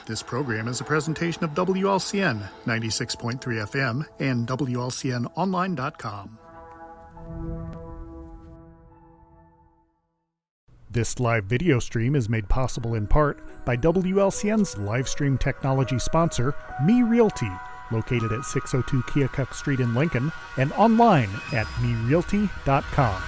This program is a presentation of WLCN 96.3 FM and WLCNonline.com. This live video stream is made possible in part by WLCN's live stream technology sponsor, Me Realty, located at 602 Keokuk Street in Lincoln and online at merealty.com.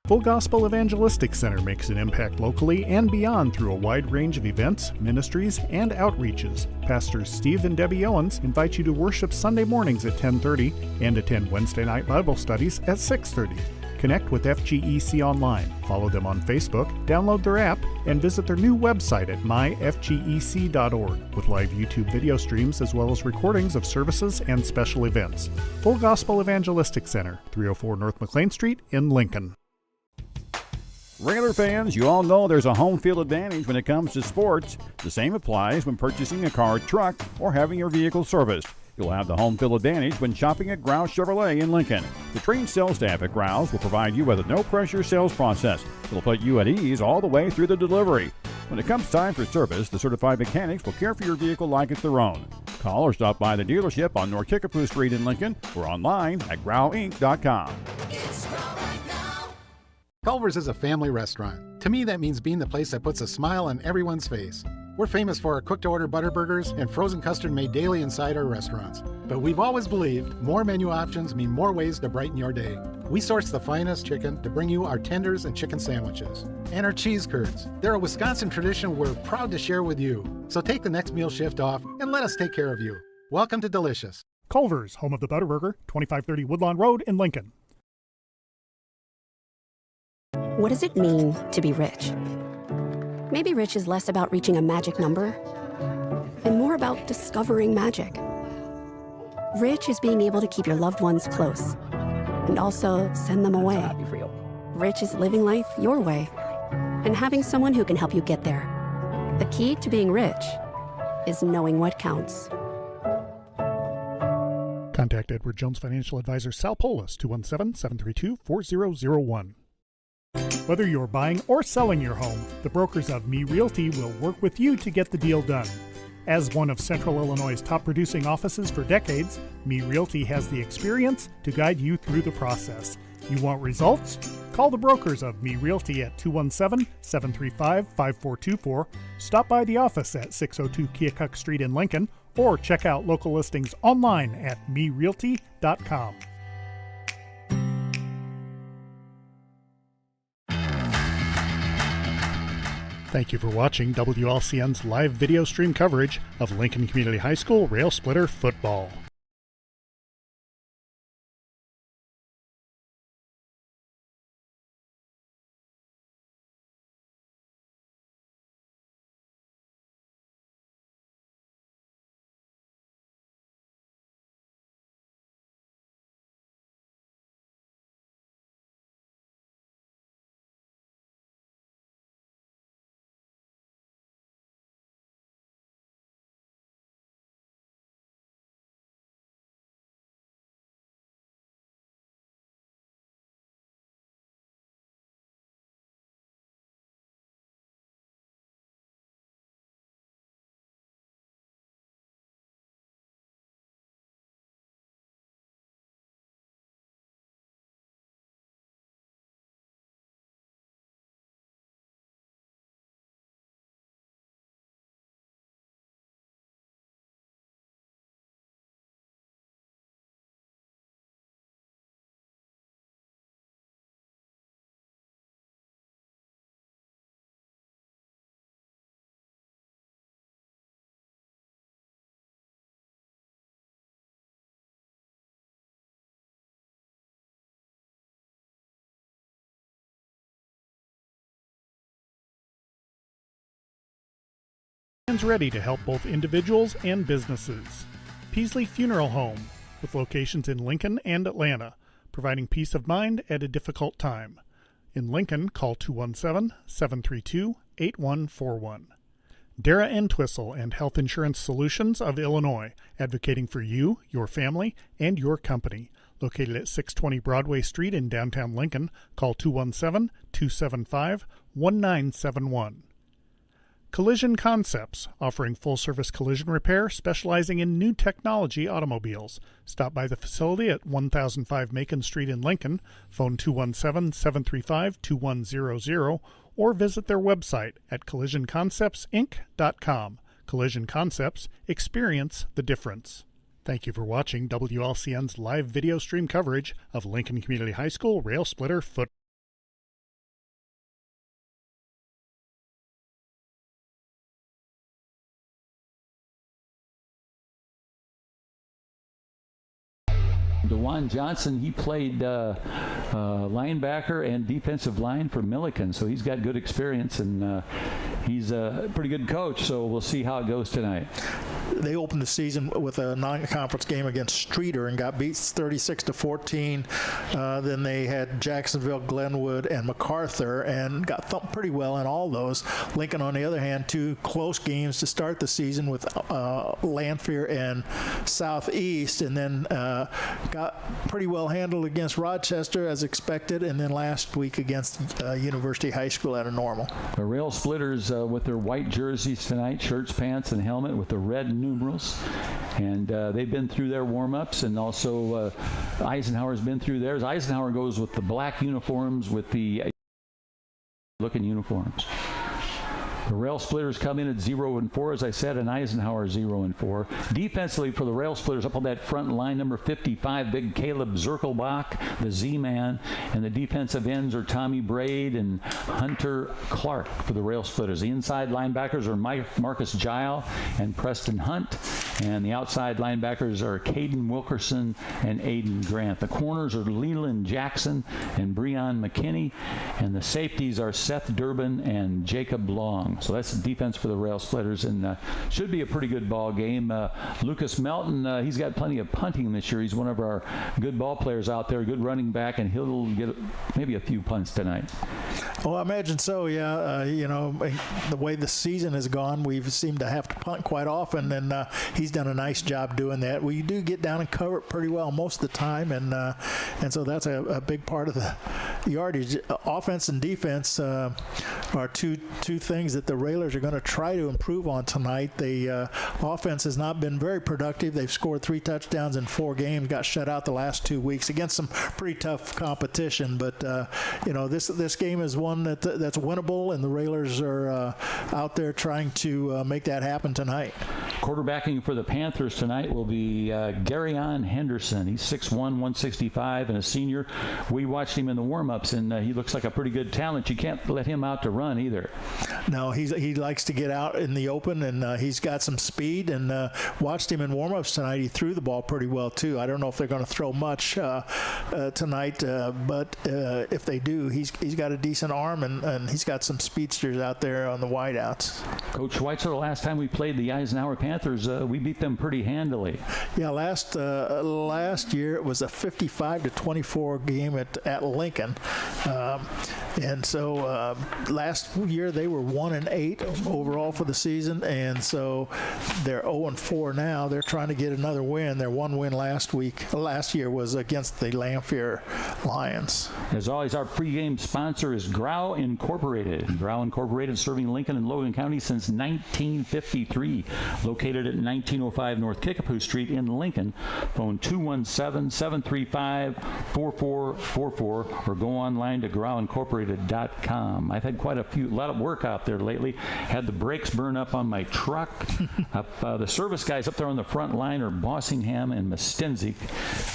Full Gospel Evangelistic Center makes an impact locally and beyond through a wide range of events, ministries, and outreaches. Pastors Steve and Debbie Owens invite you to worship Sunday mornings at 10:30 and attend Wednesday night Bible studies at 6:30. Connect with FGEC online, follow them on Facebook, download their app, and visit their new website at myfgec.org with live YouTube video streams as well as recordings of services and special events. Full Gospel Evangelistic Center, 304 North McLean Street in Lincoln. Regular fans, you all know there's a home field advantage when it comes to sports. The same applies when purchasing a car, truck, or having your vehicle serviced. You'll have the home field advantage when shopping at Grouse Chevrolet in Lincoln. The trained sales staff at Grouse will provide you with a no-pressure sales process. It'll put you at ease all the way through the delivery. When it comes time for service, the certified mechanics will care for your vehicle like it's their own. Call or stop by the dealership on North Kickapoo Street in Lincoln or online at growinc.com. Culver's is a family restaurant. To me, that means being the place that puts a smile on everyone's face. We're famous for our cooked-to-order butter burgers and frozen custard made daily inside our restaurants. But we've always believed more menu options mean more ways to brighten your day. We source the finest chicken to bring you our tenders and chicken sandwiches. And our cheese curds. They're a Wisconsin tradition we're proud to share with you. So take the next meal shift off and let us take care of you. Welcome to Delicious. Culver's, home of the Butterburger, 2530 Woodlawn Road in Lincoln. What does it mean to be rich? Maybe rich is less about reaching a magic number and more about discovering magic. Rich is being able to keep your loved ones close and also send them away. Rich is living life your way and having someone who can help you get there. The key to being rich is knowing what counts. Contact Edward Jones Financial Advisor Sal Polis, 217-732-4001. Whether you're buying or selling your home, the brokers of Me Realty will work with you to get the deal done. As one of Central Illinois' top producing offices for decades, Me Realty has the experience to guide you through the process. You want results? Call the brokers of Me Realty at 217-735-5424, stop by the office at 602 Keokuk Street in Lincoln, or check out local listings online at merealty.com. Thank you for watching WLCN's live video stream coverage of Lincoln Community High School Rail Splitter football. Ready to help both individuals and businesses. Peasley Funeral Home, with locations in Lincoln and Atlanta, providing peace of mind at a difficult time. In Lincoln, call 217-732-8141. Dara Entwistle and Health Insurance Solutions of Illinois, advocating for you, your family, and your company. Located at 620 Broadway Street in downtown Lincoln, call 217-275-1971. Collision Concepts, offering full-service collision repair, specializing in new technology automobiles. Stop by the facility at 1005 Macon Street in Lincoln, phone 217-735-2100, or visit their website at collisionconceptsinc.com. Collision Concepts, experience the difference. Thank you for watching WLCN's live video stream coverage of Lincoln Community High School Rail Splitter football. DeJuan Johnson, he played linebacker and defensive line for Milliken, so he's got good experience, and he's a pretty good coach, so we'll see how it goes tonight. They opened the season with a non-conference game against Streeter and got beat 36-14. Then they had Jacksonville, Glenwood, and MacArthur, and got thumped pretty well in all those. Lincoln, on the other hand, two close games to start the season with Lanphier and Southeast, and then got pretty well handled against Rochester as expected, and then last week against University High School at a normal. The Rail Splitters with their white jerseys tonight, shirts, pants, and helmet with the red numerals, and they've been through their warm-ups, and also Eisenhower's been through theirs. Eisenhower goes with the black uniforms with the looking uniforms. The Rail Splitters come in at 0-4, as I said, and Eisenhower 0-4. Defensively for the Rail Splitters, up on that front line, number 55, big Caleb Zirkelbach, the Z-Man, and the defensive ends are Tommy Braid and Hunter Clark for the Rail Splitters. The inside linebackers are Marcus Gile and Preston Hunt, and the outside linebackers are Caden Wilkerson and Aiden Grant. The corners are Leland Jackson and Breon McKinney, and the safeties are Seth Durbin and Jacob Long. So that's the defense for the Rail Splitters, and should be a pretty good ball game. Lucas Melton, he's got plenty of punting this year. He's one of our good ball players out there, good running back, and he'll get maybe a few punts tonight. Well, I imagine so, yeah. The way the season has gone, we've seemed to have to punt quite often, and he's done a nice job doing that. We do get down and cover it pretty well most of the time, and so that's a big part of the yardage. Offense and defense are two things that the Railers are going to try to improve on tonight. The offense has not been very productive. They've scored 3 touchdowns in 4 games, got shut out the last 2 weeks against some pretty tough competition. But this game is one that's winnable, and the Railers are out there trying to make that happen tonight. Quarterbacking for the Panthers tonight will be Garyon Henderson. He's 6'1", 165, and a senior. We watched him in the warm-ups, and he looks like a pretty good talent. You can't let him out to run either. No, he likes to get out in the open, and he's got some speed, and watched him in warm-ups tonight. He threw the ball pretty well, too. I don't know if they're going to throw much tonight, but if they do, he's got a decent arm, and he's got some speedsters out there on the wideouts. Coach Schweitzer, the last time we played the Eisenhower Panthers, we beat them pretty handily. Yeah, last year it was a 55-24 game at Lincoln, and so last year they were 1-8 overall for the season, and so they're 0-4 now. They're trying to get another win. Their one win last year was against the Lanphier Lions. As always, our pregame sponsor is Grau Incorporated. Grau Incorporated, serving Lincoln and Logan County since 1953. Located at 1905 North Kickapoo Street in Lincoln. Phone 217-735-4444 or go online to grauincorporated.com. I've had quite a lot of work out there lately. Had the brakes burn up on my truck. The service guys up there on the front line are Bossingham and Mestensik.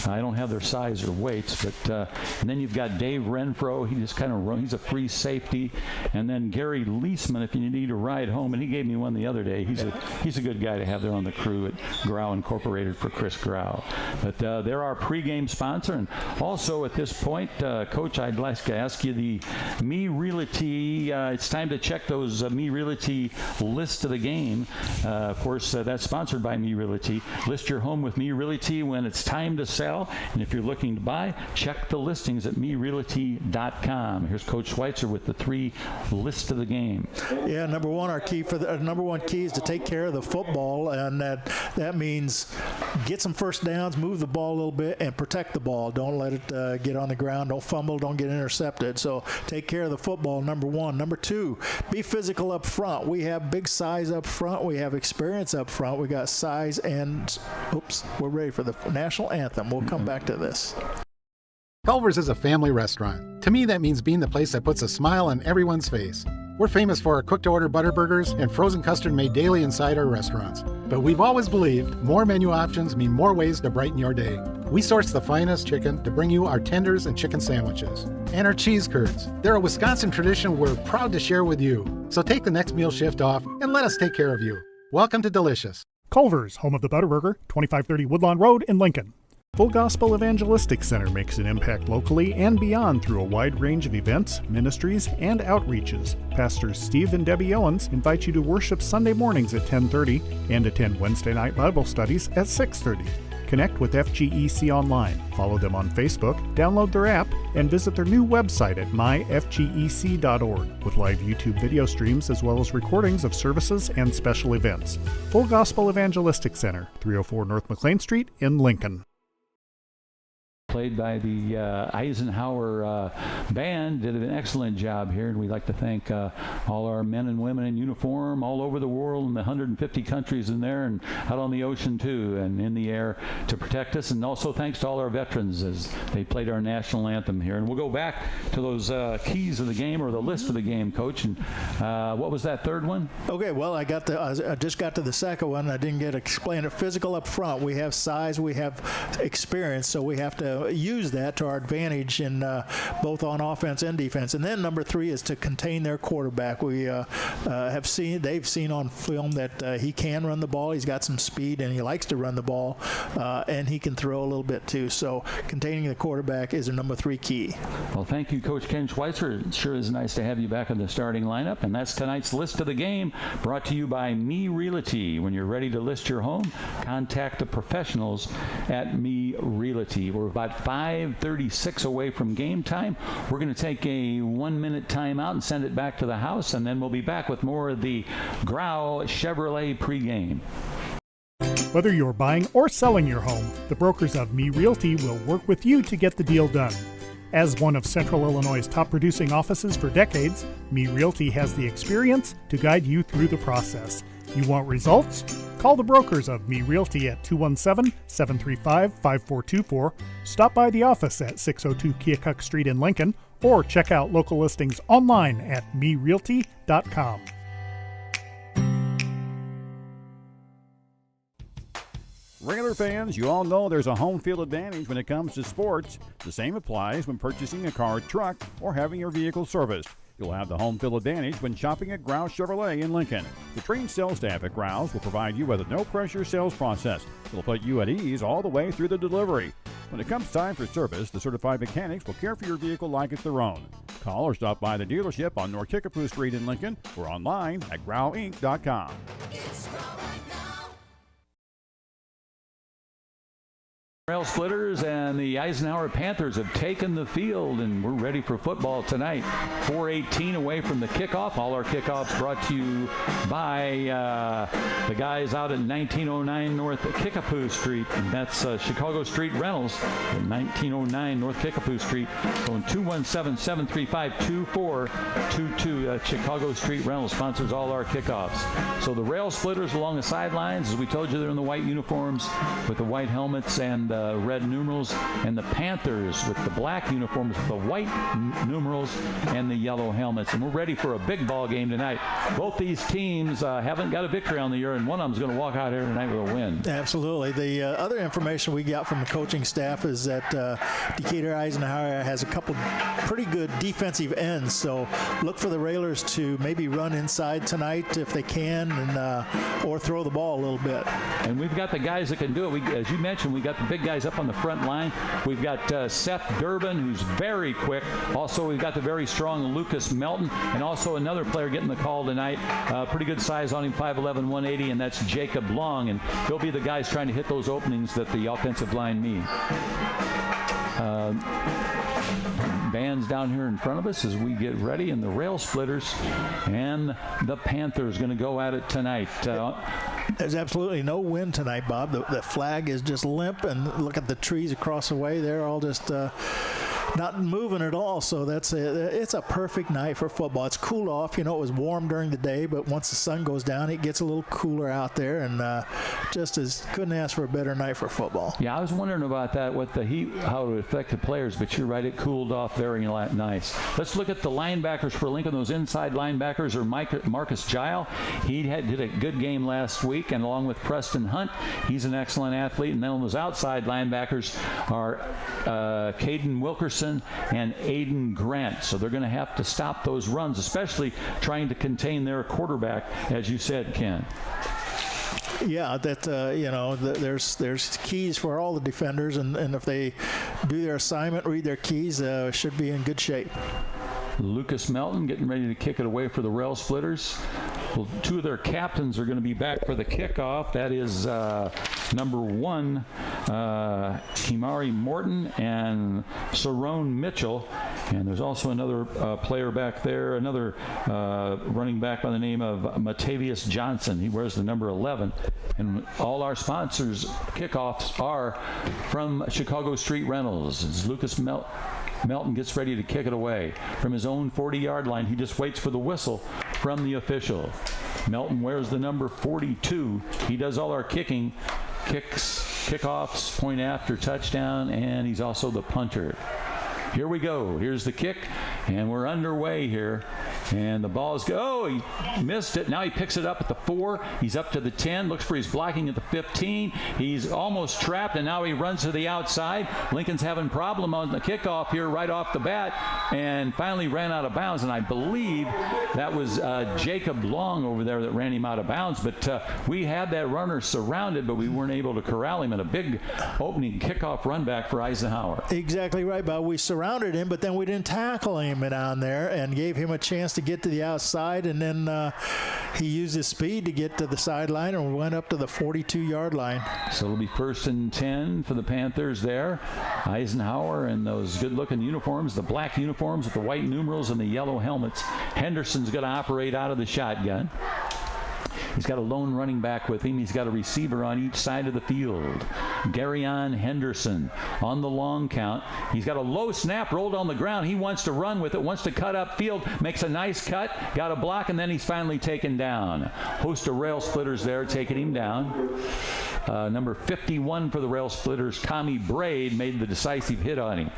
I don't have their size or weights, but and then you've got Dave Renfro. He just kind of runs. He's a free safety. And then Gary Leisman, if you need a ride home, and he gave me one the other day. He's a good guy to have there on the crew at Grau Incorporated for Chris Grau. But they're our pregame sponsor. And also at this point, Coach, I'd like to ask you the Me Realty. It's time to check those Me Realty list of the game. Of course, that's sponsored by Me Realty. List your home with Me Realty when it's time to sell. And if you're looking to buy, check the listings at merealty.com. Here's Coach Schweitzer with the 3 list of the game. Yeah, number one key is to take care of the football. football, and that means get some first downs, move the ball a little bit, and protect the ball. Don't let it get on the ground. Don't fumble. Don't get intercepted. So take care of the football, number one. Number two, be physical up front. We have big size up front. We have experience up front. We got size and, we're ready for the national anthem. We'll come back to this. Culver's is a family restaurant. To me, that means being the place that puts a smile on everyone's face. We're famous for our cooked-to-order butter burgers and frozen custard made daily inside our restaurants. But we've always believed more menu options mean more ways to brighten your day. We source the finest chicken to bring you our tenders and chicken sandwiches. And our cheese curds. They're a Wisconsin tradition we're proud to share with you. So take the next meal shift off and let us take care of you. Welcome to Delicious. Culver's, home of the Butterburger, 2530 Woodlawn Road in Lincoln. Full Gospel Evangelistic Center makes an impact locally and beyond through a wide range of events, ministries, and outreaches. Pastors Steve and Debbie Owens invite you to worship Sunday mornings at 10:30 and attend Wednesday night Bible studies at 6:30. Connect with FGEC online, follow them on Facebook, download their app, and visit their new website at myfgec.org with live YouTube video streams as well as recordings of services and special events. Full Gospel Evangelistic Center, 304 North McLean Street in Lincoln. Played by the Eisenhower band, did an excellent job here, and we'd like to thank all our men and women in uniform all over the world in the 150 countries in there and out on the ocean too and in the air to protect us, and also thanks to all our veterans as they played our national anthem here. And we'll go back to those keys of the game, or the list of the game, Coach, and what was that third one? Okay, well, I just got to the second one. I didn't get to explain it. Physical up front. We have size, we have experience, so we have to use that to our advantage in both on offense and defense. And then number three is to contain their quarterback. We they've seen on film that he can run the ball. He's got some speed and he likes to run the ball, and he can throw a little bit too. So containing the quarterback is a number three key. Well, thank you, Coach Ken Schweitzer. It sure is nice to have you back in the starting lineup. And that's tonight's list of the game, brought to you by Me Realty. When you're ready to list your home, contact the professionals at Me Realty. We're about 5:36 away from game time. We're going to take a 1-minute timeout and send it back to the house, and then we'll be back with more of the Grau Chevrolet pregame. Whether you're buying or selling your home, the brokers of Me Realty will work with you to get the deal done. As one of Central Illinois' top producing offices for decades, Me Realty has the experience to guide you through the process. You want results? Call the brokers of Me Realty at 217-735-5424, stop by the office at 602 Keokuk Street in Lincoln, or check out local listings online at merealty.com. Regular fans, you all know there's a home field advantage when it comes to sports. The same applies when purchasing a car, truck, or having your vehicle serviced. You'll have the home field advantage when shopping at Grau Chevrolet in Lincoln. The trained sales staff at Grau's will provide you with a no-pressure sales process. It'll put you at ease all the way through the delivery. When it comes time for service, the certified mechanics will care for your vehicle like it's their own. Call or stop by the dealership on North Kickapoo Street in Lincoln or online at grauinc.com. Rail Splitters and the Eisenhower Panthers have taken the field, and we're ready for football tonight. 4:18 away from the kickoff. All our kickoffs brought to you by the guys out at 1909 North Kickapoo Street, and that's Chicago Street Rentals at 1909 North Kickapoo Street. Phone 217-735-2422. Chicago Street Rentals sponsors all our kickoffs. So the Rail Splitters along the sidelines, as we told you, they're in the white uniforms with the white helmets and red numerals, and the Panthers with the black uniforms with the white numerals and the yellow helmets. And we're ready for a big ball game tonight. Both these teams haven't got a victory on the year, and one of them is going to walk out here tonight with a win. Absolutely. The other information we got from the coaching staff is that Decatur Eisenhower has a couple pretty good defensive ends, so look for the Railers to maybe run inside tonight if they can, and or throw the ball a little bit. And we've got the guys that can do it. As you mentioned, we got the big guys up on the front line. We've got Seth Durbin, who's very quick. Also, we've got the very strong Lucas Melton, and also another player getting the call tonight. Pretty good size on him, 5'11", 180, and that's Jacob Long. And they'll be the guys trying to hit those openings that the offensive line needs. Bands down here in front of us as we get ready, and the Rail Splitters and the Panthers going to go at it tonight. There's absolutely no wind tonight, Bob. The flag is just limp, and look at the trees across the way. They're all just not moving at all. So it's a perfect night for football. It's cooled off. You know, it was warm during the day, but once the sun goes down, it gets a little cooler out there, and couldn't ask for a better night for football. Yeah, I was wondering about that, what the heat, how it would affect the players, but you're right, it cooled off very nice. Let's look at the linebackers for Lincoln. Those inside linebackers are Marcus Gile. He did a good game last week, and along with Preston Hunt, he's an excellent athlete. And then those outside linebackers are Caden Wilkerson and Aiden Grant. So they're going to have to stop those runs, especially trying to contain their quarterback, as you said, Ken. Yeah, there's keys for all the defenders, and if they do their assignment, read their keys, should be in good shape. Lucas Melton getting ready to kick it away for the Rail Splitters. Well, two of their captains are going to be back for the kickoff. That is number 1, Kimari Morton and Cerrone Mitchell. And there's also another player back there, another running back by the name of Matavius Johnson. He wears the number 11. And all our sponsors' kickoffs are from Chicago Street Rentals. It's Lucas Melton gets ready to kick it away. From his own 40-yard line, he just waits for the whistle from the official. Melton wears the number 42. He does all our kicking, kickoffs, point after, touchdown, and he's also the punter. Here we go. Here's the kick, and we're underway here. And the ball's he missed it. Now he picks it up at the 4. He's up to the 10, looks for his blocking at the 15. He's almost trapped, and now he runs to the outside. Lincoln's having problem on the kickoff here right off the bat, and finally ran out of bounds. And I believe that was Jacob Long over there that ran him out of bounds. But we had that runner surrounded, but we weren't able to corral him in a big opening kickoff run back for Eisenhower. Exactly right, Bob. We surrounded him, but then we didn't tackle him down there and gave him a chance to get to the outside, and then he used his speed to get to the sideline and went up to the 42-yard line. So it'll be 1st and 10 for the Panthers there. Eisenhower in those good-looking uniforms, the black uniforms with the white numerals and the yellow helmets. Henderson's going to operate out of the shotgun. He's got a lone running back with him. He's got a receiver on each side of the field. Garyon Henderson on the long count. He's got a low snap rolled on the ground. He wants to run with it, wants to cut up field, makes a nice cut, got a block, and then he's finally taken down. Host of Rail Splitters there taking him down. Number 51 for the Rail Splitters, Tommy Braid, made the decisive hit on him.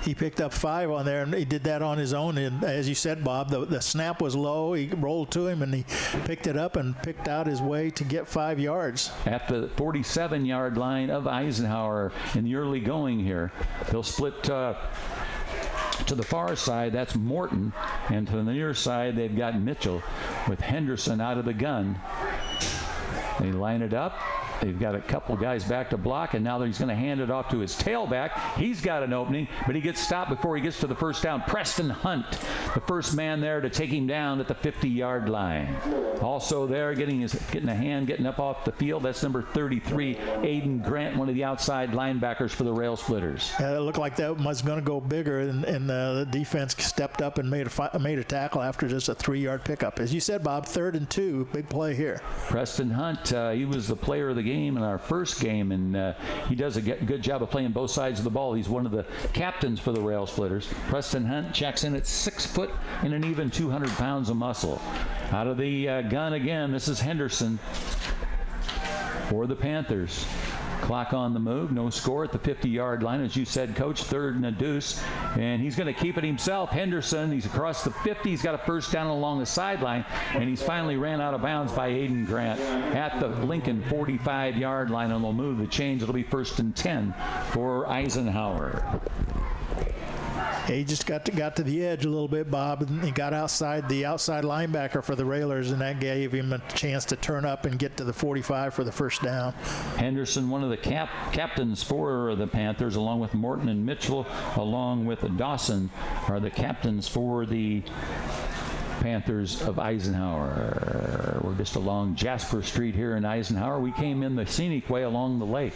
He picked up 5 on there, and he did that on his own. And as you said, Bob, the snap was low. He rolled to him, and he picked it up and picked out his way to get 5 yards. At the 47-yard line of Eisenhower in the early going here, they'll split to the far side. That's Morton, and to the near side, they've got Mitchell with Henderson out of the gun. They line it up. They've got a couple guys back to block, and now he's going to hand it off to his tailback. He's got an opening, but he gets stopped before he gets to the first down. Preston Hunt, the first man there to take him down at the 50-yard line. Also there, getting up off the field, that's number 33, Aiden Grant, one of the outside linebackers for the Rail Splitters. It looked like that was going to go bigger, and the defense stepped up and made a tackle after just a 3-yard pickup. As you said, Bob, 3rd and 2, big play here. Preston Hunt, he was the player of the game in our first game, and he does a good job of playing both sides of the ball. He's one of the captains for the Rail Splitters. Preston Hunt checks in at 6 foot and an even 200 pounds of muscle. Out of the gun again, this is Henderson for the Panthers. Clock on the move, no score at the 50-yard line. As you said, Coach, 3rd and a deuce, and he's going to keep it himself. Henderson, he's across the 50. He's got a first down along the sideline, and he's finally ran out of bounds by Aiden Grant at the Lincoln 45-yard line, and they'll move the change. It'll be 1st and 10 for Eisenhower. He just got to the edge a little bit, Bob, and he got outside the outside linebacker for the Railers, and that gave him a chance to turn up and get to the 45 for the first down. Henderson, one of the captains for the Panthers, along with Morton and Mitchell, along with Dawson, are the captains for the Panthers of Eisenhower. We're just along Jasper Street here in Eisenhower. We came in the scenic way along the lake.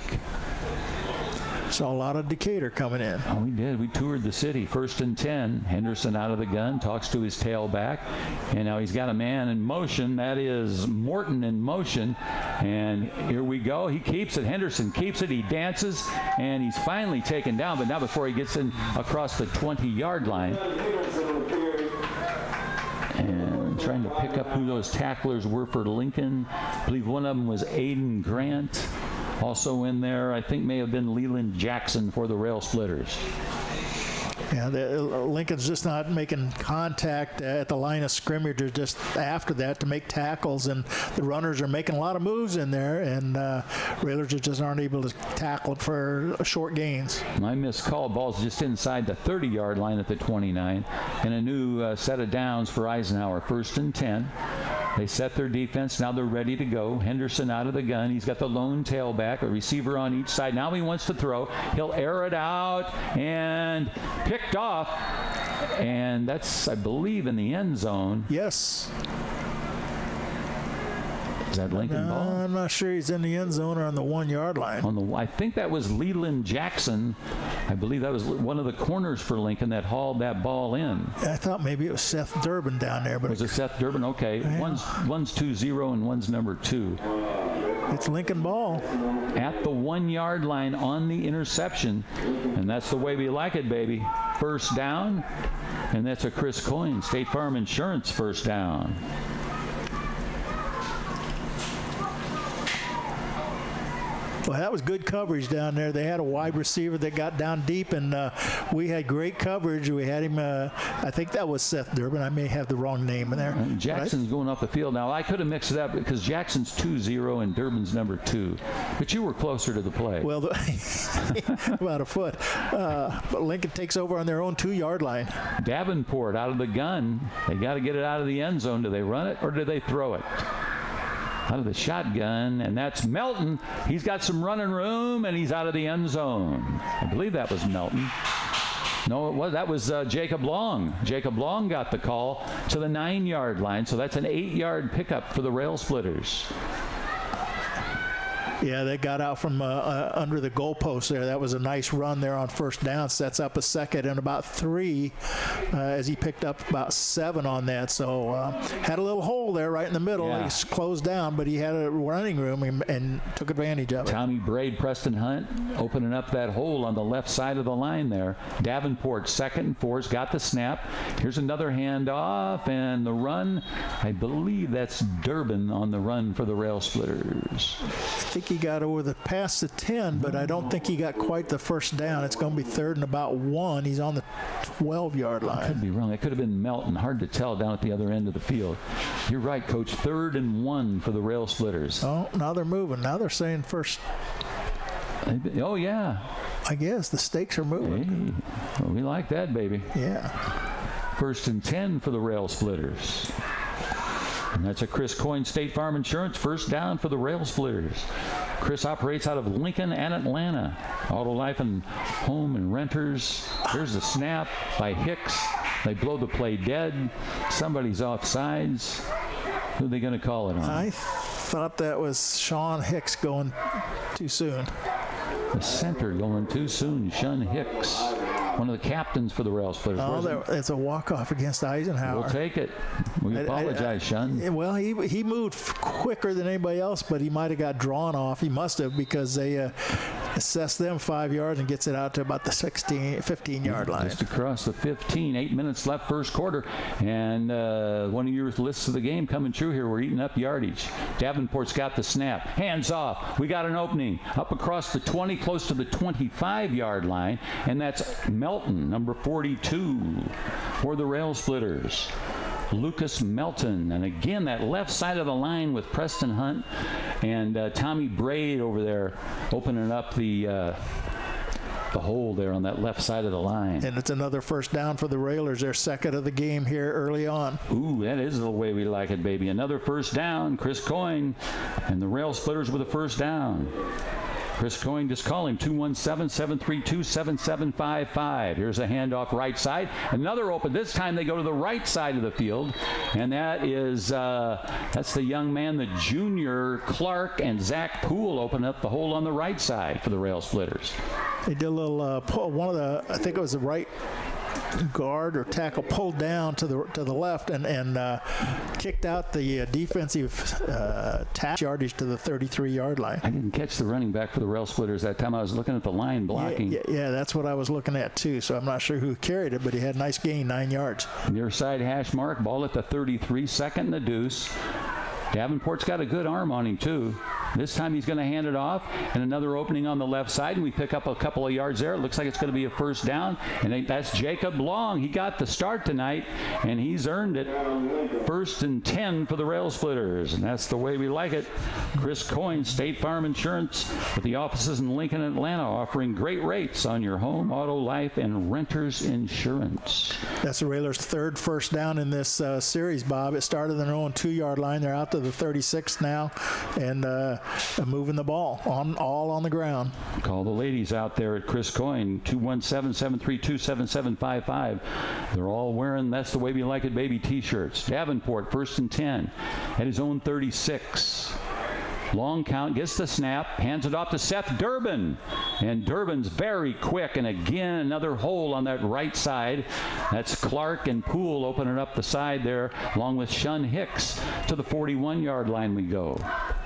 Saw a lot of Decatur coming in. Oh, we did. We toured the city. 1st and 10. Henderson out of the gun, talks to his tailback, and now he's got a man in motion. That is Morton in motion, and here we go. He keeps it. Henderson keeps it. He dances, and he's finally taken down, but not before he gets in across the 20-yard line. And trying to pick up who those tacklers were for Lincoln. I believe one of them was Aiden Grant. Also in there, I think may have been Leland Jackson for the Rail Splitters. Yeah, Lincoln's just not making contact at the line of scrimmage or just after that to make tackles, and the runners are making a lot of moves in there, and Railers just aren't able to tackle it for short gains. My missed call ball's just inside the 30-yard line at the 29, and a new set of downs for Eisenhower. 1st and 10. They set their defense. Now they're ready to go. Henderson out of the gun. He's got the lone tailback, a receiver on each side. Now he wants to throw. He'll air it out and picked off. And that's, I believe, in the end zone. Yes. Is that Lincoln ball? I'm not sure he's in the end zone or on the 1-yard line. I think that was Leland Jackson. I believe that was one of the corners for Lincoln that hauled that ball in. I thought maybe it was Seth Durbin down there, but was it Seth Durbin? Okay, yeah. One's 2-0 and one's number 2. It's Lincoln ball at the 1-yard line on the interception, and that's the way we like it, baby. 1st down, and that's a Chris Coyne State Farm Insurance 1st down. Well, that was good coverage down there. They had a wide receiver that got down deep, and we had great coverage. We had him, I think that was Seth Durbin. I may have the wrong name in there. Jackson's going off the field. Now, I could have mixed it up because Jackson's 2-0 and Durbin's number 2. But you were closer to the play. Well, about a foot. But Lincoln takes over on their own 2-yard line. Davenport out of the gun. They got to get it out of the end zone. Do they run it or do they throw it? Out of the shotgun, and that's Melton. He's got some running room, and he's out of the end zone. I believe that was Melton. No, it was. That was Jacob Long. Jacob Long got the call to the 9-yard line, so that's an 8-yard pickup for the Rail Splitters. Yeah, they got out from under the goalpost there. That was a nice run there on 1st down. Sets up a 2nd and about 3 as he picked up about 7 on that. So had a little hole there right in the middle. Yeah. He closed down, but he had a running room and took advantage of it. Tommy Braid, Preston Hunt opening up that hole on the left side of the line there. Davenport 2nd and 4 has got the snap. Here's another handoff and the run. I believe that's Durbin on the run for the Rail Splitters. I think he got over past the 10, but I don't think he got quite the 1st down. It's going to be 3rd and about 1. He's on the 12-yard line. I could be wrong. It could have been Melton. Hard to tell down at the other end of the field. You're right, Coach. 3rd and 1 for the Rail Splitters. Oh, now they're moving. Now they're saying first. Oh, yeah. I guess the stakes are moving. Hey, well, we like that, baby. Yeah. 1st and 10 for the Rail Splitters. And that's a Chris Coyne State Farm Insurance 1st down for the Rail Splitters. Chris operates out of Lincoln and Atlanta. Auto Life and Home and Renters. Here's the snap by Hicks. They blow the play dead. Somebody's offsides. Who are they going to call it on? I thought that was Sean Hicks going too soon. The center going too soon. Sean Hicks. One of the captains for the Rail Splitters. Oh, it's a walk-off against Eisenhower. We'll take it. We apologize, Sean. Well, he moved quicker than anybody else, but he might have got drawn off. He must have, because they assessed them 5 yards and gets it out to about the 15-yard line. Just across the 15. 8 minutes left first quarter. And one of your lists of the game coming true here. We're eating up yardage. Davenport's got the snap. Hands off. We got an opening. Up across the 20, close to the 25-yard line. And that's Melton, number 42, for the Rail Splitters. Lucas Melton. And again, that left side of the line with Preston Hunt and Tommy Braid over there opening up the hole there on that left side of the line. And it's another 1st down for the Railers. Their 2nd of the game here early on. Ooh, that is the way we like it, baby. Another 1st down. Chris Coyne and the Rail Splitters with a 1st down. Chris Coyne, just call him 217-732-7755. Here's a handoff right side. Another open. This time they go to the right side of the field, and that is that's the young man, the junior Clark, and Zach Poole open up the hole on the right side for the Rail Splitters. They did a little pull. One of the, I think it was the right guard or tackle, pulled down to the left and kicked out the defensive tackle yardage to the 33-yard line. I didn't catch the running back for the Rail Splitters that time. I was looking at the line blocking. Yeah, that's what I was looking at too. So I'm not sure who carried it, but he had a nice gain, 9 yards. Near side hash mark, ball at the 33, second and the deuce. Davenport's got a good arm on him too. This time he's going to hand it off, and another opening on the left side, and we pick up a couple of yards there. It looks like it's going to be a first down, and that's Jacob Long. He got the start tonight, and he's earned it. 1st and 10 for the Rail Splitters, and that's the way we like it. Chris Coyne, State Farm Insurance, with the offices in Lincoln and Atlanta, offering great rates on your home, auto, life, and renters insurance. That's the Railers' third first down in this series, Bob. It started on their own 2-yard line. They're out to the 36 now, and moving the ball all on the ground. Call the ladies out there at Chris Coyne, 217-732-7755. They're all wearing "That's the Way We Like It" baby t-shirts. Davenport, 1st and 10 at his own 36. Long count, gets the snap, hands it off to Seth Durbin. And Durbin's very quick, and again, another hole on that right side. That's Clark and Poole opening up the side there, along with Shun Hicks. To the 41-yard line we go.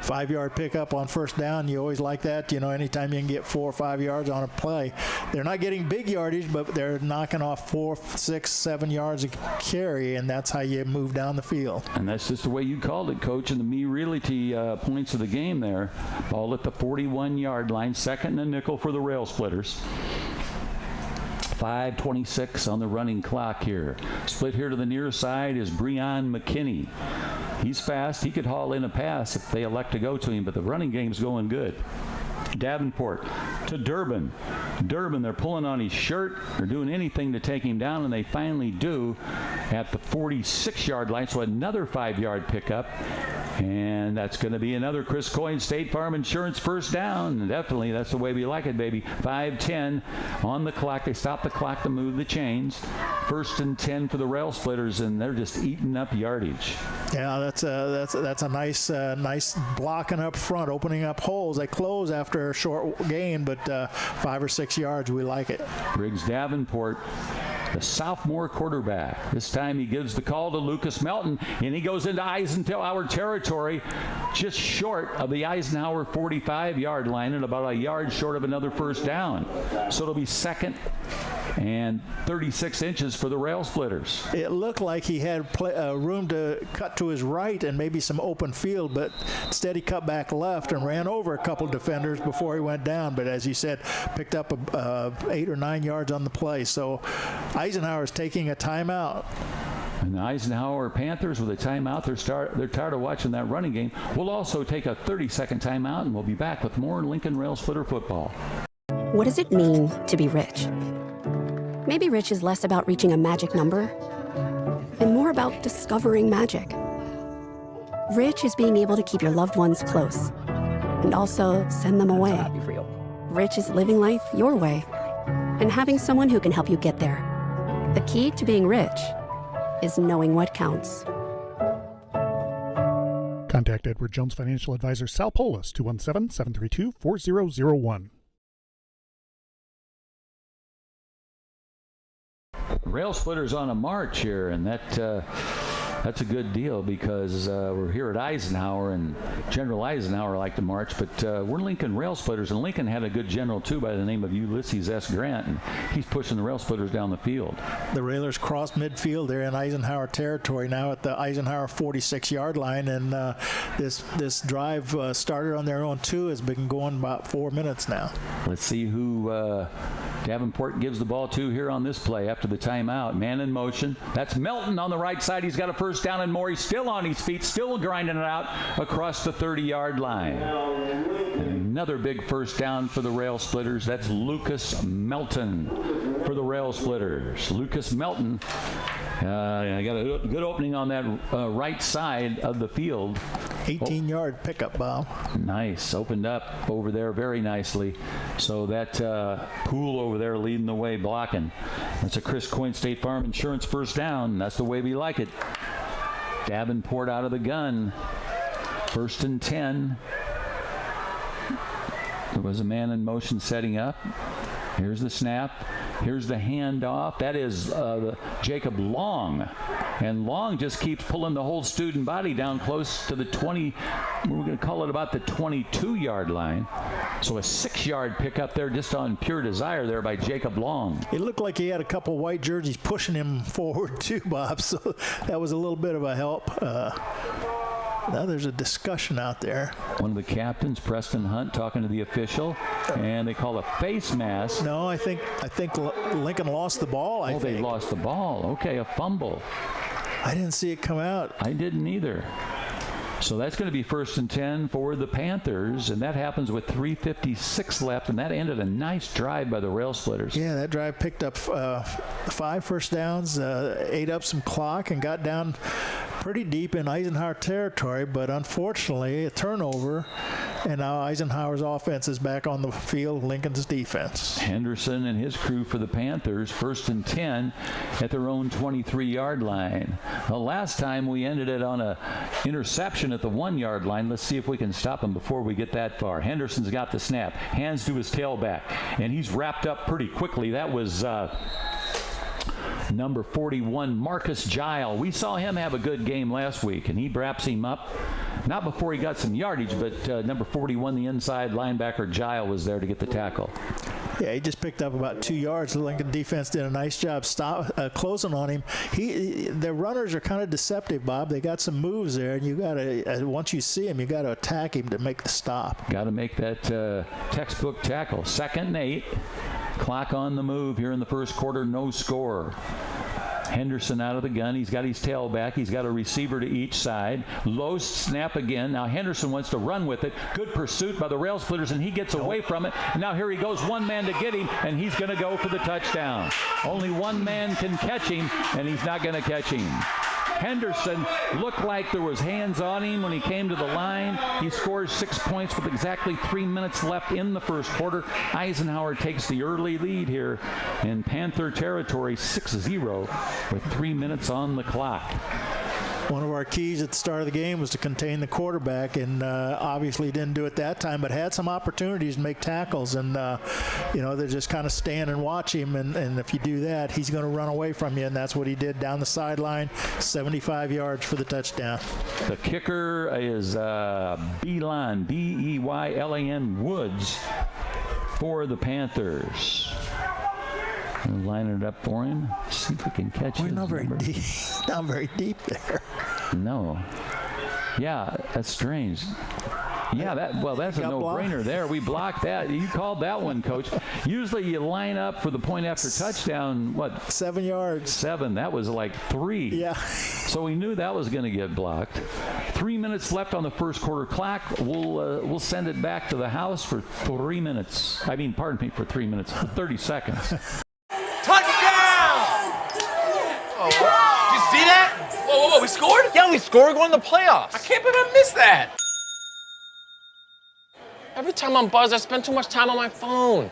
5-yard pickup on first down. You always like that. You know, anytime you can get 4 or 5 yards on a play. They're not getting big yardage, but they're knocking off 4, 6, 7 yards a carry, and that's how you move down the field. And that's just the way you called it, Coach, in the Me Realty points of the game there. Ball at the 41-yard line, second and a nickel for the Rail Splitters. 5:26 on the running clock here. Split here to the near side is Breon McKinney. He's fast. He could haul in a pass if they elect to go to him, but the running game's going good. Davenport to Durbin. Durbin, they're pulling on his shirt. They're doing anything to take him down, and they finally do at the 46-yard line. So another 5-yard pickup. And that's going to be another Chris Coyne State Farm Insurance first down. Definitely, that's the way we like it, baby. 5:10 on the clock. They stop the clock to move the chains. 1st and 10 for the Rail Splitters, and they're just eating up yardage. Yeah, that's a nice blocking up front, opening up holes. They close after a short gain, but 5 or 6 yards, we like it. Briggs Davenport, the sophomore quarterback. This time he gives the call to Lucas Melton, and he goes into Eisenhower territory, just short of the Eisenhower 45-yard line and about a yard short of another first down. So it'll be 2nd and 36 inches for the Rail Splitters. It looked like he had room to cut to his right and maybe some open field, but instead he cut back left and ran over a couple defenders before he went down. But as you said, picked up 8 or 9 yards on the play. So Eisenhower is taking a timeout. And the Eisenhower Panthers with a timeout. They're tired of watching that running game. We'll also take a 30-second timeout, and we'll be back with more Lincoln Rail Splitter football. What does it mean to be rich? Maybe rich is less about reaching a magic number and more about discovering magic. Rich is being able to keep your loved ones close and also send them away. Rich is living life your way and having someone who can help you get there. The key to being rich is knowing what counts. Contact Edward Jones Financial Advisor Sal Polis, 217-732-4001. Rail Splitters on a march here, and that's a good deal because we're here at Eisenhower, and General Eisenhower liked to march, but we're Lincoln Rail Splitters, and Lincoln had a good general too by the name of Ulysses S. Grant, and he's pushing the Rail Splitters down the field. The Railers cross midfield. They're in Eisenhower territory now at the Eisenhower 46-yard line, and this drive started on their own 2, has been going about 4 minutes now. Let's see who Davenport gives the ball to here on this play after the timeout. Man in motion. That's Melton on the right side. He's got a first down and more. He's still on his feet, still grinding it out across the 30-yard line. Another big first down for the Rail Splitters. That's Lucas Melton for the Rail Splitters. Lucas Melton got a good opening on that right side of the field. 18-yard pickup, Bob. Nice. Opened up over there very nicely. So that Poole over there leading the way, blocking. That's a Chris Coyne State Farm Insurance first down. That's the way we like it. Davenport out of the gun. 1st and 10. There was a man in motion setting up. Here's the snap. Here's the handoff. That is Jacob Long. And Long just keeps pulling the whole student body down close to the 20, we're going to call it about the 22-yard line. So a 6-yard pickup there just on pure desire there by Jacob Long. It looked like he had a couple white jerseys pushing him forward too, Bob. So that was a little bit of a help. Now there's a discussion out there. One of the captains, Preston Hunt, talking to the official, and they call a face mask. No, I think Lincoln lost the ball. I think they lost the ball. Okay, a fumble. I didn't see it come out. I didn't either. So that's going to be 1st and 10 for the Panthers, and that happens with 3:56 left, and that ended a nice drive by the Rail Splitters. Yeah, that drive picked up 5 first downs, ate up some clock, and got down pretty deep in Eisenhower territory, but unfortunately a turnover, and now Eisenhower's offense is back on the field, Lincoln's defense. Henderson and his crew for the Panthers, 1st and 10 at their own 23-yard line. The last time we ended it on a interception at the 1-yard line. Let's see if we can stop him before we get that far. Henderson's got the snap, hands to his tailback, and he's wrapped up pretty quickly. That was number 41, Marcus Gile. We saw him have a good game last week, and he wraps him up. Not before he got some yardage, but number 41, the inside linebacker, Gile, was there to get the tackle. Yeah, he just picked up about 2 yards. The Lincoln defense did a nice job closing on him. The runners are kind of deceptive, Bob. They got some moves there, and you got to once you see him, you got to attack him to make the stop. Got to make that textbook tackle. 2nd and 8. Clock on the move here in the first quarter. No score. Henderson out of the gun. He's got his tailback. He's got a receiver to each side. Low snap again. Now Henderson wants to run with it. Good pursuit by the Rail Splitters, and he gets away from it. And now here he goes, one man to get him, and he's going to go for the touchdown. Only one man can catch him, and he's not going to catch him. Henderson looked like there was hands on him when he came to the line. He scores 6 points with exactly 3 minutes left in the first quarter. Eisenhower takes the early lead here in Panther territory, 6-0 with 3 minutes on the clock. One of our keys at the start of the game was to contain the quarterback, and obviously didn't do it that time, but had some opportunities to make tackles, and they just kind of stand and watch him, and if you do that, he's going to run away from you, and that's what he did down the sideline, 75 yards for the touchdown. The kicker is Beylan, B-E-Y-L-A-N Woods for the Panthers. And line it up for him. See if we can catch him. We're not very deep. Not very deep there. No. Yeah, that's strange. Yeah, that's a no-brainer there. We blocked that. You called that one, Coach. Usually you line up for the point after touchdown, 7 yards. 7. That was like 3. Yeah. So we knew that was going to get blocked. 3 minutes left on the first quarter clock. We'll send it back to the house for 3 minutes. For 3 minutes, for 30 seconds. Did you see that? Whoa, we scored? Yeah, we scored. We're going to the playoffs. I can't believe I missed that. Every time I'm buzzed, I spend too much time on my phone.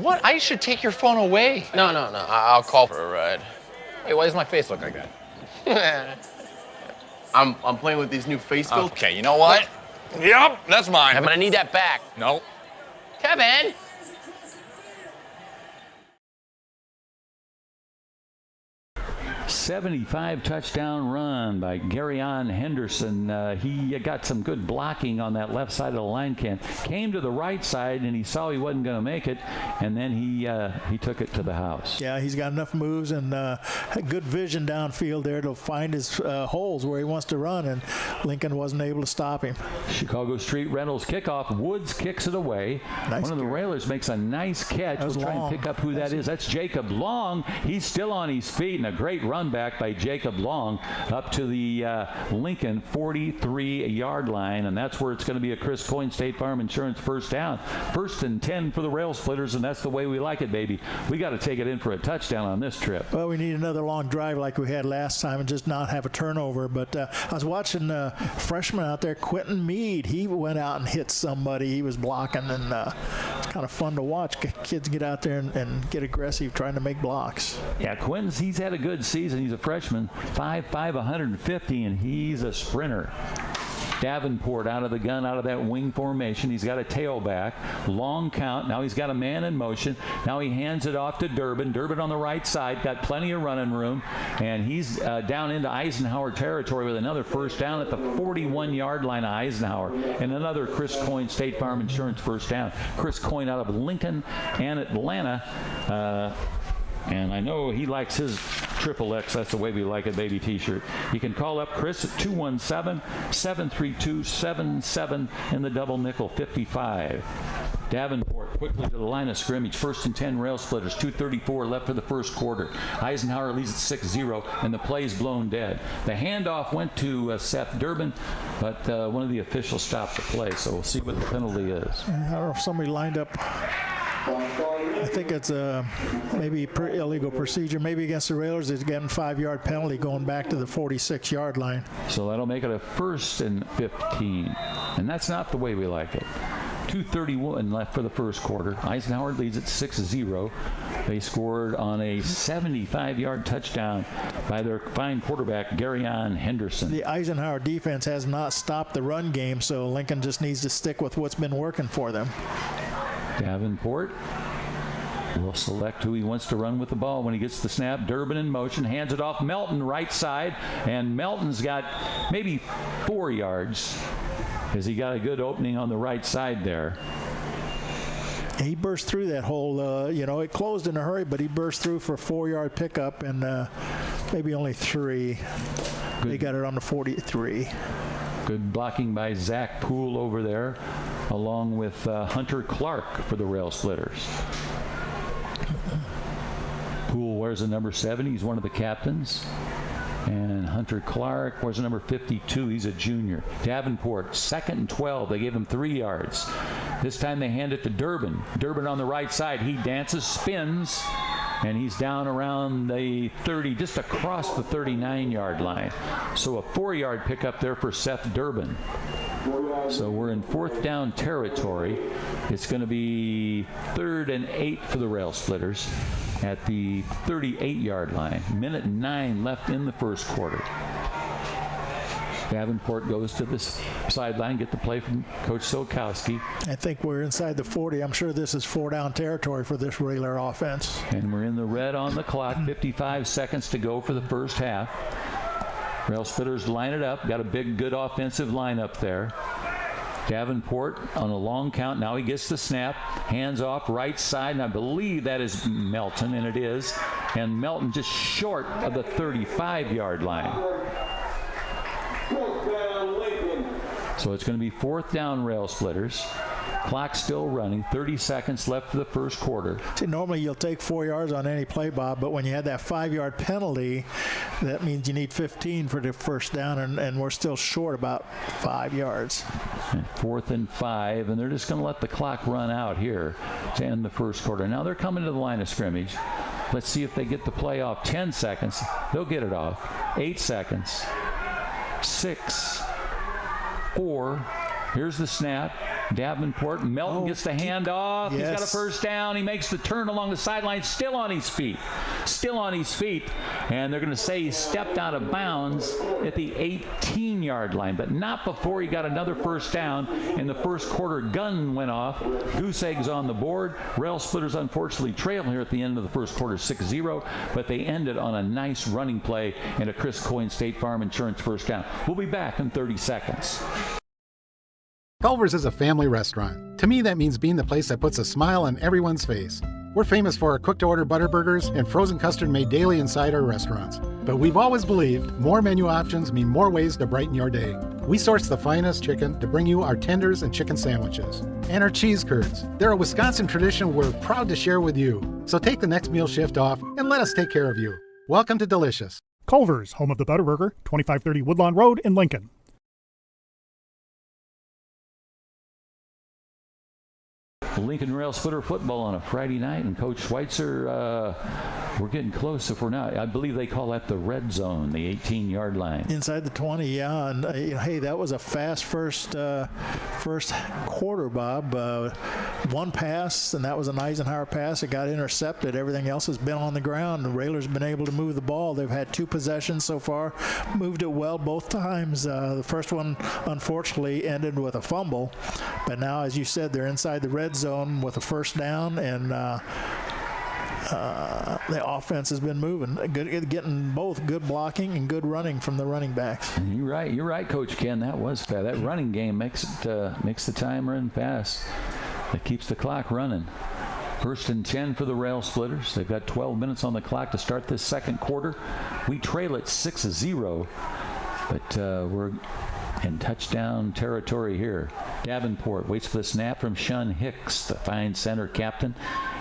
What? I should take your phone away. No. I'll call for a ride. Hey, why does my face look like that? I'm playing with these new face filters. Okay, you know what? Yep, that's mine. Yeah, but I need that back. No. Kevin! 75 touchdown run by Garyon Henderson. He got some good blocking on that left side of the line. Came to the right side, and he saw he wasn't going to make it, and then he took it to the house. Yeah, he's got enough moves and good vision downfield there to find his holes where he wants to run, and Lincoln wasn't able to stop him. Chicago Street Rentals kickoff. Woods kicks it away. Nice. One of the Railers makes a nice catch. We'll try and pick up who that is. That's Jacob Long. He's still on his feet, and a great run back quarterback by Jacob Long up to the Lincoln 43-yard line, and that's where it's going to be a Chris Coyne State Farm Insurance first down. 1st and 10 for the Rail Splitters, and that's the way we like it, baby. We got to take it in for a touchdown on this trip. Well, we need another long drive like we had last time and just not have a turnover. But I was watching a freshman out there, Quentin Meade. He went out and hit somebody. He was blocking, and it's kind of fun to watch. Kids get out there and get aggressive trying to make blocks. Yeah, Quentin's, he's had a good season. He's a freshman, 5'5", 150, and he's a sprinter. Davenport out of the gun, out of that wing formation. He's got a tailback, long count. Now he's got a man in motion. Now he hands it off to Durbin. Durbin on the right side, got plenty of running room, and he's down into Eisenhower territory with another first down at the 41-yard line of Eisenhower, and another Chris Coyne State Farm Insurance first down. Chris Coyne out of Lincoln and Atlanta. And I know he likes his XXX, that's the way we like it, baby t-shirt. You can call up Chris at 217-732-77 in the double nickel 55. Davenport quickly to the line of scrimmage. 1st and 10 Rail Splitters. 2:34 left for the first quarter. Eisenhower leads at 6-0, and the play's blown dead. The handoff went to Seth Durbin, but one of the officials stopped the play, so we'll see what the penalty is. I don't know if somebody lined up. I think it's maybe illegal procedure. Maybe against the Railers, it's getting 5-yard penalty going back to the 46-yard line. So that'll make it a 1st and 15. And that's not the way we like it. 2:31 left for the first quarter. Eisenhower leads at 6-0. They scored on a 75-yard touchdown by their fine quarterback, Garyon Henderson. The Eisenhower defense has not stopped the run game, so Lincoln just needs to stick with what's been working for them. Davenport will select who he wants to run with the ball when he gets the snap. Durbin in motion, hands it off. Melton right side, and Melton's got maybe 4 yards because he got a good opening on the right side there. He burst through that hole. It closed in a hurry, but he burst through for a 4-yard pickup and maybe only 3. They got it on the 43. Good blocking by Zach Poole over there, along with Hunter Clark for the Rail Splitters. Poole wears the number 7. He's one of the captains. And Hunter Clark wears the number 52. He's a junior. Davenport, 2nd and 12. They gave him 3 yards. This time they hand it to Durbin. Durbin on the right side. He dances, spins, and he's down around the 30, just across the 39-yard line. So a 4-yard pickup there for Seth Durbin. So we're in 4th down territory. It's going to be 3rd and 8 for the Rail Splitters at the 38-yard line. 1:09 left in the first quarter. Davenport goes to the sideline, get the play from Coach Solkowski. I think we're inside the 40. I'm sure this is 4-down territory for this Railer offense. And we're in the red on the clock. 55 seconds to go for the first half. Rail Splitters line it up. Got a big, good offensive lineup there. Davenport on a long count. Now he gets the snap. Hands off right side, and I believe that is Melton, and it is. And Melton just short of the 35-yard line. So it's going to be 4th down Rail Splitters. Clock still running. 30 seconds left for the first quarter. See, normally you'll take 4 yards on any play, Bob, but when you had that 5-yard penalty, that means you need 15 for the first down, and we're still short about 5 yards. And 4th and 5, and they're just going to let the clock run out here to end the first quarter. Now they're coming to the line of scrimmage. Let's see if they get the play off. 10 seconds. They'll get it off. 8 seconds. 6, 4. Here's the snap. Davenport. Melton gets the handoff. Yes. He's got a first down. He makes the turn along the sideline, still on his feet. Still on his feet. And they're going to say he stepped out of bounds at the 18-yard line, but not before he got another first down. In the first quarter, gun went off. Goose eggs on the board. Rail Splitters unfortunately trail here at the end of the first quarter 6-0, but they ended on a nice running play and a Chris Coyne State Farm Insurance first down. We'll be back in 30 seconds. Culver's is a family restaurant. To me, that means being the place that puts a smile on everyone's face. We're famous for our cooked-to-order butter burgers and frozen custard made daily inside our restaurants. But we've always believed more menu options mean more ways to brighten your day. We source the finest chicken to bring you our tenders and chicken sandwiches. And our cheese curds. They're a Wisconsin tradition we're proud to share with you. So take the next meal shift off and let us take care of you. Welcome to Delicious. Culver's, home of the Butterburger, 2530 Woodlawn Road in Lincoln. Lincoln Rail Splitter football on a Friday night, and Coach Schweitzer, we're getting close. If we're not, I believe they call that the red zone, the 18-yard line. Inside the 20, yeah. And, hey, that was a fast first quarter, Bob. One pass, and that was an Eisenhower pass. It got intercepted. Everything else has been on the ground. The Railers have been able to move the ball. They've had 2 possessions so far, moved it well both times. The first one, unfortunately, ended with a fumble. But now, as you said, they're inside the red zone with a first down, and the offense has been moving, getting both good blocking and good running from the running backs. You're right, Coach Ken. That was fast. That running game makes the time run fast. It keeps the clock running. 1st and 10 for the Rail Splitters. They've got 12 minutes on the clock to start this second quarter. We trail at 6-0, but we're in touchdown territory here. Davenport waits for the snap from Shun Hicks, the fine center captain.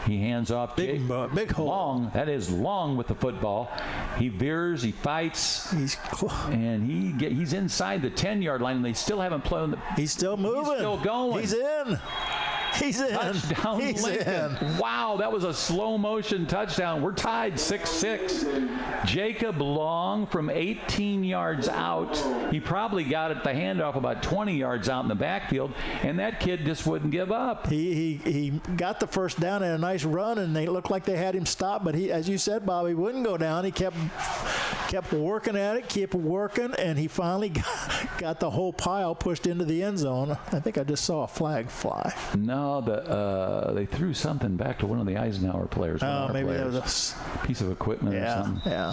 He hands off big hole. Long. That is Long with the football. He veers, he fights, and he's inside the 10-yard line, and they still haven't played. He's still moving. He's still going. He's in. He's in. Touchdown, He's Lincoln. in. Wow, that was a slow motion touchdown. We're tied 6-6. Jacob Long from 18 yards out. He probably got the handoff about 20 yards out in the backfield, and that kid just wouldn't give up. He got the first down and a nice run, and they looked like they had him stopped. But he, as you said, Bob, he wouldn't go down. He kept working at it, kept working, and he finally got the whole pile pushed into the end zone. I think I just saw a flag fly. No, they threw something back to one of the Eisenhower players. Maybe that was a piece of equipment or something. Yeah.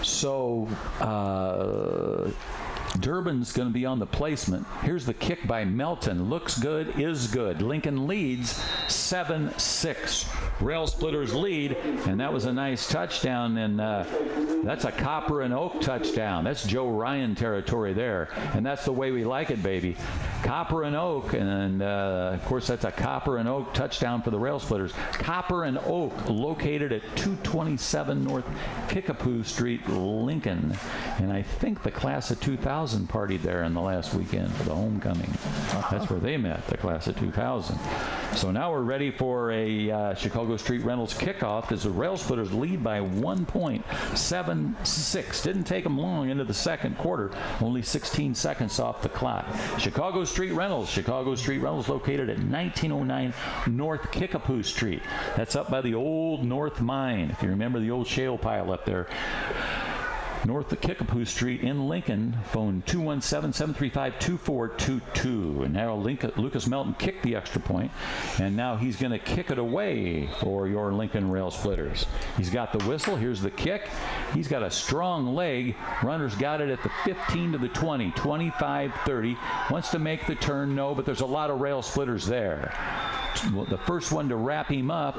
So Durbin's going to be on the placement. Here's the kick by Melton. Looks good, is good. Lincoln leads 7-6. Rail Splitters lead, and that was a nice touchdown, and that's a Copper and Oak touchdown. That's Joe Ryan territory there, and that's the way we like it, baby. Copper and Oak, and of course that's a Copper and Oak touchdown for the Rail Splitters. Copper and Oak, located at 227 North Kickapoo Street, Lincoln, and I think the class of 2000 partied there in the last weekend for the homecoming. That's where they met, the class of 2000. So now we're ready for a Chicago Street Rentals kickoff as the Rail Splitters lead by 1 point, 7-6. Didn't take them long into the second quarter, only 16 seconds off the clock. Chicago Street Rentals located at 1909 North Kickapoo Street. That's up by the old North Mine, if you remember the old shale pile up there. North of Kickapoo Street in Lincoln. Phone 217-735-2422. And now Lucas Melton kicked the extra point, and now he's going to kick it away for your Lincoln Rail Splitters. He's got the whistle. Here's the kick. He's got a strong leg. Runner's got it at the 15 to the 20, 25-30. Wants to make the turn, no, but there's a lot of Rail Splitters there. The first one to wrap him up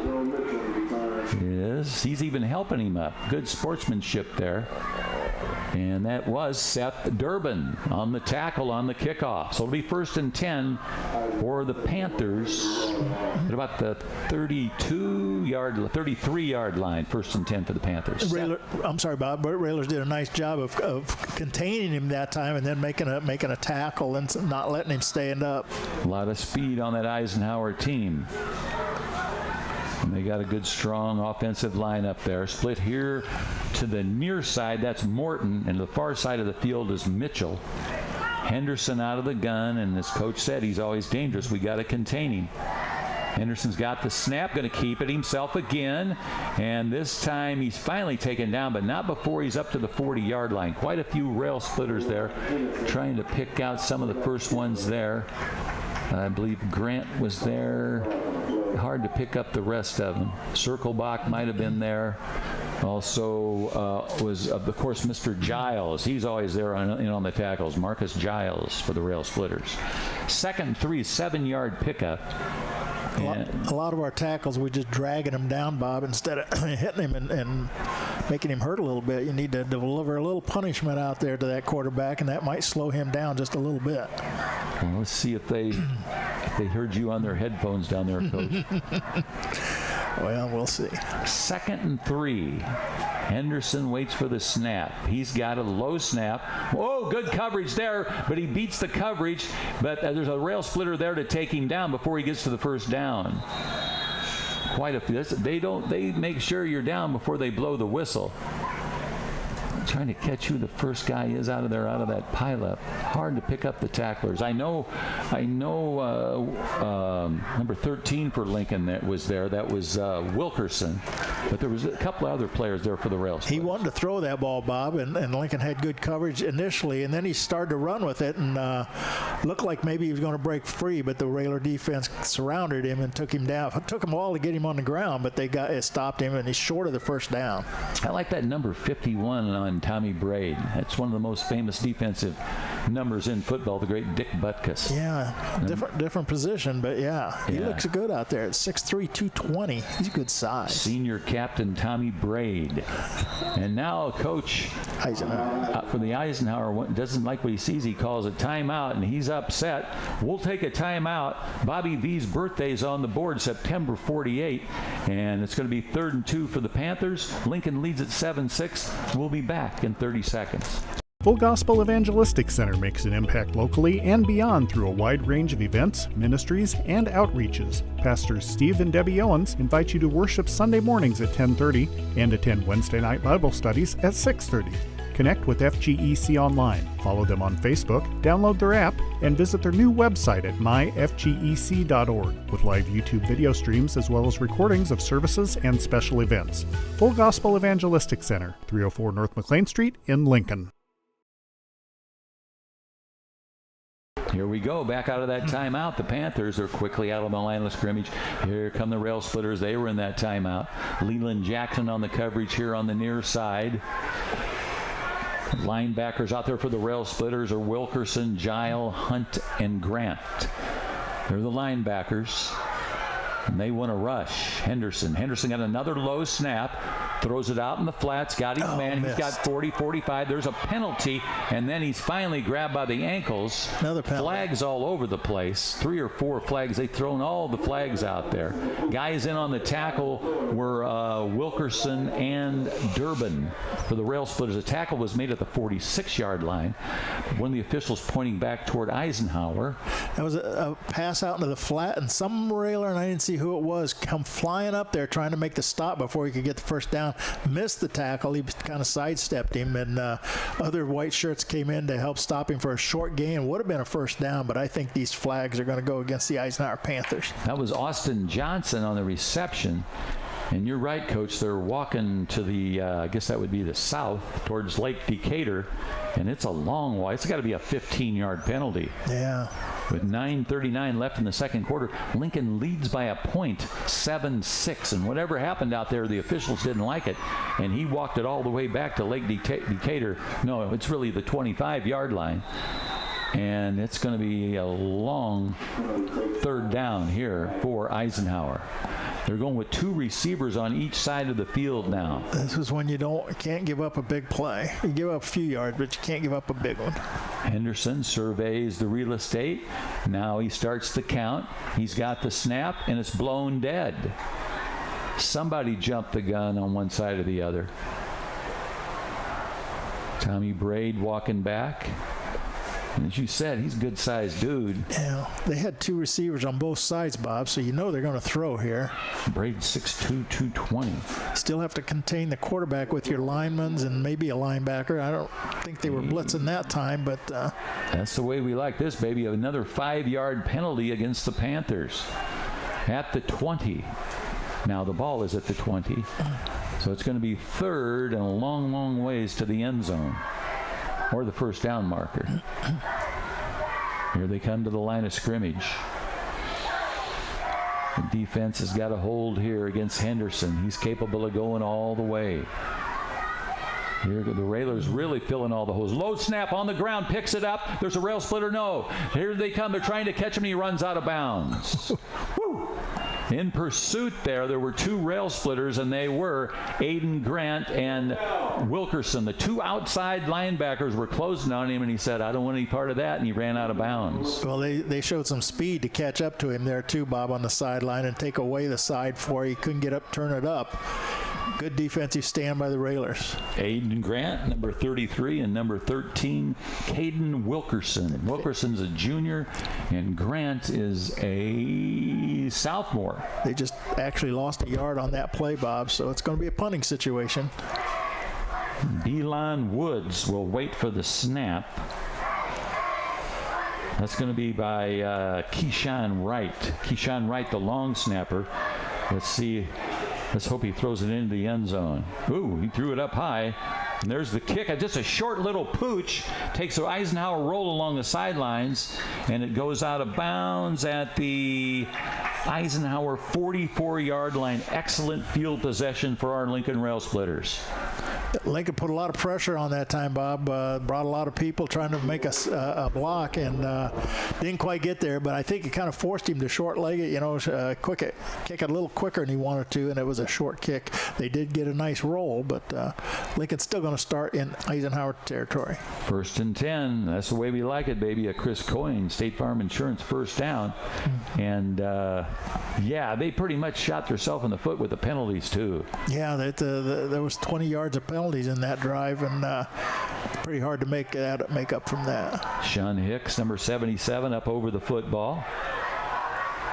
is, he's even helping him up. Good sportsmanship there. And that was Seth Durbin on the tackle on the kickoff. So it'll be 1st and 10 for the Panthers at about the 33-yard line. 1st and 10 for the Panthers. I'm sorry, Bob. Railers did a nice job of containing him that time, and then making a tackle and not letting him stand up. A lot of speed on that Eisenhower team. And they got a good, strong offensive line up there. Split here to the near side, that's Morton, and the far side of the field is Mitchell. Henderson out of the gun, and as Coach said, he's always dangerous. We got to contain him. Henderson's got the snap, going to keep it himself again, and this time he's finally taken down, but not before he's up to the 40-yard line. Quite a few Rail Splitters there, trying to pick out some of the first ones there. I believe Grant was there. Hard to pick up the rest of them. Circlebach might have been there. Also was, of course, Mr. Giles. He's always there on the tackles. Marcus Giles for the Rail Splitters. 2nd and 3, 7-yard pickup. A lot of our tackles, we're just dragging him down, Bob, instead of hitting him and making him hurt a little bit. You need to deliver a little punishment out there to that quarterback, and that might slow him down just a little bit. Well, let's see if they heard you on their headphones down there, Coach. Well, we'll see. 2nd and 3. Henderson waits for the snap. He's got a low snap. Oh, good coverage there, but he beats the coverage. But there's a rail splitter there to take him down before he gets to the first down. Quite a few. They make sure you're down before they blow the whistle. Trying to catch who the first guy is out of that pileup. Hard to pick up the tacklers. I know. Number 13 for Lincoln that was there. That was Wilkerson, but there was a couple of other players there for the Rails. He wanted to throw that ball, Bob, and Lincoln had good coverage initially, and then he started to run with it and looked like maybe he was going to break free, but the Railer defense surrounded him and took him down. It took them all to get him on the ground, but it stopped him, and he's short of the first down. I like that number 51 on Tommy Braid. That's one of the most famous defensive numbers in football, the great Dick Butkus. Yeah, different position, but he looks good out there at 6'3", 220. He's a good size. Senior captain Tommy Braid. And now Coach Eisenhower. For the Eisenhower doesn't like what he sees. He calls a timeout, and he's upset. We'll take a timeout. Bobby V's birthday's on the board, September 48, and it's going to be 3rd and 2 for the Panthers. Lincoln leads at 7-6. We'll be back in 30 seconds. Full Gospel Evangelistic Center makes an impact locally and beyond through a wide range of events, ministries, and outreaches. Pastors Steve and Debbie Owens invite you to worship Sunday mornings at 10:30 and attend Wednesday night Bible studies at 6:30. Connect with FGEC online, follow them on Facebook, download their app, and visit their new website at myfgec.org with live YouTube video streams as well as recordings of services and special events. Full Gospel Evangelistic Center, 304 North McLean Street in Lincoln. Here we go, back out of that timeout. The Panthers are quickly out of the line of scrimmage. Here come the Rail Splitters. They were in that timeout. Leland Jackson on the coverage here on the near side. Linebackers out there for the Rail Splitters are Wilkerson, Gile, Hunt, and Grant. They're the linebackers. And they want to rush. Henderson got another low snap. Throws it out in the flats. Got his man. He's got 40, 45. There's a penalty. And then he's finally grabbed by the ankles. Another penalty. Flags all over the place. 3 or 4 flags. They've thrown all the flags out there. Guys in on the tackle were Wilkerson and Durbin for the Rail Splitters. The tackle was made at the 46-yard line. One of the officials pointing back toward Eisenhower. That was a pass out into the flat, and some Railer, and I didn't see who it was, come flying up there trying to make the stop before he could get the first down. Missed the tackle. He kind of sidestepped him, and other white shirts came in to help stop him for a short gain. Would have been a first down, but I think these flags are going to go against the Eisenhower Panthers. That was Austin Johnson on the reception. And you're right, Coach. They're walking to the, I guess that would be the south, towards Lake Decatur. And it's a long way. It's got to be a 15-yard penalty. Yeah. With 9:39 left in the second quarter, Lincoln leads by a point, 7-6. And whatever happened out there, the officials didn't like it. And he walked it all the way back to Lake Decatur. No, it's really the 25-yard line. And it's going to be a long 3rd down here for Eisenhower. They're going with 2 receivers on each side of the field now. This is when you can't give up a big play. You give up a few yards, but you can't give up a big one. Henderson surveys the real estate. Now he starts the count. He's got the snap, and it's blown dead. Somebody jumped the gun on one side or the other. Tommy Braid walking back. And as you said, he's a good-sized dude. Yeah, they had 2 receivers on both sides, Bob, so you know they're going to throw here. Braid 6'2", 220. Still have to contain the quarterback with your linemen and maybe a linebacker. I don't think they were blitzing that time, but... That's the way we like this, baby. Another 5-yard penalty against the Panthers at the 20. Now the ball is at the 20. So it's going to be 3rd and a long, long ways to the end zone. Or the first down marker. Here they come to the line of scrimmage. The defense has got a hold here against Henderson. He's capable of going all the way. Here the Railers really filling all the holes. Low snap on the ground, picks it up. There's a Rail Splitter. No. Here they come. They're trying to catch him, and he runs out of bounds. In pursuit there were two rail splitters, and they were Aiden Grant and Wilkerson. The two outside linebackers were closing on him, and he said, I don't want any part of that, and he ran out of bounds. Well, they showed some speed to catch up to him there too, Bob, on the sideline and take away the side for he couldn't get up, turn it up. Good defensive stand by the Railers. Aiden Grant, number 33, and number 13, Caden Wilkerson. Wilkerson's a junior, and Grant is a sophomore. They just actually lost a yard on that play, Bob, so it's going to be a punting situation. Elon Woods will wait for the snap. That's going to be by Keyshawn Wright. Keyshawn Wright, the long snapper. Let's see. Let's hope he throws it into the end zone. Ooh, he threw it up high. And there's the kick. Just a short little pooch. Takes an Eisenhower roll along the sidelines, and it goes out of bounds at the Eisenhower 44-yard line. Excellent field possession for our Lincoln Rail Splitters. Lincoln put a lot of pressure on that time, Bob. Brought a lot of people trying to make a block, and didn't quite get there. But I think it kind of forced him to short leg it, kick it a little quicker than he wanted to, and it was a short kick. They did get a nice roll, but Lincoln's still going to start in Eisenhower territory. 1st and 10. That's the way we like it, baby. A Chris Coyne, State Farm Insurance first down. And, they pretty much shot themselves in the foot with the penalties, too. Yeah, there was 20 yards of penalties in that drive, and pretty hard to make up from that. Sean Hicks, number 77, up over the football.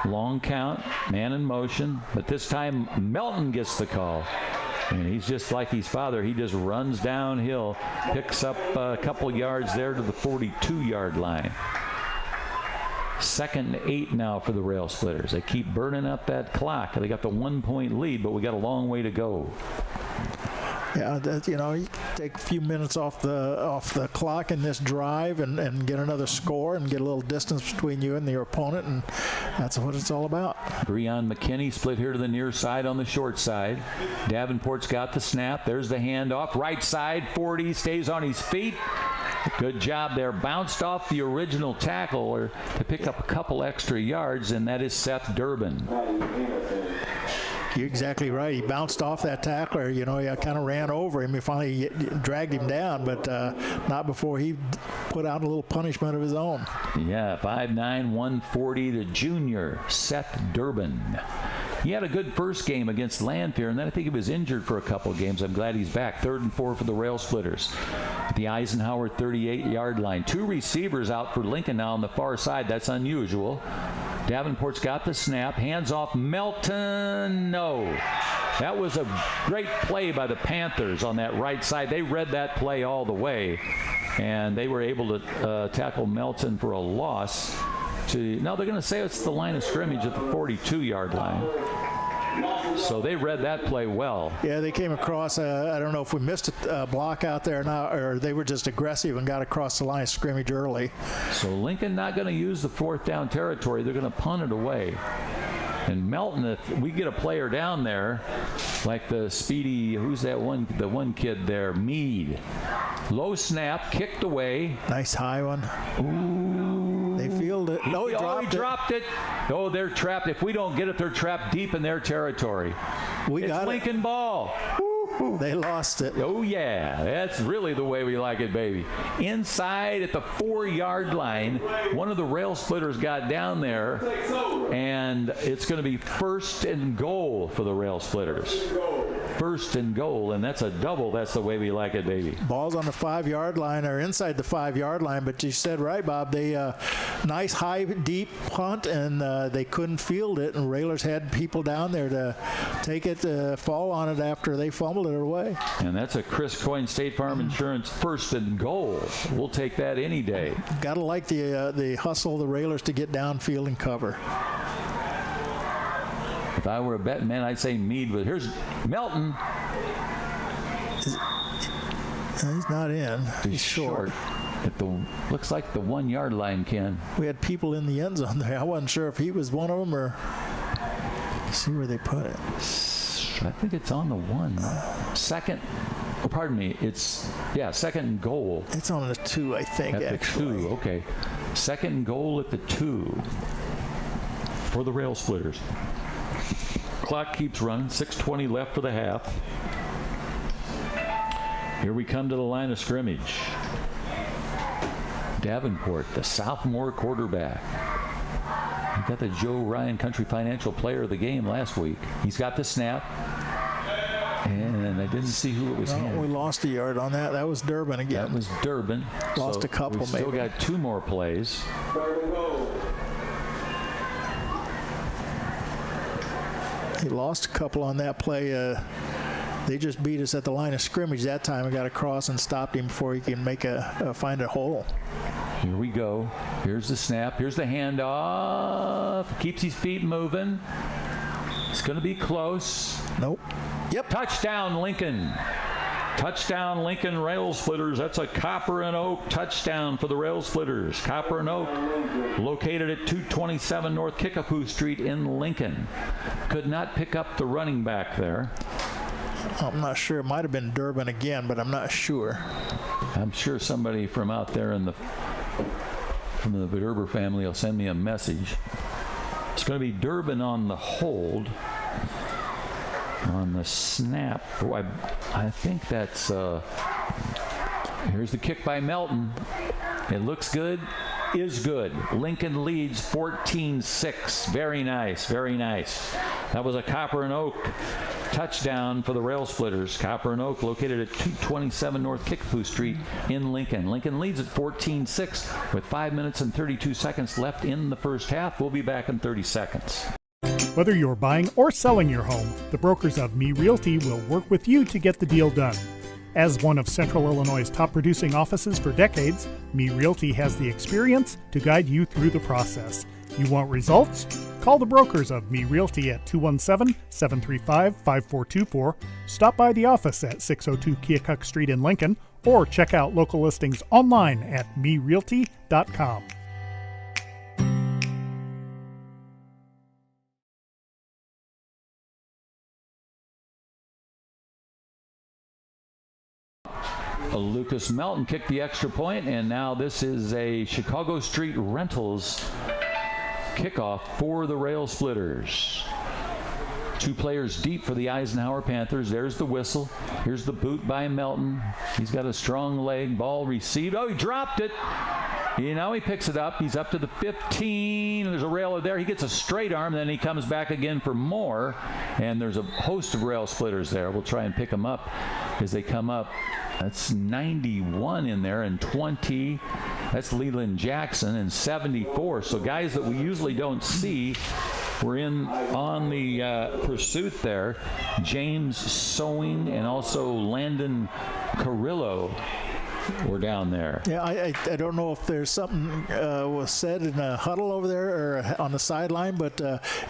Long count, man in motion, but this time Melton gets the call. And he's just like his father. He just runs downhill, picks up a couple yards there to the 42-yard line. 2nd and 8 now for the Rail Splitters. They keep burning up that clock. They got the 1-point lead, but we got a long way to go. Yeah, you take a few minutes off the clock in this drive and get another score and get a little distance between you and your opponent, and that's what it's all about. Breon McKinney split here to the near side on the short side. Davenport's got the snap. There's the handoff. Right side, 40, stays on his feet. Good job there. Bounced off the original tackle to pick up a couple extra yards, and that is Seth Durbin. You're exactly right. He bounced off that tackler. He kind of ran over him. He finally dragged him down, but not before he put out a little punishment of his own. Yeah, 5'9", 140, the junior, Seth Durbin. He had a good first game against Lanphier, and then I think he was injured for a couple of games. I'm glad he's back. 3rd and 4 for the Rail Splitters. The Eisenhower 38-yard line. 2 receivers out for Lincoln now on the far side. That's unusual. Davenport's got the snap. Hands off Melton. No. That was a great play by the Panthers on that right side. They read that play all the way, and they were able to tackle Melton for a loss. Now they're going to say it's the line of scrimmage at the 42-yard line. So they read that play well. Yeah, they came across, I don't know if we missed a block out there now, or they were just aggressive and got across the line of scrimmage early. So Lincoln not going to use the 4th down territory. They're going to punt it away. And Melton, if we get a player down there, like the speedy, who's that one, the one kid there, Meade. Low snap, kicked away. Nice high one. Ooh. They fielded it. No, he dropped it. Oh, they're trapped. If we don't get it, they're trapped deep in their territory. It's Lincoln ball. They lost it. Oh, yeah. That's really the way we like it, baby. Inside at the 4-yard line, one of the Rail Splitters got down there, and it's going to be 1st and goal for the Rail Splitters. 1st and goal, and that's a double. That's the way we like it, baby. Ball's on the 5-yard line, or inside the 5-yard line, but you said right, Bob. They nice, high, deep punt, and they couldn't field it, and Railers had people down there to take it, fall on it after they fumbled it away. And that's a Chris Coyne State Farm Insurance 1st and goal. We'll take that any day. Got to like the hustle of the Railers to get downfield and cover. If I were a betting man, I'd say Meade, but here's Melton. He's not in. He's short. Looks like the 1-yard line, Ken. We had people in the end zone there. I wasn't sure if he was one of them or. See where they put it. I think it's on the 1. 2nd. Oh, pardon me. It's 2nd and goal. It's on the 2, I think. At the 2. Okay. 2nd and goal at the 2 for the Rail Splitters. Clock keeps running. 6:20 left for the half. Here we come to the line of scrimmage. Davenport, the sophomore quarterback. He got the Joe Ryan Country Financial Player of the Game last week. He's got the snap. And I didn't see who it was. We lost a yard on that. That was Durbin again. That was Durbin. Lost a couple, maybe. Still got 2 more plays. He lost a couple on that play. They just beat us at the line of scrimmage that time. We got across and stopped him before he can find a hole. Here we go. Here's the snap. Here's the handoff. Keeps his feet moving. It's going to be close. Nope. Yep. Touchdown, Lincoln. Touchdown, Lincoln Rail Splitters. That's a Copper and Oak touchdown for the Rail Splitters. Copper and Oak, located at 227 North Kickapoo Street in Lincoln. Could not pick up the running back there. I'm not sure. It might have been Durbin again, but I'm not sure. I'm sure somebody from out there from the Derber family will send me a message. It's going to be Durbin on the hold. On the snap. Oh, I think that's here's the kick by Melton. It looks good, is good. Lincoln leads 14-6. Very nice, very nice. That was a Copper and Oak touchdown for the Rail Splitters. Copper and Oak, located at 227 North Kickapoo Street in Lincoln. Lincoln leads at 14-6 with 5 minutes and 32 seconds left in the first half. We'll be back in 30 seconds. Whether you're buying or selling your home, the brokers of Me Realty will work with you to get the deal done. As one of Central Illinois' top producing offices for decades, Me Realty has the experience to guide you through the process. You want results? Call the brokers of Me Realty at 217-735-5424, stop by the office at 602 Keokuk Street in Lincoln, or check out local listings online at merealty.com. Lucas Melton kicked the extra point, and now this is a Chicago Street Rentals kickoff for the Rail Splitters. 2 players deep for the Eisenhower Panthers. There's the whistle. Here's the boot by Melton. He's got a strong leg. Ball received. Oh, he dropped it. Now he picks it up. He's up to the 15. There's a railer there. He gets a straight arm. Then he comes back again for more. And there's a host of Rail Splitters there. We'll try and pick them up as they come up. That's 91 in there, and 20. That's Leland Jackson, and 74. So guys that we usually don't see were on the pursuit there. James Sewing and also Landon Carrillo were down there. Yeah, I don't know if there's something was said in a huddle over there or on the sideline, but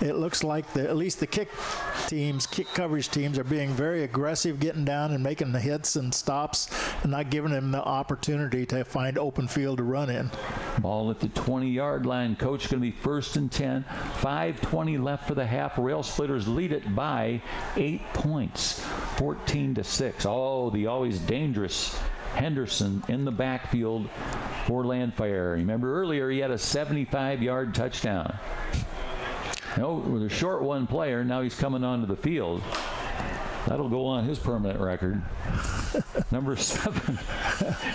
it looks like at least the kick coverage teams are being very aggressive, getting down and making the hits and stops and not giving them the opportunity to find open field to run in. Ball at the 20-yard line. Coach going to be 1st and 10. 5:20 left for the half. Rail Splitters lead it by 8 points, 14-6. Oh, the always dangerous Henderson in the backfield for Landfire. Remember earlier he had a 75-yard touchdown. With a short one player, now he's coming onto the field. That'll go on his permanent record. Number 7.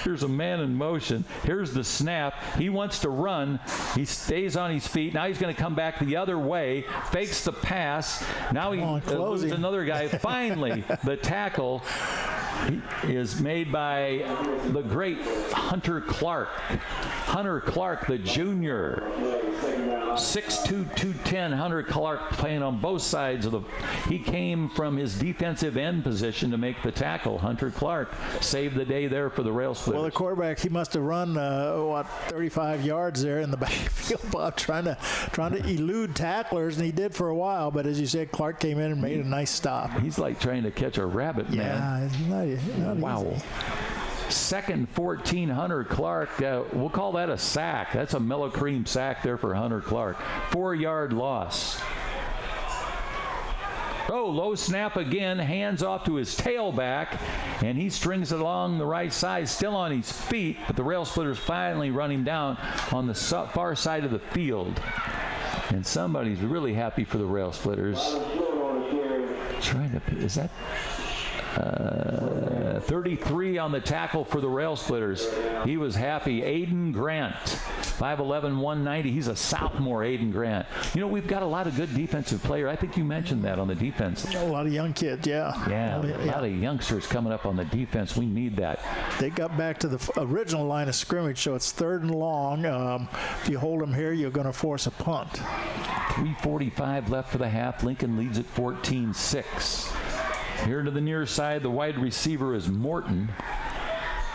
Here's a man in motion. Here's the snap. He wants to run. He stays on his feet. Now he's going to come back the other way. Fakes the pass. Now he loses another guy. Finally, the tackle is made by the great Hunter Clark. Hunter Clark, the junior. 6'2", 210. Hunter Clark playing on both sides of he came from his defensive end position to make the tackle. Hunter Clark saved the day there for the Rail Splitters. Well, the quarterback, he must have run 35 yards there in the backfield, Bob, trying to elude tacklers, and he did for a while. But as you said, Clark came in and made a nice stop. He's like trying to catch a rabbit, man. Yeah, it's not wow. easy. 2nd 14, Hunter Clark. We'll call that a sack. That's a Mellow Cream sack there for Hunter Clark. 4-yard loss. Oh, low snap again. Hands off to his tailback, and he strings it along the right side, still on his feet, but the Rail Splitters finally run him down on the far side of the field. And somebody's really happy for the Rail Splitters. Is that 33 on the tackle for the Rail Splitters? He was happy. Aiden Grant, 5'11", 190. He's a sophomore, Aiden Grant. You know, we've got a lot of good defensive players. I think you mentioned that on the defense. A lot of young kids, yeah. Yeah, a lot of youngsters coming up on the defense. We need that. They got back to the original line of scrimmage, so it's 3rd and long. If you hold them here, you're going to force a punt. 3:45 left for the half. Lincoln leads at 14-6. Here to the near side, the wide receiver is Morton.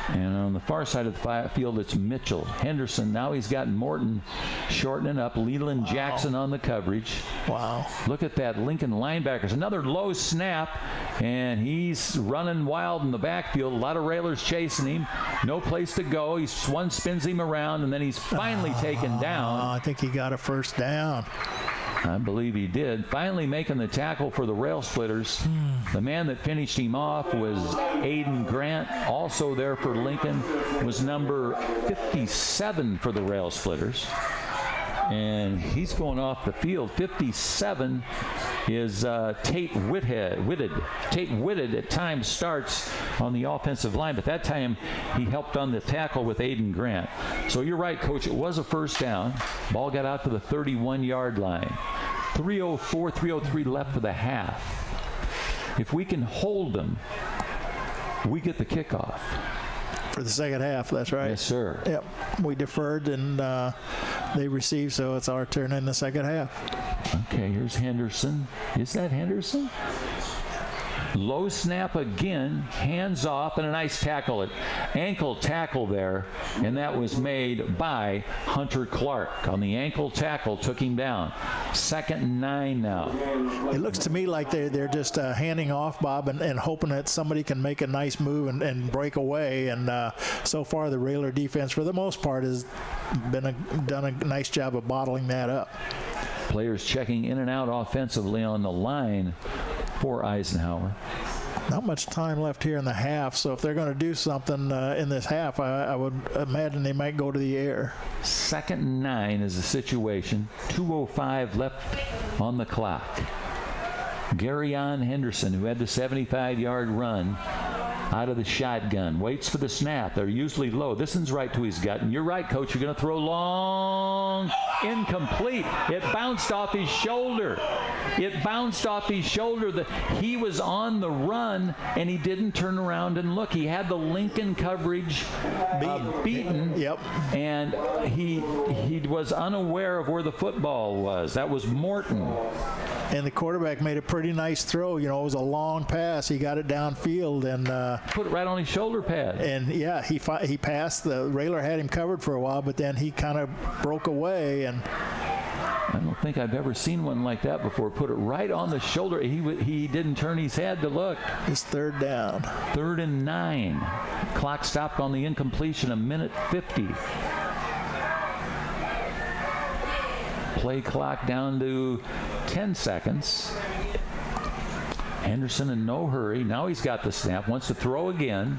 And on the far side of the field, it's Mitchell. Henderson, now he's got Morton shortening up. Leland Jackson on the coverage. Wow. Look at that Lincoln linebackers. Another low snap, and he's running wild in the backfield. A lot of Railers chasing him. No place to go. One spins him around, and then he's finally taken down. I think he got a first down. I believe he did. Finally making the tackle for the Rail Splitters. The man that finished him off was Aiden Grant. Also there for Lincoln was number 57 for the Rail Splitters. And he's going off the field. 57 is Tate Whitted. Tate Whitted at times starts on the offensive line, but that time he helped on the tackle with Aiden Grant. So you're right, Coach. It was a first down. Ball got out to the 31-yard line. 3:04, 3:03 left for the half. If we can hold them, we get the kickoff. For the second half, that's right. Yes, sir. Yep. We deferred, and they received, so it's our turn in the second half. Okay, here's Henderson. Is that Henderson? Low snap again, hands off, and a nice tackle. Ankle tackle there, and that was made by Hunter Clark. On the ankle tackle, took him down. 2nd and 9 now. It looks to me like they're just handing off, Bob, and hoping that somebody can make a nice move and break away. And so far, the Railer defense, for the most part, has done a nice job of bottling that up. Players checking in and out offensively on the line for Eisenhower. Not much time left here in the half, so if they're going to do something in this half, I would imagine they might go to the air. 2nd and 9 is the situation. 2:05 left on the clock. Garyon Henderson, who had the 75-yard run out of the shotgun, waits for the snap. They're usually low. This one's right to his gut. And you're right, Coach. You're going to throw long. Incomplete. It bounced off his shoulder. It bounced off his shoulder. He was on the run, and he didn't turn around and look. He had the Lincoln coverage beaten. Yep. And he was unaware of where the football was. That was Morton. And the quarterback made a pretty nice throw. You know, it was a long pass. He got it downfield and put it right on his shoulder pad. And yeah, he passed. The Railer had him covered for a while, but then he kind of broke away. And I don't think I've ever seen one like that before. Put it right on the shoulder. He didn't turn his head to look. It's 3rd down. 3rd and 9. Clock stopped on the incompletion. 1:50. Play clock down to 10 seconds. Henderson in no hurry. Now he's got the snap. Wants to throw again.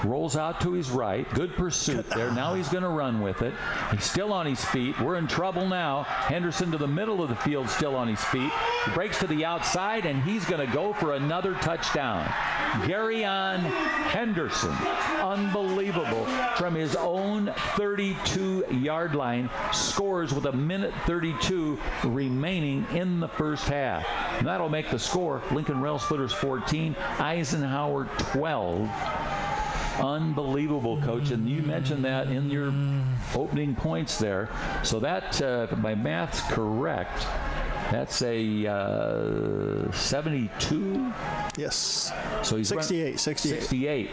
Rolls out to his right. Good pursuit there. Now he's going to run with it. He's still on his feet. We're in trouble now. Henderson to the middle of the field, still on his feet. He breaks to the outside, and he's going to go for another touchdown. Garyon Henderson, unbelievable, from his own 32-yard line, scores with 1:32 remaining in the first half. And that'll make the score Lincoln Rail Splitters 14, Eisenhower 12. Unbelievable, Coach, and you mentioned that in your opening points there. So that, if my math's correct, that's a 72? Yes. So he's 68.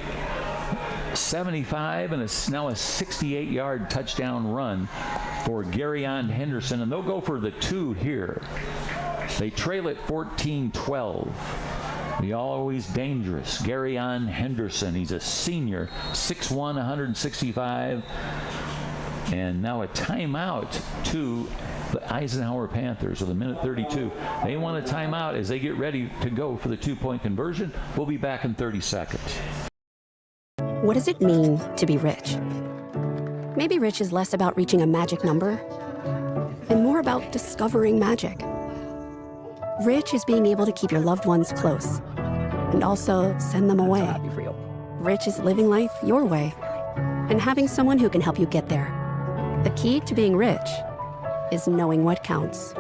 75, and it's now a 68-yard touchdown run for Garyon Henderson, and they'll go for the 2 here. They trail at 14-12. The always dangerous Garyon Henderson. He's a senior, 6'1", 165. And now a timeout to the Eisenhower Panthers with 1:32. They want a timeout as they get ready to go for the 2-point conversion. We'll be back in 30 seconds. What does it mean to be rich? Maybe rich is less about reaching a magic number and more about discovering magic. Rich is being able to keep your loved ones close and also send them away. Rich is living life your way and having someone who can help you get there. The key to being rich is knowing what counts.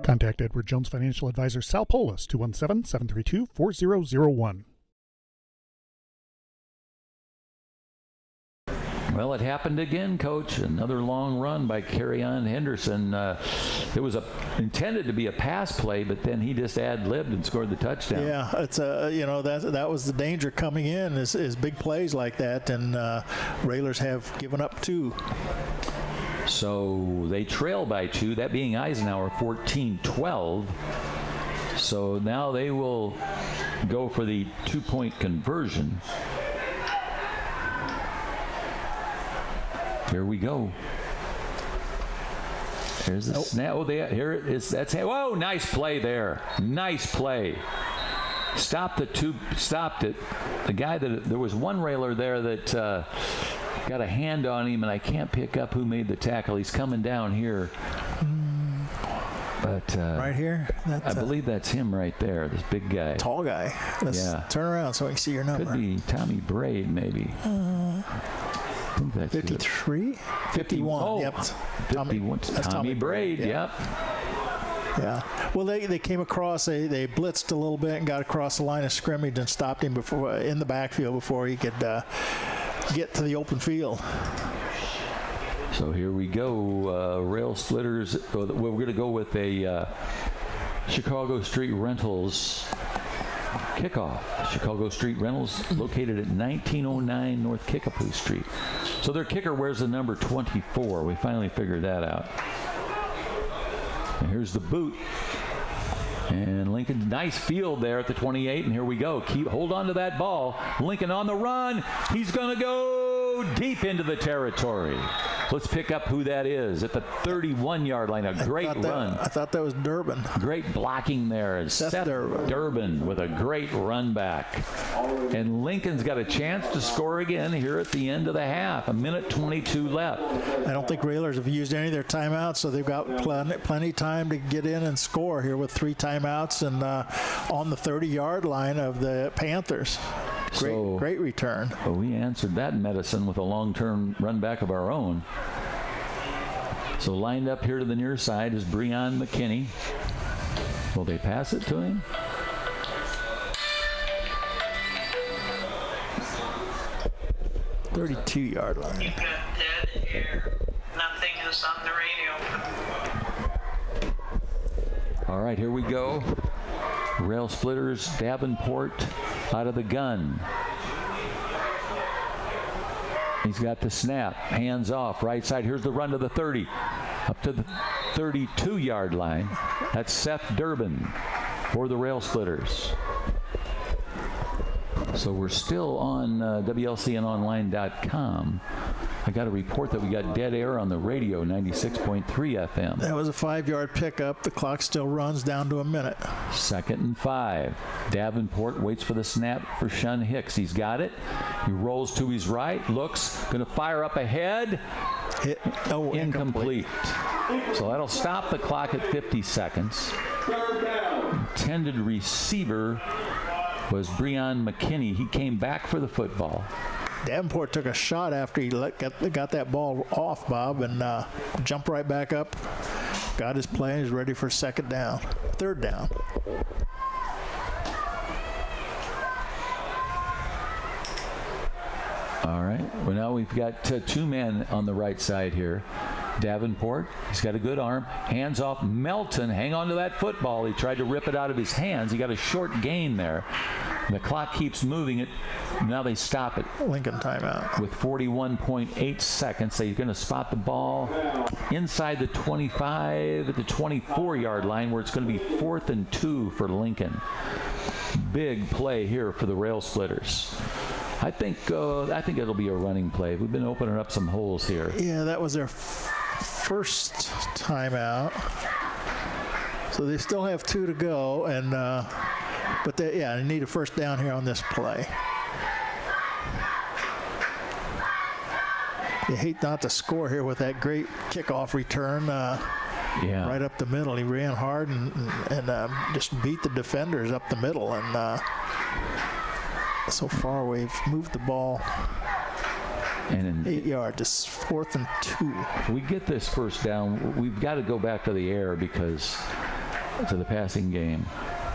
Contact Edward Jones Financial Advisor Sal Polis, 217-732-4001. Well, it happened again, Coach. Another long run by Kerryon Henderson. It was intended to be a pass play, but then he just ad-libbed and scored the touchdown. Yeah, it's that was the danger coming in is big plays like that, and Railers have given up 2. So they trail by 2, that being Eisenhower 14-12. So now they will go for the 2-point conversion. Here we go. Here's the snap. Oh, here it is. That's it. Whoa, nice play there. Nice play. Stopped it. The guy there was one Railer there that got a hand on him, and I can't pick up who made the tackle. He's coming down here. But right here? I believe that's him right there, this big guy. Tall guy. Let's turn around so I can see your number. Could be Tommy Braid, maybe. I think that's 53? 51. Oh, yep. 51. Tommy Braid, yep. Yeah. Well, they came across, they blitzed a little bit and got across the line of scrimmage and stopped him in the backfield before he could get to the open field. So here we go. Rail Splitters. We're going to go with a Chicago Street Rentals kickoff. Chicago Street Rentals located at 1909 North Kickapoo Street. So their kicker wears the number 24. We finally figured that out. And here's the boot. And Lincoln, nice field there at the 28. And here we go. Hold on to that ball. Lincoln on the run. He's going to go deep into the territory. Let's pick up who that is at the 31-yard line. A great run. I thought that was Durbin. Great blocking there. Seth Durbin with a great run back. And Lincoln's got a chance to score again here at the end of the half. 1:22 left. I don't think Railers have used any of their timeouts, so they've got plenty time to get in and score here with 3 timeouts and on the 30-yard line of the Panthers. Great return. Well, we answered that medicine with a long-term run back of our own. So lined up here to the near side is Breon McKinney. Will they pass it to him? "32-yard line. You've got dead air. Nothing is on the radio. All right, here we go. Rail Splitters, Davenport out of the gun. He's got the snap, hands off, right side. Here's the run to the 30, up to the 32-yard line. That's Seth Durbin for the Rail Splitters. So we're still on WLCNonline.com. I got a report that we got dead air on the radio, 96.3 FM. That was a 5-yard pickup. The clock still runs down to a minute. 2nd and 5. Davenport waits for the snap for Shun Hicks. He's got it. He rolls to his right, looks, going to fire up ahead. Incomplete. So that'll stop the clock at 50 seconds. Intended receiver was Breon McKinney. He came back for the football. Davenport took a shot after he got that ball off, Bob, and jumped right back up. Got his play and is ready for third down. All right. Well, now we've got 2 men on the right side here. Davenport, he's got a good arm. Hands off. Melton, hang on to that football. He tried to rip it out of his hands. He got a short gain there. And the clock keeps moving. Now they stop it. Lincoln timeout. With 41.8 seconds. They're going to spot the ball inside the 25 at the 24-yard line where it's going to be 4th and 2 for Lincoln. Big play here for the Rail Splitters. I think it'll be a running play. We've been opening up some holes here. Yeah, that was their first timeout. So they still have 2 to go, and but they need a first down here on this play. You hate not to score here with that great kickoff return. Yeah. right up the middle. He ran hard and just beat the defenders up the middle. And so far we've moved the ball And 8 yards. It's 4th and 2. if we get this first down, we've got to go back to the air to the passing game,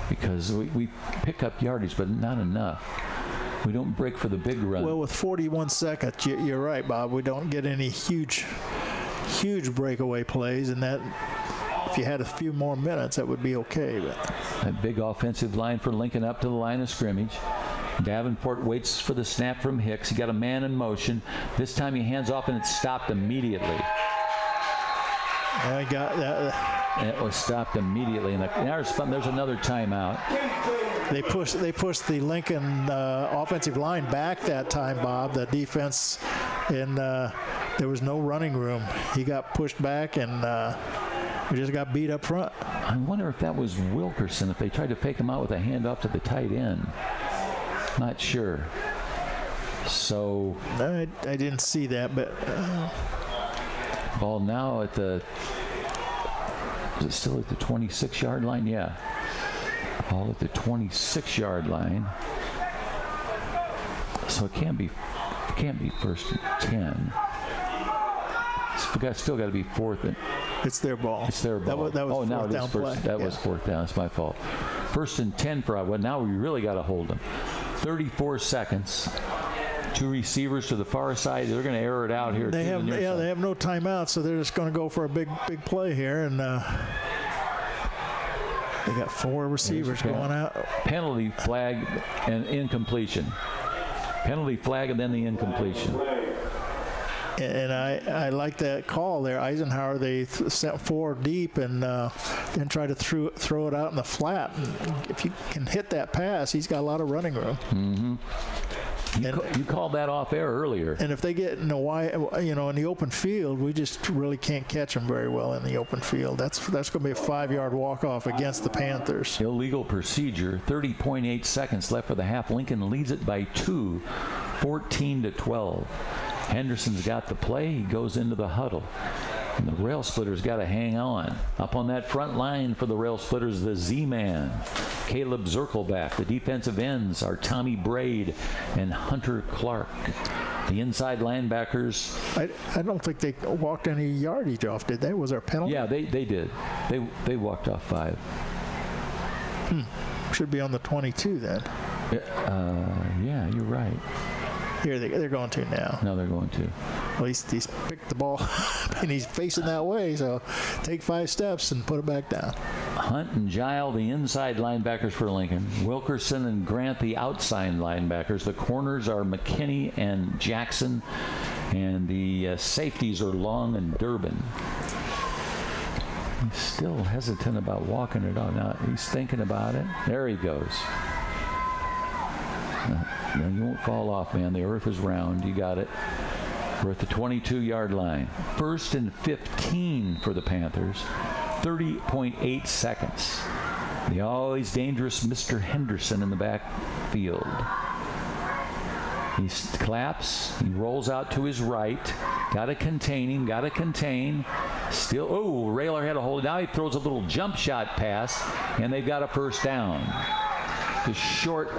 because we pick up yardage, but not enough. We don't break for the big run. Well, with 41 seconds, you're right, Bob. We don't get any huge breakaway plays, and that if you had a few more minutes, that would be okay. But that big offensive line for Lincoln up to the line of scrimmage. Davenport waits for the snap from Hicks. He got a man in motion. This time he hands off, and it's stopped immediately. I got that. And it was stopped immediately. And there's another timeout. They pushed the Lincoln offensive line back that time, Bob. The defense, and there was no running room. He got pushed back, and we just got beat up front. I wonder if that was Wilkerson, if they tried to fake him out with a handoff to the tight end. Not sure. So I didn't see that, but ball now at the. Is it still at the 26-yard line? Yeah. Ball at the 26-yard line. So it can't be 1st and 10. It's still got to be 4th and. It's their ball. It's their ball. That was now fourth down play. That was 4th down. It's my fault. 1st and 10 for Iowa. Now we really got to hold them. 34 seconds. 2 receivers to the far side. They're going to air it out here. They have no timeout, so they're just going to go for a big play here, and they got 4 receivers going out. Penalty flag and incompletion. Penalty flag and then the incompletion. And I like that call there. Eisenhower, they sent 4 deep and then tried to throw it out in the flat. And if you can hit that pass, he's got a lot of running room. Mm-hmm. You called that off air earlier. And if they get in the open field, we just really can't catch them very well in the open field. That's going to be a 5-yard walk-off against the Panthers. Illegal procedure. 30.8 seconds left for the half. Lincoln leads it by 2, 14-12. Henderson's got the play. He goes into the huddle. And the Rail Splitters got to hang on. Up on that front line for the Rail Splitters, the Z-Man, Caleb Zirkelback. The defensive ends are Tommy Braid and Hunter Clark. The inside linebackers. I don't think they walked any yardage off, did they? Was there a penalty? Yeah, they did. They walked off 5. Should be on the 22 then. Yeah, you're right. Here they're going to now. No, they're going to. Well, he's picked the ball and he's facing that way, so take 5 steps and put it back down. Hunt and Gile, the inside linebackers for Lincoln. Wilkerson and Grant, the outside linebackers. The corners are McKinney and Jackson, and the safeties are Long and Durbin. He's still hesitant about walking it out. Now he's thinking about it. There he goes. No, you won't fall off, man. The earth is round. You got it. We're at the 22-yard line. 1st and 15 for the Panthers. 30.8 seconds. The always dangerous Mr. Henderson in the backfield. He claps. He rolls out to his right. Got to contain him. Got to contain. Still, Railer had a hold. Now he throws a little jump shot pass, and they've got a 1st down. Just short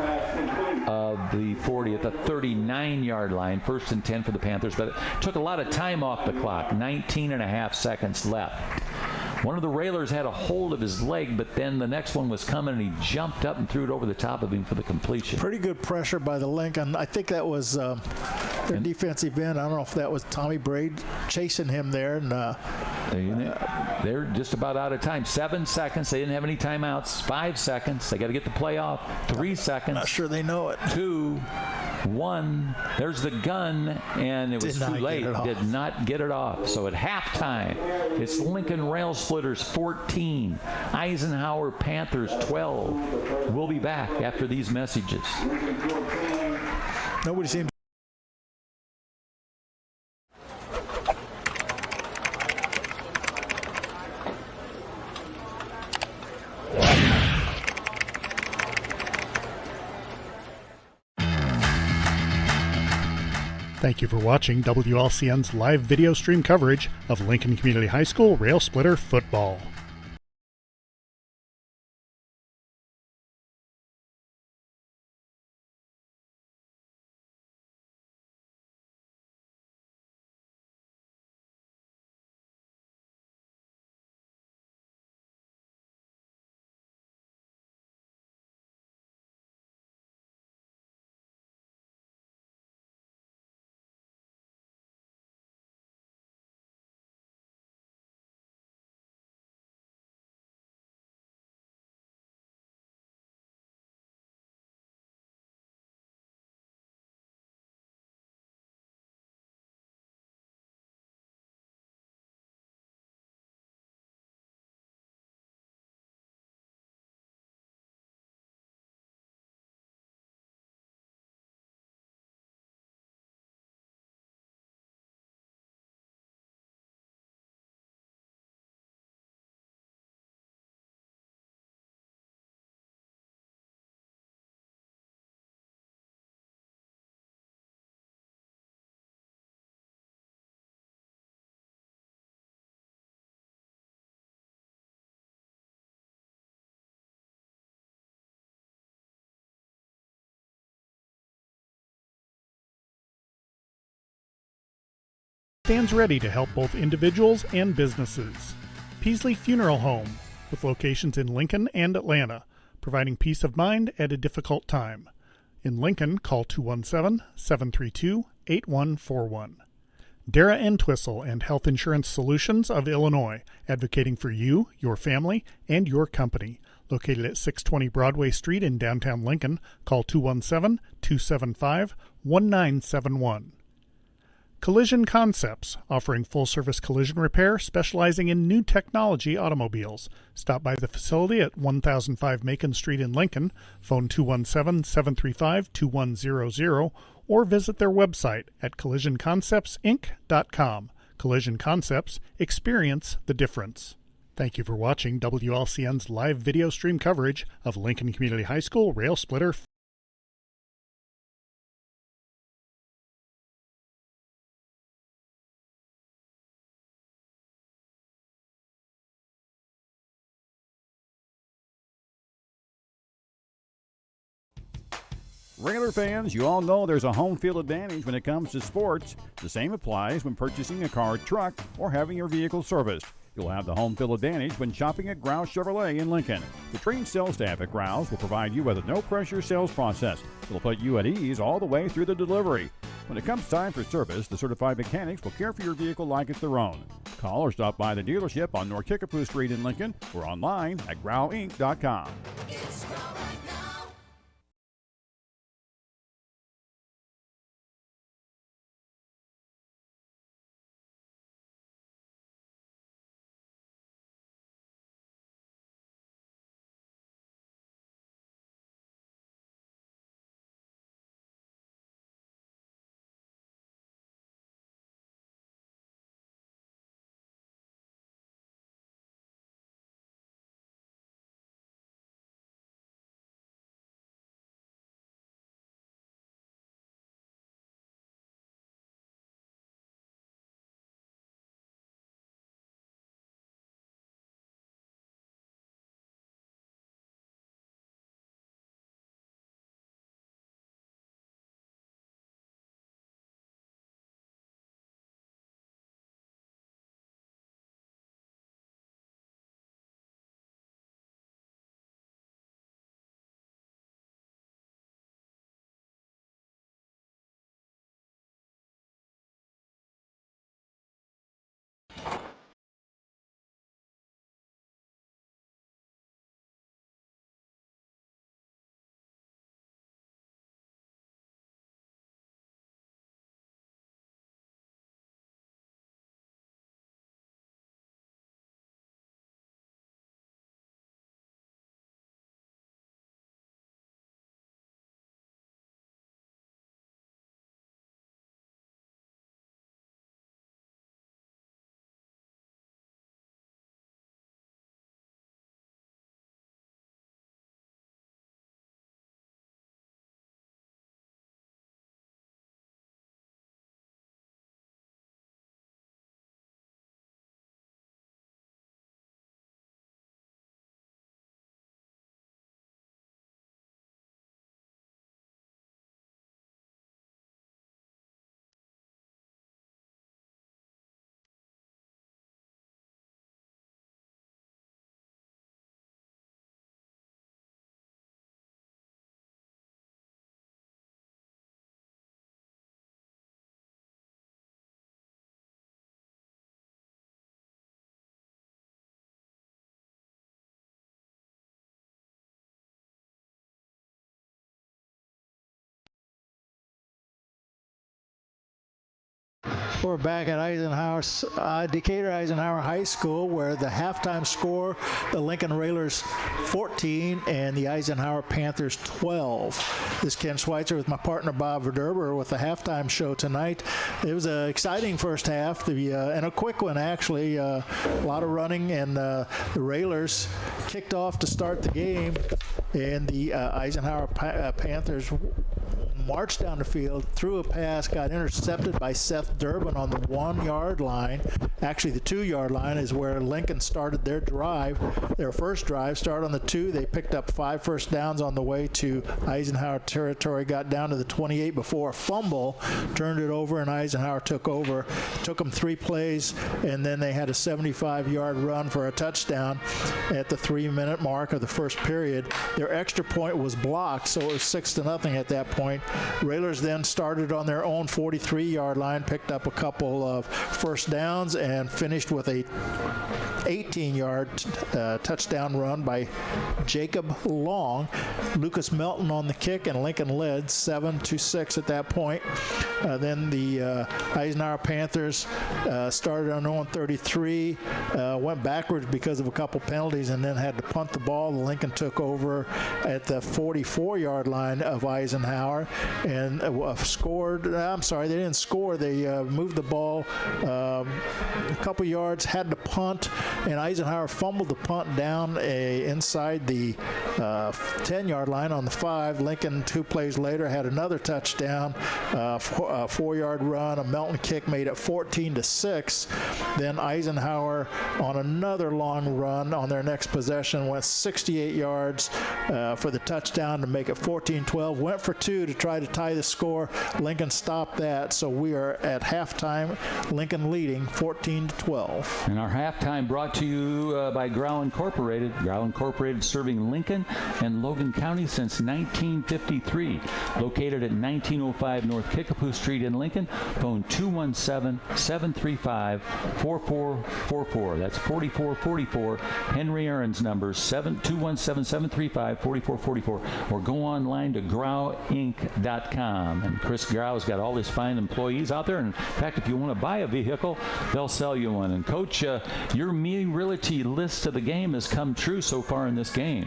of the 40 at the 39-yard line. 1st and 10 for the Panthers, but it took a lot of time off the clock. 19.5 seconds left. One of the Railers had a hold of his leg, but then the next one was coming, and he jumped up and threw it over the top of him for the completion. Pretty good pressure by the Lincoln. I think that was their defensive end. I don't know if that was Tommy Braid chasing him there. And they're just about out of time. 7 seconds. They didn't have any timeouts. 5 seconds. They got to get the play off. 3 seconds. Not sure they know it. 2, 1. There's the gun, and it was too late. Did not get it off. So at halftime, it's Lincoln Rail Splitters 14, Eisenhower Panthers 12. We'll be back after these messages. Nobody seems. Thank you for watching WLCN's live video stream coverage of Lincoln Community High School Rail Splitter football. Stands ready to help both individuals and businesses. Peasley Funeral Home, with locations in Lincoln and Atlanta, providing peace of mind at a difficult time. In Lincoln, call 217-732-8141. Dara Entwistle and Health Insurance Solutions of Illinois, advocating for you, your family, and your company. Located at 620 Broadway Street in downtown Lincoln, call 217-275-1971. Collision Concepts, offering full-service collision repair, specializing in new technology automobiles. Stop by the facility at 1005 Macon Street in Lincoln, phone 217-735-2100, or visit their website at collisionconceptsinc.com. Collision Concepts, experience the difference. Thank you for watching WLCN's live video stream coverage of Lincoln Community High School Rail Splitter. Regular fans, you all know there's a home field advantage when it comes to sports. The same applies when purchasing a car, truck, or having your vehicle serviced. You'll have the home field advantage when shopping at Grouse Chevrolet in Lincoln. The trained sales staff at Grouse will provide you with a no-pressure sales process. It'll put you at ease all the way through the delivery. When it comes time for service, the certified mechanics will care for your vehicle like it's their own. Call or stop by the dealership on North Kickapoo Street in Lincoln or online at growinc.com. We're back at Decatur Eisenhower High School, where the halftime score, the Lincoln Railers 14 and the Eisenhower Panthers 12. This is Ken Schweitzer with my partner Bob Verderber with the halftime show tonight. It was an exciting first half and a quick one, actually. A lot of running, and the Railers kicked off to start the game, and the Eisenhower Panthers marched down the field, threw a pass, got intercepted by Seth Durbin on the 1-yard line. Actually, the 2-yard line is where Lincoln started their drive. Their first drive started on the 2. They picked up 5 first downs on the way to Eisenhower territory, got down to the 28 before a fumble, turned it over, and Eisenhower took over. Took them 3 plays, and then they had a 75-yard run for a touchdown at the 3-minute mark of the first period. Their extra point was blocked, so it was 6-0 at that point. Railers then started on their own 43-yard line, picked up a couple of first downs, and finished with a 18-yard touchdown run by Jacob Long. Lucas Melton on the kick, and Lincoln led 7-6 at that point. Then the Eisenhower Panthers started on their own 33, went backwards because of a couple penalties, and then had to punt the ball. Lincoln took over at the 44-yard line of Eisenhower and scored. I'm sorry, they didn't score. They moved the ball a couple yards, had to punt, and Eisenhower fumbled the punt down inside the 10-yard line on the 5. Lincoln, 2 plays later, had another touchdown, a 4-yard run, a Melton kick made it 14-6. Then Eisenhower, on another long run on their next possession, went 68 yards for the touchdown to make it 14-12. Went for 2 to try to tie the score. Lincoln stopped that, so we are at halftime. Lincoln leading 14-12. And our halftime brought to you by Grau Incorporated. Grau Incorporated serving Lincoln and Logan County since 1953. Located at 1905 North Kickapoo Street in Lincoln. Phone 217-735-4444. That's 4444. Henry Aaron's number 217-735-4444. Or go online to grauinc.com. And Chris Grau's got all his fine employees out there. And in fact, if you want to buy a vehicle, they'll sell you one. And Coach, your Me Realty list of the game has come true so far in this game.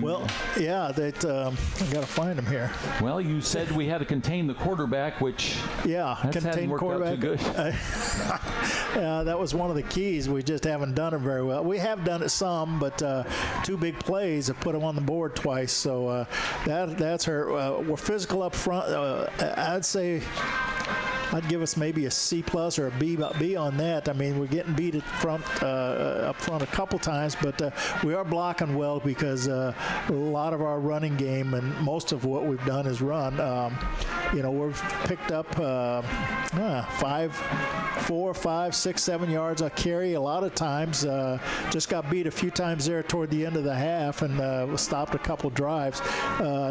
Well, yeah, I got to find them here. Well, you said we had to contain the quarterback, which contain quarterback. Out too good. That was one of the keys. We just haven't done it very well. We have done it some, but 2 big plays have put them on the board twice. So that's hurt. We're physical up front. I'd say I'd give us maybe a C+ or a B on that. I mean, we're getting beat up front a couple times, but we are blocking well because a lot of our running game and most of what we've done is run. We've picked up 4, 5, 6, 7 yards a carry a lot of times. Just got beat a few times there toward the end of the half and stopped a couple drives.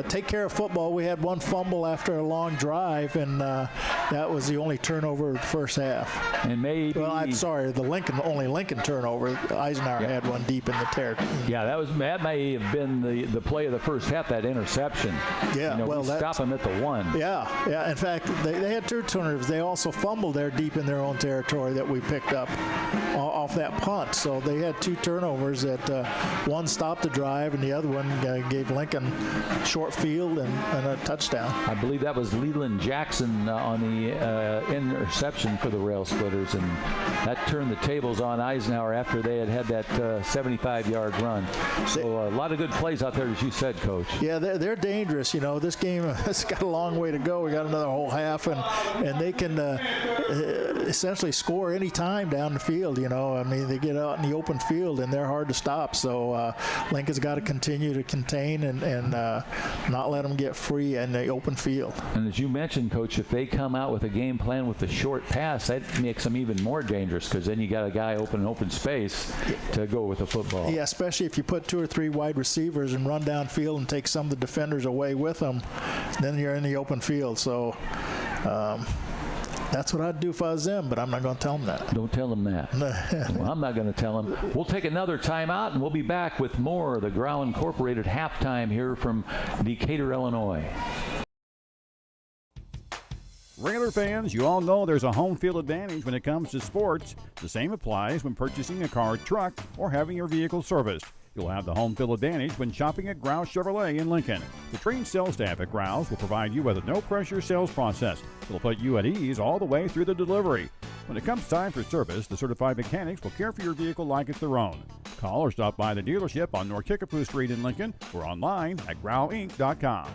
Take care of football. We had 1 fumble after a long drive, and that was the only turnover of the first half. And maybe. Well, I'm sorry, the only Lincoln turnover. Eisenhower had one deep in the territory. Yeah, that may have been the play of the first half, that interception. Yeah, we stop them at the 1. Yeah. In fact, they had 2 turnovers. They also fumbled there deep in their own territory that we picked up off that punt. So they had 2 turnovers that one stopped the drive and the other one gave Lincoln short field and a touchdown. I believe that was Leland Jackson on the interception for the Rail Splitters, and that turned the tables on Eisenhower after they had that 75-yard run. So a lot of good plays out there, as you said, Coach. Yeah, they're dangerous. This game has got a long way to go. We got another whole half, and they can essentially score any time down the field. I mean, they get out in the open field, and they're hard to stop. So Lincoln's got to continue to contain and not let them get free in the open field. And as you mentioned, Coach, if they come out with a game plan with the short pass, that makes them even more dangerous because then you got a guy open space to go with the football. Yeah, especially if you put 2 or 3 wide receivers and run downfield and take some of the defenders away with them, then you're in the open field. So that's what I'd do if I was them, but I'm not going to tell them that. Don't tell them that. Well, I'm not going to tell them. We'll take another timeout, and we'll be back with more of the Grau Incorporated halftime here from Decatur, Illinois. Regular fans, you all know there's a home field advantage when it comes to sports. The same applies when purchasing a car, truck, or having your vehicle serviced. You'll have the home field advantage when shopping at Grouse Chevrolet in Lincoln. The trained sales staff at Grouse will provide you with a no-pressure sales process. It'll put you at ease all the way through the delivery. When it comes time for service, the certified mechanics will care for your vehicle like it's their own. Call or stop by the dealership on North Kickapoo Street in Lincoln or online at growinc.com.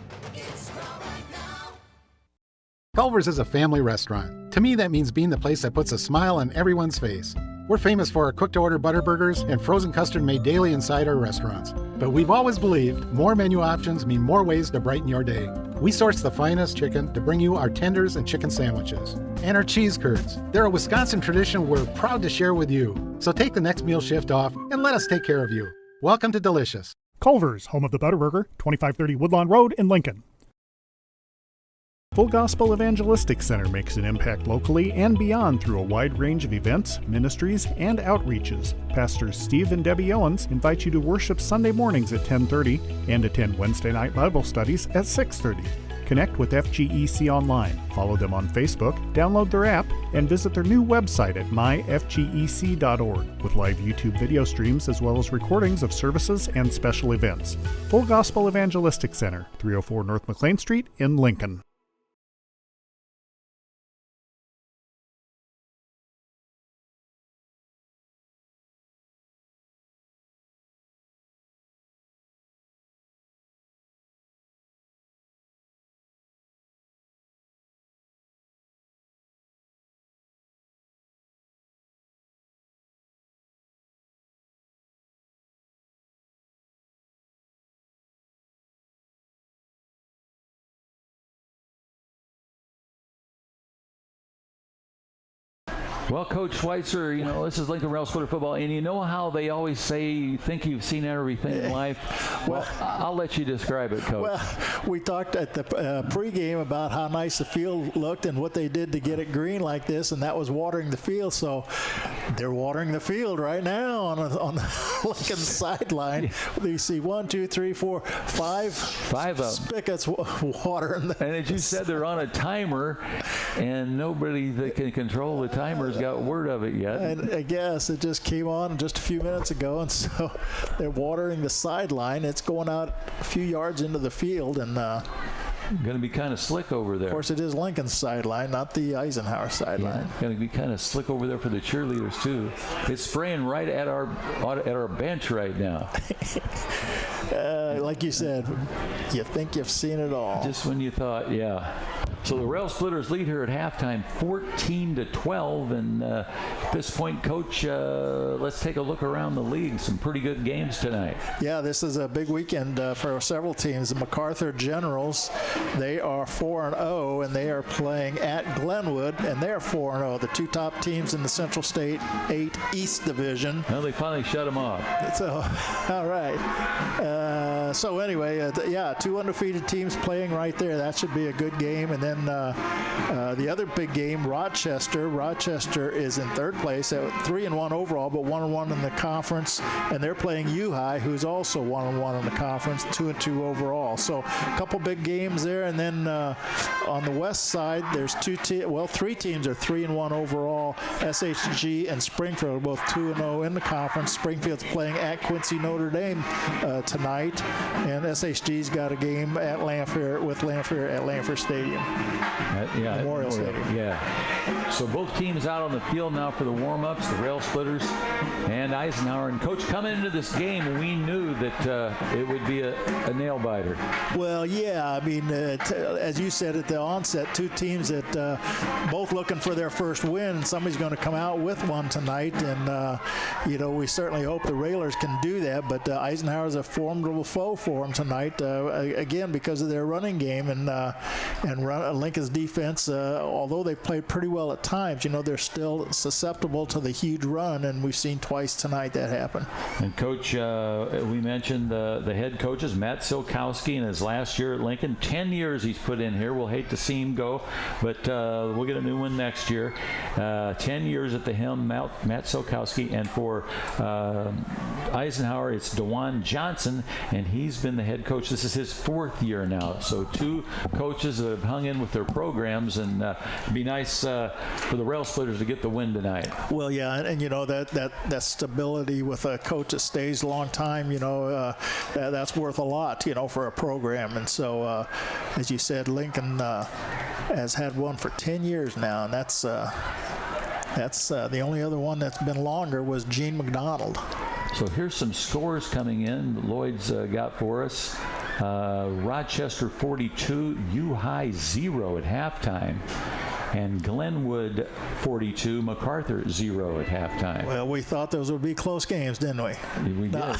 Culver's is a family restaurant. To me, that means being the place that puts a smile on everyone's face. We're famous for our cooked-to-order butter burgers and frozen custard made daily inside our restaurants. But we've always believed more menu options mean more ways to brighten your day. We source the finest chicken to bring you our tenders and chicken sandwiches. And our cheese curds. They're a Wisconsin tradition we're proud to share with you. So take the next meal shift off and let us take care of you. Welcome to Delicious. Culver's, home of the Butterburger, 2530 Woodlawn Road in Lincoln. Full Gospel Evangelistic Center makes an impact locally and beyond through a wide range of events, ministries, and outreaches. Pastors Steve and Debbie Owens invite you to worship Sunday mornings at 10:30 and attend Wednesday night Bible studies at 6:30. Connect with FGEC online, follow them on Facebook, download their app, and visit their new website at myfgec.org with live YouTube video streams as well as recordings of services and special events. Full Gospel Evangelistic Center, 304 North McLean Street in Lincoln. Well, Coach Schweitzer, you know, this is Lincoln Rail Splitter football, and you know how they always say you think you've seen everything in life? Well, I'll let you describe it, Coach. Well, we talked at the pregame about how nice the field looked and what they did to get it green like this, and that was watering the field. So they're watering the field right now on the Lincoln sideline. You see 1, 2, 3, 4, 5 spigots watering. And as you said, they're on a timer, and nobody that can control the timers got word of it yet. And I guess it just came on just a few minutes ago, and so they're watering the sideline. It's going out a few yards into the field, and going to be kind of slick over there. Of course, it is Lincoln's sideline, not the Eisenhower sideline. Yeah, going to be kind of slick over there for the cheerleaders too. It's spraying right at our bench right now. Like you said, you think you've seen it all. Just when you thought, yeah. So the Rail Splitters lead here at halftime, 14-12, and at this point, Coach, let's take a look around the league. Some pretty good games tonight. Yeah, this is a big weekend for several teams. The MacArthur Generals, they are 4-0, and they are playing at Glenwood, and they're 4-0. The two top teams in the Central State 8 East Division. Well, they finally shut them off. So, all right. So anyway, yeah, two undefeated teams playing right there. That should be a good game. And then the other big game, Rochester. Rochester is in third place at 3-1 overall, but 1-1 in the conference. And they're playing U-High, who's also 1-1 in the conference, 2-2 overall. So a couple big games there. And then on the west side, there's three teams are 3-1 overall. SHG and Springfield are both 2-0 in the conference. Springfield's playing at Quincy Notre Dame tonight, and SHG's got a game at Lanphier at Lanphier Stadium. Memorial Stadium. Yeah. So both teams out on the field now for the warm-ups, the Rail Splitters and Eisenhower. And Coach, coming into this game, we knew that it would be a nail-biter. Well, yeah. I mean, as you said at the onset, two teams that both looking for their first win, and somebody's going to come out with one tonight. And, we certainly hope the Railers can do that. But Eisenhower's a formidable foe for them tonight, again, because of their running game and Lincoln's defense. Although they've played pretty well at times, they're still susceptible to the huge run, and we've seen twice tonight that happen. And Coach, we mentioned the head coaches, Matt Silkowski, in his last year at Lincoln. 10 years he's put in here. We'll hate to see him go, but we'll get a new one next year. 10 years at the helm, Matt Silkowski, and for Eisenhower, it's DeJuan Johnson, and he's been the head coach. This is his fourth year now. So two coaches that have hung in in with their programs, and it'd be nice for the Rail Splitters to get the win tonight. Well, yeah, and you know that stability with a coach that stays a long time, you know, that's worth a lot, you know, for a program. And so, as you said, Lincoln has had one for 10 years now, and that's the only other one that's been longer was Gene McDonald. So here's some scores coming in that Lloyd's got for us. Rochester 42, U-High 0 at halftime. And Glenwood 42, MacArthur 0 at halftime. Well, we thought those would be close games, didn't we? We did, but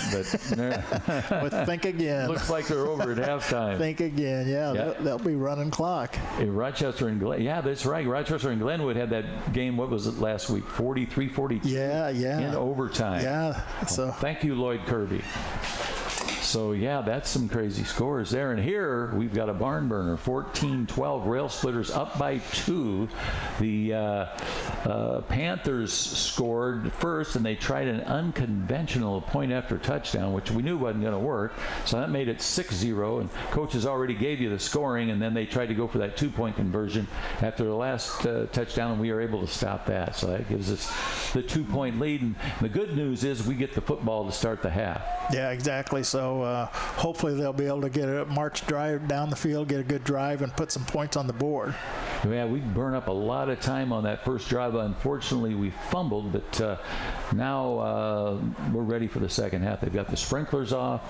but think again. Looks like they're over at halftime. Think again, yeah. They'll be running clock. Rochester and yeah, that's right. Rochester and Glenwood had that game. What was it last week? 43-42. Yeah. In overtime. Yeah. So thank you, Lloyd Kirby. So, yeah, that's some crazy scores there. And here we've got a barn burner, 14-12, Rail Splitters up by 2. The Panthers scored first, and they tried an unconventional point after touchdown, which we knew wasn't going to work. So that made it 6-0, and coaches already gave you the scoring, and then they tried to go for that 2-point conversion after the last touchdown, and we were able to stop that. So that gives us the 2-point lead. And the good news is we get the football to start the half. Yeah, exactly. So hopefully they'll be able to get a march drive down the field, get a good drive, and put some points on the board. Yeah, we burn up a lot of time on that first drive. Unfortunately, we fumbled, but now we're ready for the second half. They've got the sprinklers off.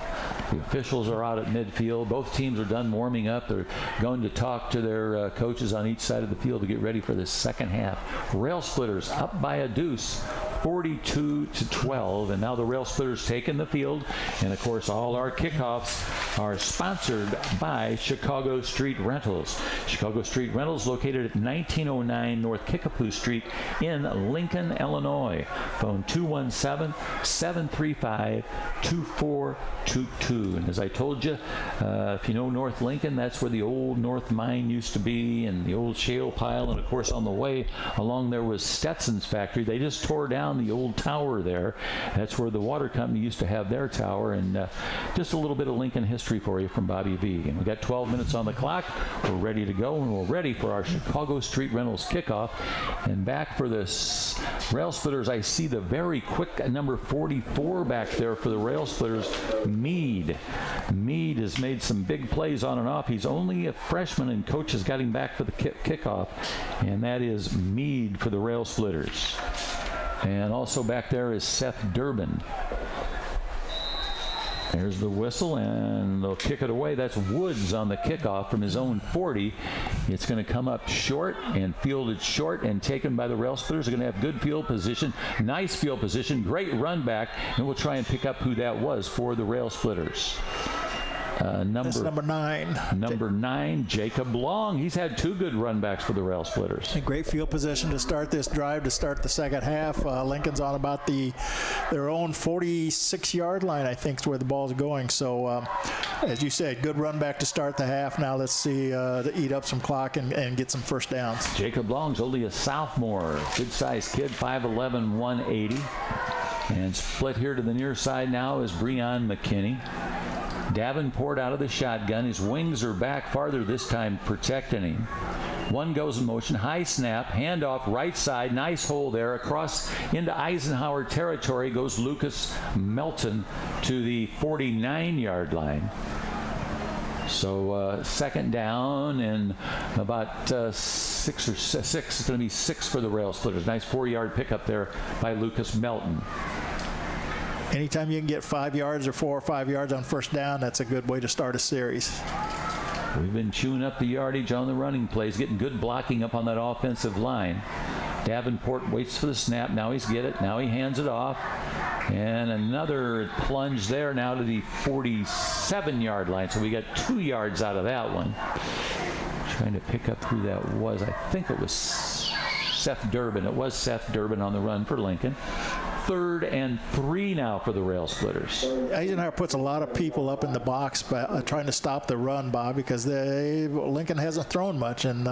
The officials are out at midfield. Both teams are done warming up. They're going to talk to their coaches on each side of the field to get ready for the second half. Rail Splitters up by a deuce, 42-12, and now the Rail Splitters taking the field. And of course, all our kickoffs are sponsored by Chicago Street Rentals. Chicago Street Rentals located at 1909 North Kickapoo Street in Lincoln, Illinois. Phone 217-735-2422. And as I told you, if you know North Lincoln, that's where the old North Mine used to be, and the old shale pile. And of course, on the way along there was Stetson's factory. They just tore down the old tower there. That's where the water company used to have their tower. And just a little bit of Lincoln history for you from Bobby V. And we got 12 minutes on the clock. We're ready to go, and we're ready for our Chicago Street Rentals kickoff. And back for this Rail Splitters, I see the very quick number 44 back there for the Rail Splitters, Meade. Meade has made some big plays on and off. He's only a freshman, and coach has got him back for the kickoff, and that is Meade for the Rail Splitters. And also back there is Seth Durbin. There's the whistle, and they'll kick it away. That's Woods on the kickoff from his own 40. It's going to come up short and fielded short and taken by the Rail Splitters. They're going to have good field position, nice field position, great run back, and we'll try and pick up who that was for the Rail Splitters. That's number 9. Number 9, Jacob Long. He's had 2 good run backs for the Rail Splitters. A great field position to start this drive, to start the second half. Lincoln's on about their own 46-yard line, I think, is where the ball's going. So, as you said, good run back to start the half. Now let's see to eat up some clock and get some first downs. Jacob Long's only a sophomore. Good-sized kid, 5'11", 180. And split here to the near side now is Breon McKinney. Davenport out of the shotgun. His wings are back farther this time, protecting him. One goes in motion, high snap, handoff, right side, nice hole there. Across into Eisenhower territory goes Lucas Melton to the 49-yard line. So second down and about 6. It's going to be 6 for the Rail Splitters. Nice 4-yard pickup there by Lucas Melton. Anytime you can get 5 yards or 4 or 5 yards on first down, that's a good way to start a series. We've been chewing up the yardage on the running plays, getting good blocking up on that offensive line. Davenport waits for the snap. Now he's get it. Now he hands it off. And another plunge there now to the 47-yard line. So we got 2 yards out of that one. Trying to pick up who that was. I think it was Seth Durbin. It was Seth Durbin on the run for Lincoln. 3rd and 3 now for the Rail Splitters. Eisenhower puts a lot of people up in the box by trying to stop the run, Bob, because Lincoln hasn't thrown much, and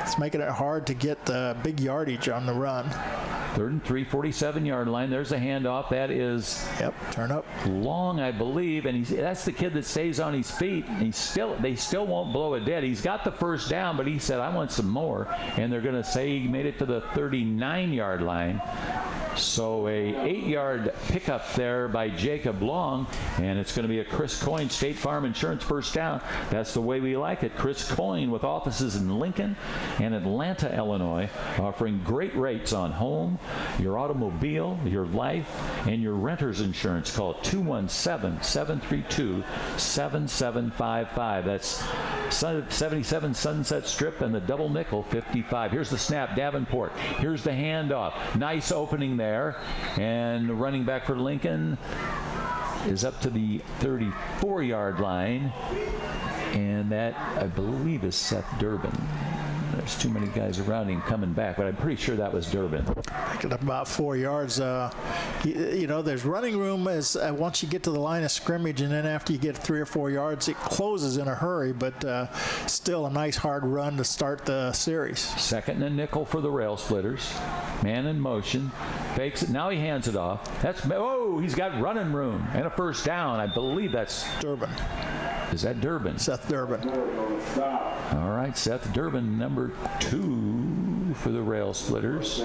it's making it hard to get big yardage on the run. 3rd and 3, 47-yard line. There's a handoff. That is turn up. long, I believe, and that's the kid that stays on his feet. And they still won't blow it dead. He's got the first down, but he said, I want some more. And they're going to say he made it to the 39-yard line. So a 8-yard pickup there by Jacob Long, and it's going to be a Chris Coyne State Farm Insurance first down. That's the way we like it. Chris Coyne with offices in Lincoln and Atlanta, Illinois, offering great rates on home, your automobile, your life, and your renter's insurance. Call 217-732-7755. That's 77 Sunset Strip and the double nickel 55. Here's the snap, Davenport. Here's the handoff. Nice opening there, and running back for Lincoln is up to the 34-yard line, and that, I believe, is Seth Durbin. There's too many guys around him coming back, but I'm pretty sure that was Durbin. Picking up about 4 yards. There's running room as once you get to the line of scrimmage, and then after you get 3 or 4 yards, it closes in a hurry, but still a nice hard run to start the series. Second and a nickel for the Rail Splitters. Man in motion. Fakes it. Now he hands it off. He's got running room and a first down. I believe that's Durbin. Is that Durbin? Seth Durbin. All right, Seth Durbin, number 2 for the Rail Splitters.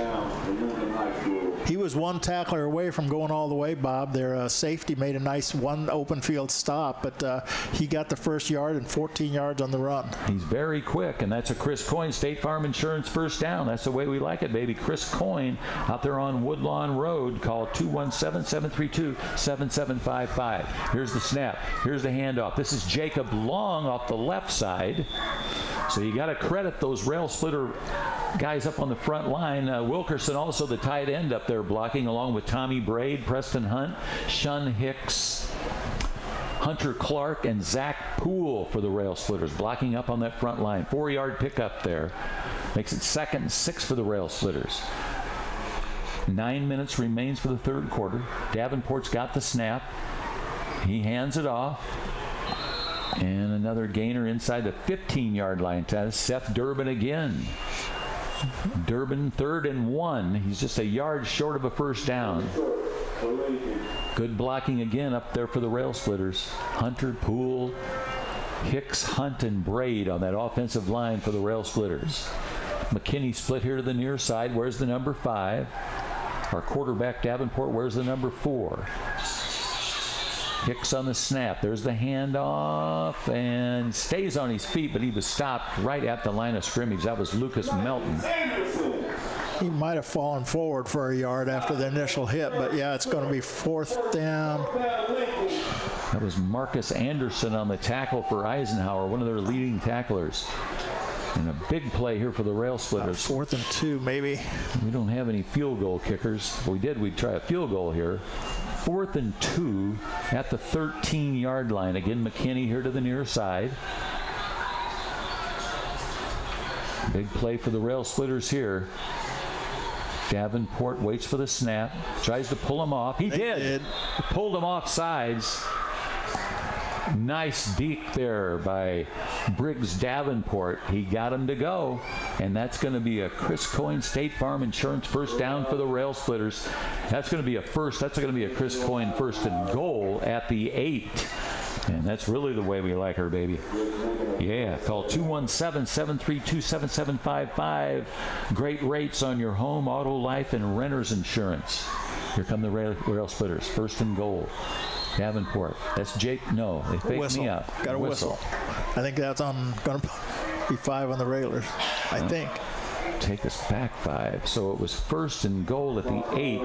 He was one tackler away from going all the way, Bob. Their safety made a nice one open field stop, but he got the first yard and 14 yards on the run. He's very quick, and that's a Chris Coyne State Farm Insurance first down. That's the way we like it, baby. Chris Coyne out there on Woodlawn Road. Call 217-732-7755. Here's the snap. Here's the handoff. This is Jacob Long off the left side. So you got to credit those Rail Splitter guys up on the front line. Wilkerson, also the tight end up there blocking, along with Tommy Braid, Preston Hunt, Shun Hicks, Hunter Clark, and Zach Poole for the Rail Splitters, blocking up on that front line. 4-yard pickup there. Makes it 2nd and 6 for the Rail Splitters. 9 minutes remains for the third quarter. Davenport's got the snap. He hands it off. And another gainer inside the 15-yard line. That's Seth Durbin again. Durbin 3rd and 1. He's just a yard short of a first down. Good blocking again up there for the Rail Splitters. Hunter, Poole, Hicks, Hunt, and Braid on that offensive line for the Rail Splitters. McKinney split here to the near side. Where's the number 5? Our quarterback Davenport, where's the number 4? Hicks on the snap. There's the handoff, and stays on his feet, but he was stopped right at the line of scrimmage. That was Lucas Melton. He might have fallen forward for a yard after the initial hit, but yeah, it's going to be 4th down. That was Marcus Anderson on the tackle for Eisenhower, one of their leading tacklers. And a big play here for the Rail Splitters. 4th and 2, maybe. We don't have any field goal kickers. If we did, we'd try a field goal here. 4th and 2 at the 13-yard line. Again, McKinney here to the near side. Big play for the Rail Splitters here. Davenport waits for the snap. Tries to pull him off. He did. Pulled him off sides. Nice deke there by Briggs Davenport. He got him to go, and that's going to be a Chris Coyne State Farm Insurance first down for the Rail Splitters. That's going to be a first. That's going to be a Chris Coyne first and goal at the 8. And that's really the way we like her, baby. Yeah, call 217-732-7755. Great rates on your home, auto, life, and renter's insurance. Here come the Rail Splitters, first and goal. Davenport. That's Jake. No, they faked me up. Got a whistle. I think that's going to be 5 on the Railers. I think. Take us back 5. So it was first and goal at the 8.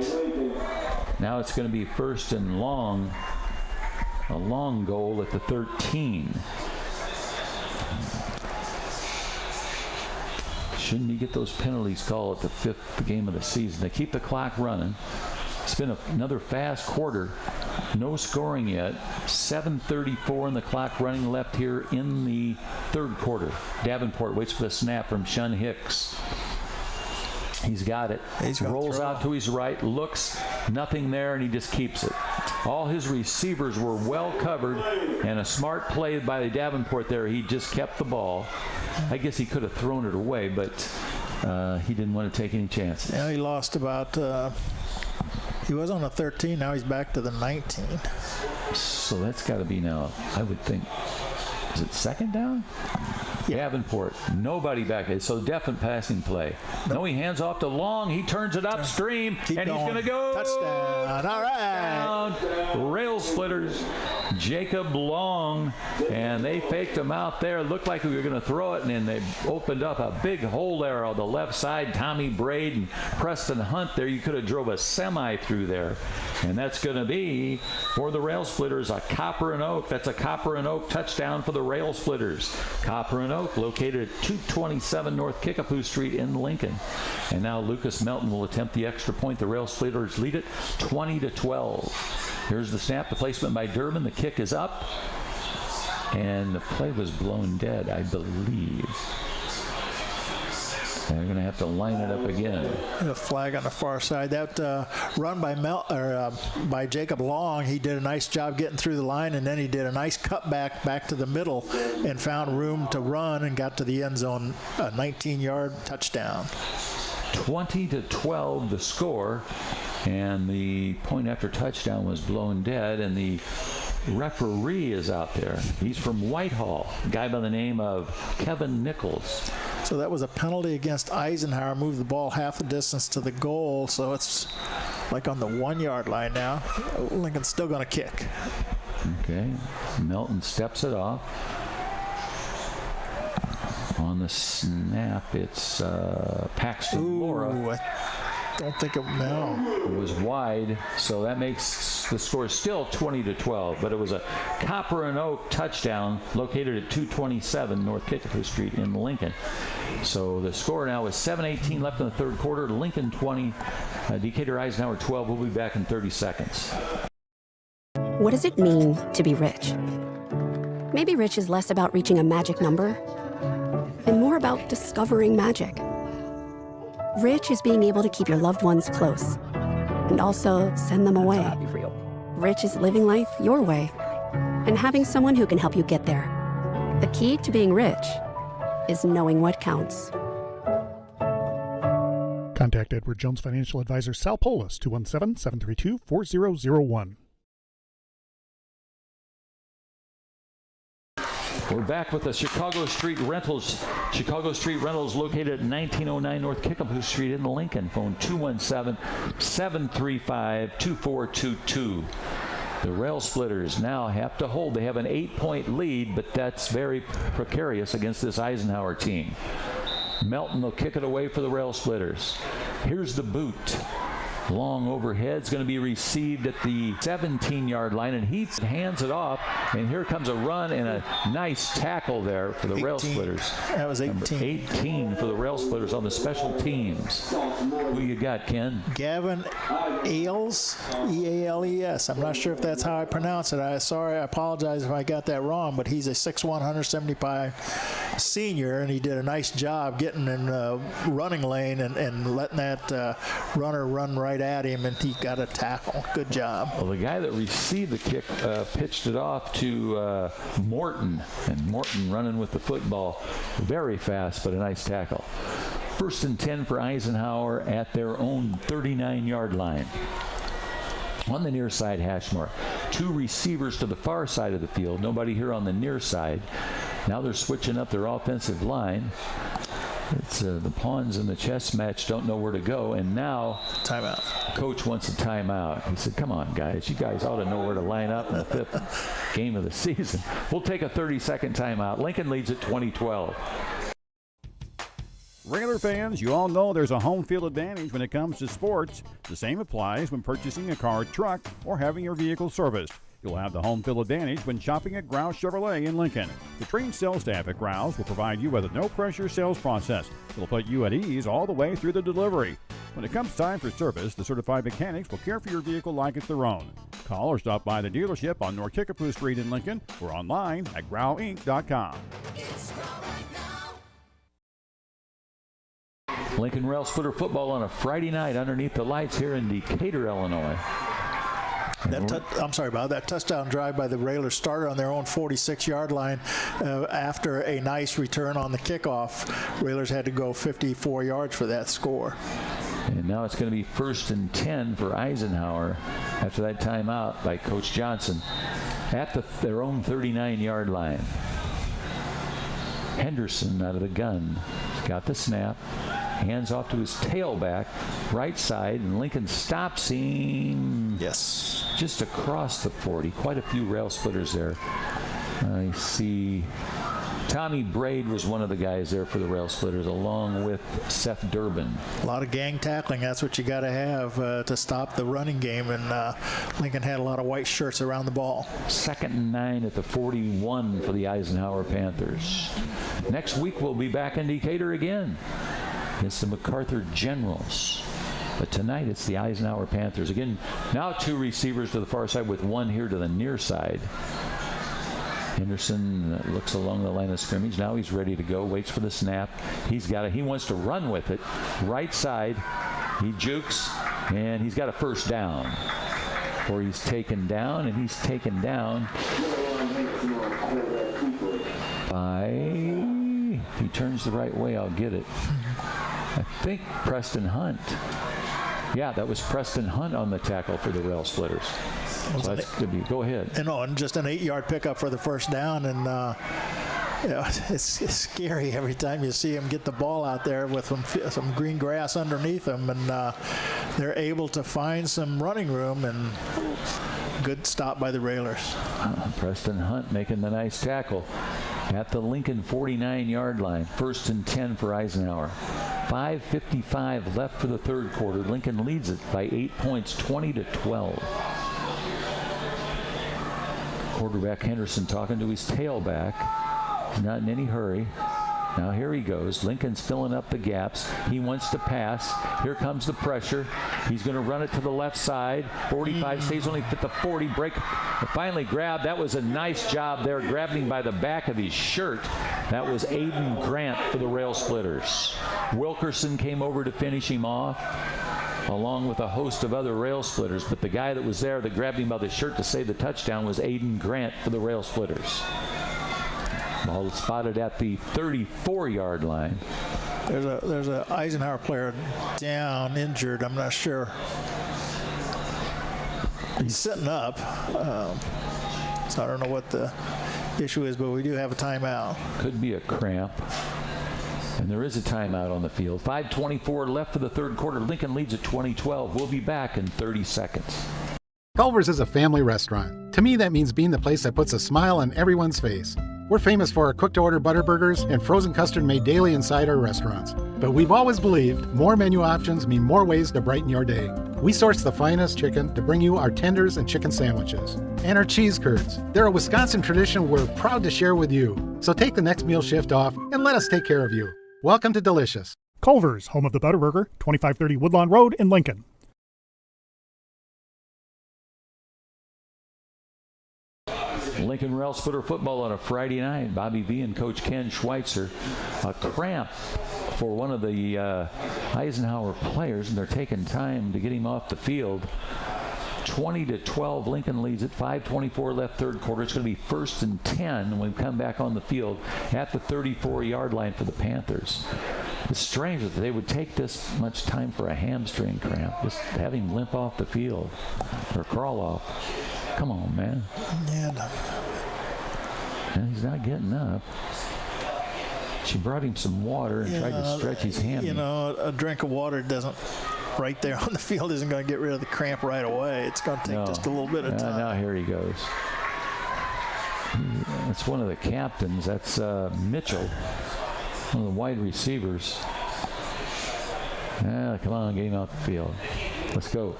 Now it's going to be first and long. A long goal at the 13. Shouldn't you get those penalties called at the 5th game of the season? They keep the clock running. It's been another fast quarter. No scoring yet. 7:34 and the clock running left here in the third quarter. Davenport waits for the snap from Shun Hicks. He's got it. Rolls out to his right, looks, nothing there, and he just keeps it. All his receivers were well covered, and a smart play by Davenport there. He just kept the ball. I guess he could have thrown it away, but he didn't want to take any chances. Yeah, he lost about, he was on a 13, now he's back to the 19. So that's got to be now, I would think, is it second down? Yeah. Davenport, nobody back there. So definite passing play. No, he hands off to Long. He turns it upstream, and he's going to go. Touchdown. All right. Touchdown. Rail splitters. Jacob Long, and they faked him out there. It looked like we were going to throw it, and then they opened up a big hole there on the left side. Tommy Braid and Preston Hunt there. You could have drove a semi through there. And that's going to be, for the Rail Splitters, a Copper and Oak. That's a Copper and Oak touchdown for the Rail Splitters. Copper and Oak, located at 227 North Kickapoo Street in Lincoln. And now Lucas Melton will attempt the extra point. The Rail Splitters lead it 20-12. Here's the snap, the placement by Durbin. The kick is up, and the play was blown dead, I believe. They're going to have to line it up again. A flag on the far side. That run by by Jacob Long, he did a nice job getting through the line, and then he did a nice cutback back to the middle and found room to run and got to the end zone, a 19-yard touchdown. 20-12 the score, and the point after touchdown was blown dead, and the referee is out there. He's from Whitehall, a guy by the name of Kevin Nichols. So that was a penalty against Eisenhower, moved the ball half the distance to the goal, so it's like on the 1-yard line now. Lincoln's still going to kick. Okay, Melton steps it off. On the snap, it's Paxton Laura. I don't think it was wide, so that makes the score still 20-12, but it was a Copper and Oak touchdown located at 227 North Kickapoo Street in Lincoln. So the score now is 7:18 left in the third quarter. Lincoln 20, Decatur Eisenhower 12. We'll be back in 30 seconds. What does it mean to be rich? Maybe rich is less about reaching a magic number and more about discovering magic. Rich is being able to keep your loved ones close and also send them away. Rich is living life your way and having someone who can help you get there. The key to being rich is knowing what counts. Contact Edward Jones Financial Advisor Sal Polis, 217-732-4001. We're back with the Chicago Street Rentals. Chicago Street Rentals located at 1909 North Kickapoo Street in Lincoln. Phone 217-735-2422. The Rail Splitters now have to hold. They have an 8-point lead, but that's very precarious against this Eisenhower team. Melton will kick it away for the Rail Splitters. Here's the boot. Long overhead is going to be received at the 17-yard line, and he hands it off, and here comes a run and a nice tackle there for the Rail Splitters. That was 18. Number 18 for the Rail Splitters on the special teams. Who you got, Ken? Gavin Ailes, E-A-L-E-S. I'm not sure if that's how I pronounce it. I apologize if I got that wrong, but he's a 6'1", 175 senior, and he did a nice job getting in the running lane and letting that runner run right at him, and he got a tackle. Good job. Well, the guy that received the kick pitched it off to Morton, and Morton running with the football very fast, but a nice tackle. 1st and 10 for Eisenhower at their own 39-yard line. On the near side hash mark. 2 receivers to the far side of the field. Nobody here on the near side. Now they're switching up their offensive line. It's the pawns in the chess match don't know where to go, and now timeout. Coach wants a timeout. He said, come on, guys. You guys ought to know where to line up in the 5th game of the season. We'll take a 30-second timeout. Lincoln leads at 20-12. Regular fans, you all know there's a home field advantage when it comes to sports. The same applies when purchasing a car, truck, or having your vehicle serviced. You'll have the home field advantage when shopping at Grouse Chevrolet in Lincoln. The trained sales staff at Grouse will provide you with a no-pressure sales process. It'll put you at ease all the way through the delivery. When it comes time for service, the certified mechanics will care for your vehicle like it's their own. Call or stop by the dealership on North Kickapoo Street in Lincoln or online at growinc.com. Lincoln Rail Splitter football on a Friday night underneath the lights here in Decatur, Illinois. I'm sorry about that. Touchdown drive by the Railers started on their own 46-yard line after a nice return on the kickoff. Railers had to go 54 yards for that score. And now it's going to be 1st and 10 for Eisenhower after that timeout by Coach Johnson at their own 39-yard line. Henderson out of the gun. Got the snap. Hands off to his tailback, right side, and Lincoln stops him. Yes. Just across the 40. Quite a few rail splitters there. I see Tommy Braid was one of the guys there for the rail splitters, along with Seth Durbin. A lot of gang tackling. That's what you got to have to stop the running game. And Lincoln had a lot of white shirts around the ball. 2nd and 9 at the 41 for the Eisenhower Panthers. Next week we'll be back in Decatur again. It's the MacArthur Generals. But tonight it's the Eisenhower Panthers. Again, now 2 receivers to the far side with 1 here to the near side. Henderson looks along the line of scrimmage. Now he's ready to go. Waits for the snap. He wants to run with it. Right side. He jukes, and he's got a first down. Or he's taken down, and he's taken down by... If he turns the right way, I'll get it. I think Preston Hunt. Yeah, that was Preston Hunt on the tackle for the rail splitters. So that's good. Go ahead. And just an 8-yard pickup for the first down, and it's scary every time you see him get the ball out there with some green grass underneath him, and they're able to find some running room, and good stop by the Railers. Preston Hunt making the nice tackle at the Lincoln 49-yard line. 1st and 10 for Eisenhower. 5:55 left for the third quarter. Lincoln leads it by 8 points, 20-12. Quarterback Henderson talking to his tailback. He's not in any hurry. Now here he goes. Lincoln's filling up the gaps. He wants to pass. Here comes the pressure. He's going to run it to the left side. 45 stays only at the 40. Break. Finally grabbed. That was a nice job there, grabbing by the back of his shirt. That was Aiden Grant for the Rail Splitters. Wilkerson came over to finish him off, along with a host of other rail splitters. But the guy that was there that grabbed him by the shirt to save the touchdown was Aiden Grant for the rail splitters. Ball spotted at the 34-yard line. There's a Eisenhower player down, injured. I'm not sure. He's sitting up. So I don't know what the issue is, but we do have a timeout. Could be a cramp. And there is a timeout on the field. 5:24 left for the third quarter. Lincoln leads at 20-12. We'll be back in 30 seconds. Culver's is a family restaurant. To me, that means being the place that puts a smile on everyone's face. We're famous for our cooked-to-order butter burgers and frozen custard made daily inside our restaurants. But we've always believed more menu options mean more ways to brighten your day. We source the finest chicken to bring you our tenders and chicken sandwiches. And our cheese curds. They're a Wisconsin tradition we're proud to share with you. So take the next meal shift off and let us take care of you. Welcome to Delicious. Culver's, home of the Butterburger, 2530 Woodlawn Road in Lincoln. Lincoln Rail Splitter football on a Friday night. Bobby V and Coach Ken Schweitzer. A cramp for one of the Eisenhower players, and they're taking time to get him off the field. 20-12, Lincoln leads it. 5:24 left third quarter. It's going to be 1st and 10 when we come back on the field at the 34-yard line for the Panthers. It's strange that they would take this much time for a hamstring cramp. Just have him limp off the field or crawl off. Come on, man. Yeah. And he's not getting up. She brought him some water and tried to stretch his hammy. You know, a drink of water doesn't, right there on the field, isn't going to get rid of the cramp right away. It's going to take just a little bit of time. Now here he goes. That's one of the captains. That's Mitchell, one of the wide receivers. Come on, get him out the field. Let's go.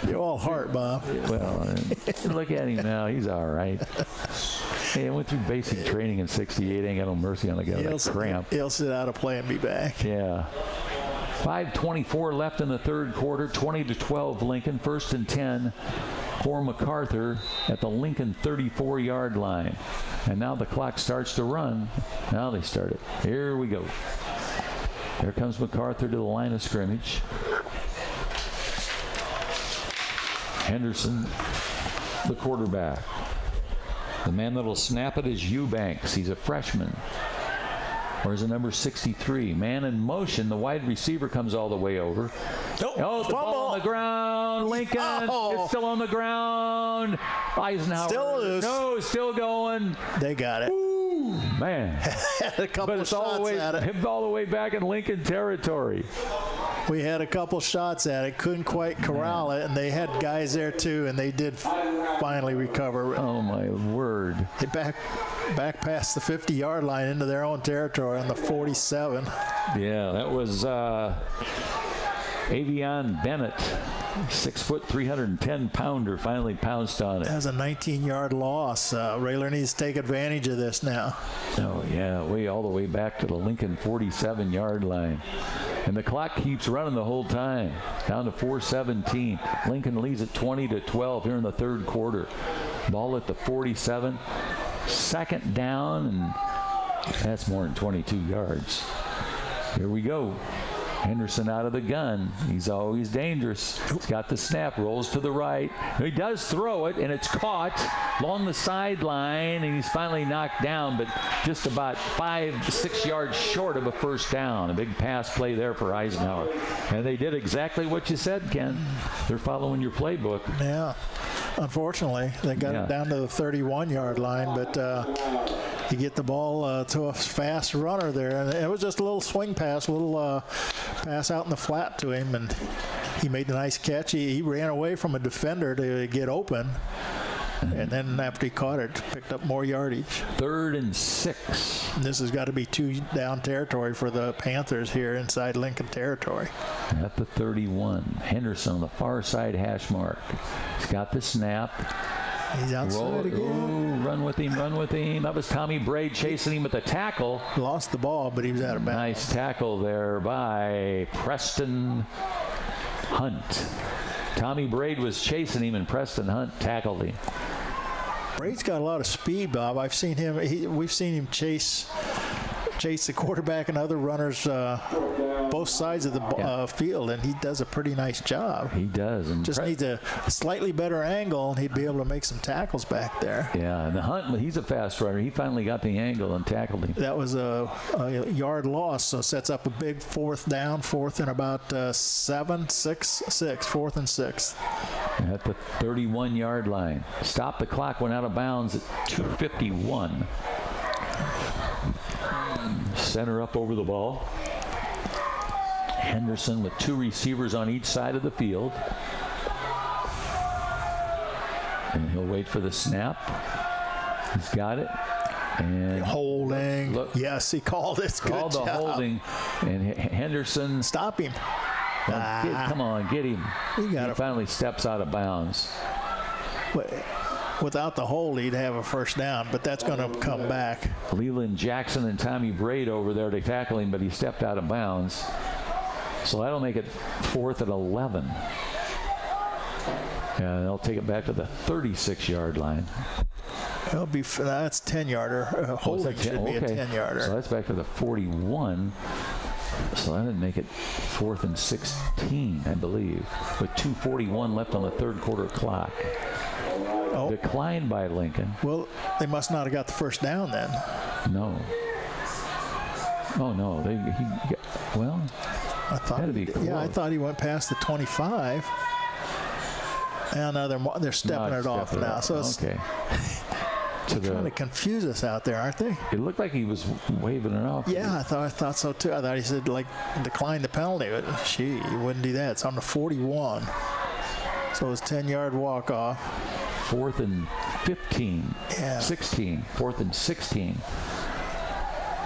You're all heart, Bob. Well, look at him now. He's all right. Hey, I went through basic training in '68. Ain't got no mercy on a guy with a cramp. He'll sit out a play and be back. Yeah. 5:24 left in the third quarter. 20-12 Lincoln. 1st and 10 for MacArthur at the Lincoln 34-yard line. And now the clock starts to run. Now they start it. Here we go. Here comes MacArthur to the line of scrimmage. Henderson, the quarterback. The man that'll snap it is Eubanks. He's a freshman. Where's the number 63? Man in motion. The wide receiver comes all the way over. Oh, the ball on the ground. Lincoln. It's still on the ground. Eisenhower. Still loose. No, still going. They got it. Ooh, man. Had a couple But of it's all the way back in Lincoln territory. We had a couple shots at it, couldn't quite corral it, and they had guys there too, and they did finally recover. Oh my word! Hit back past the 50-yard line into their own territory on the 47. Yeah, that was Avion Bennett, 6 foot, 310-pounder, finally pounced on it. That was a 19-yard loss. Rayler needs to take advantage of this now. Oh yeah, all the way back to the Lincoln 47-yard line. And the clock keeps running the whole time, down to 4:17. Lincoln leads at 20-12 here in the third quarter. Ball at the 47, second down, and that's more than 22 yards. Here we go. Henderson out of the gun. He's always dangerous. He's got the snap, rolls to the right. He does throw it, and it's caught along the sideline, and he's finally knocked down, but just about 5-6 yards short of a first down. A big pass play there for Eisenhower. And they did exactly what you said, Ken. They're following your playbook. Yeah. Unfortunately, they got it down to the 31-yard line, but you get the ball to a fast runner there. And it was just a little swing pass, a little pass out in the flat to him, and he made a nice catch. He ran away from a defender to get open, and then after he caught it, picked up more yardage. 3rd and 6. And this has got to be 2-down territory for the Panthers here inside Lincoln territory. At the 31, Henderson on the far side hash mark. He's got the snap. He's outside again. Ooh, run with him. That was Tommy Braid chasing him with the tackle. Lost the ball, but he was out of bounds. Nice tackle there by Preston Hunt. Tommy Braid was chasing him, and Preston Hunt tackled him. Braid's got a lot of speed, Bob. I've seen him. We've seen him chase the quarterback and other runners both sides of the field, and he does a pretty nice job. He does. And just needs a slightly better angle, and he'd be able to make some tackles back there. Yeah, and the Hunt, he's a fast runner. He finally got the angle and tackled him. That was a yard loss, so sets up a big fourth down, fourth and about 4th and 6. At the 31-yard line. Stop the clock, went out of bounds at 2:51. Center up over the ball. Henderson with 2 receivers on each side of the field. And he'll wait for the snap. He's got it. And holding. Look, yes, he called it. Called the holding. And Henderson. Stop him. Come on, get him. He finally steps out of bounds. Without the hold, he'd have a first down, but that's going to come back. Leland Jackson and Tommy Braid over there to tackle him, but he stepped out of bounds. So that'll make it 4th and 11. And they'll take it back to the 36-yard line. That's 10-yarder. Holding should be a 10-yarder. So that's back to the 41. So that didn't make it 4th and 16, I believe, with 2:41 left on the third quarter clock. Declined by Lincoln. Well, they must not have got the first down then. No. Oh no, I thought that'd be close. Yeah, I thought he went past the 25. And they're stepping it off now. So it's okay. They're trying to confuse us out there, aren't they? It looked like he was waving it off. Yeah, I thought so too. I thought he said decline the penalty, but he wouldn't do that. It's on the 41. So it's 10-yard walk off. 4th and 15. Yeah. 16. 4th and 16.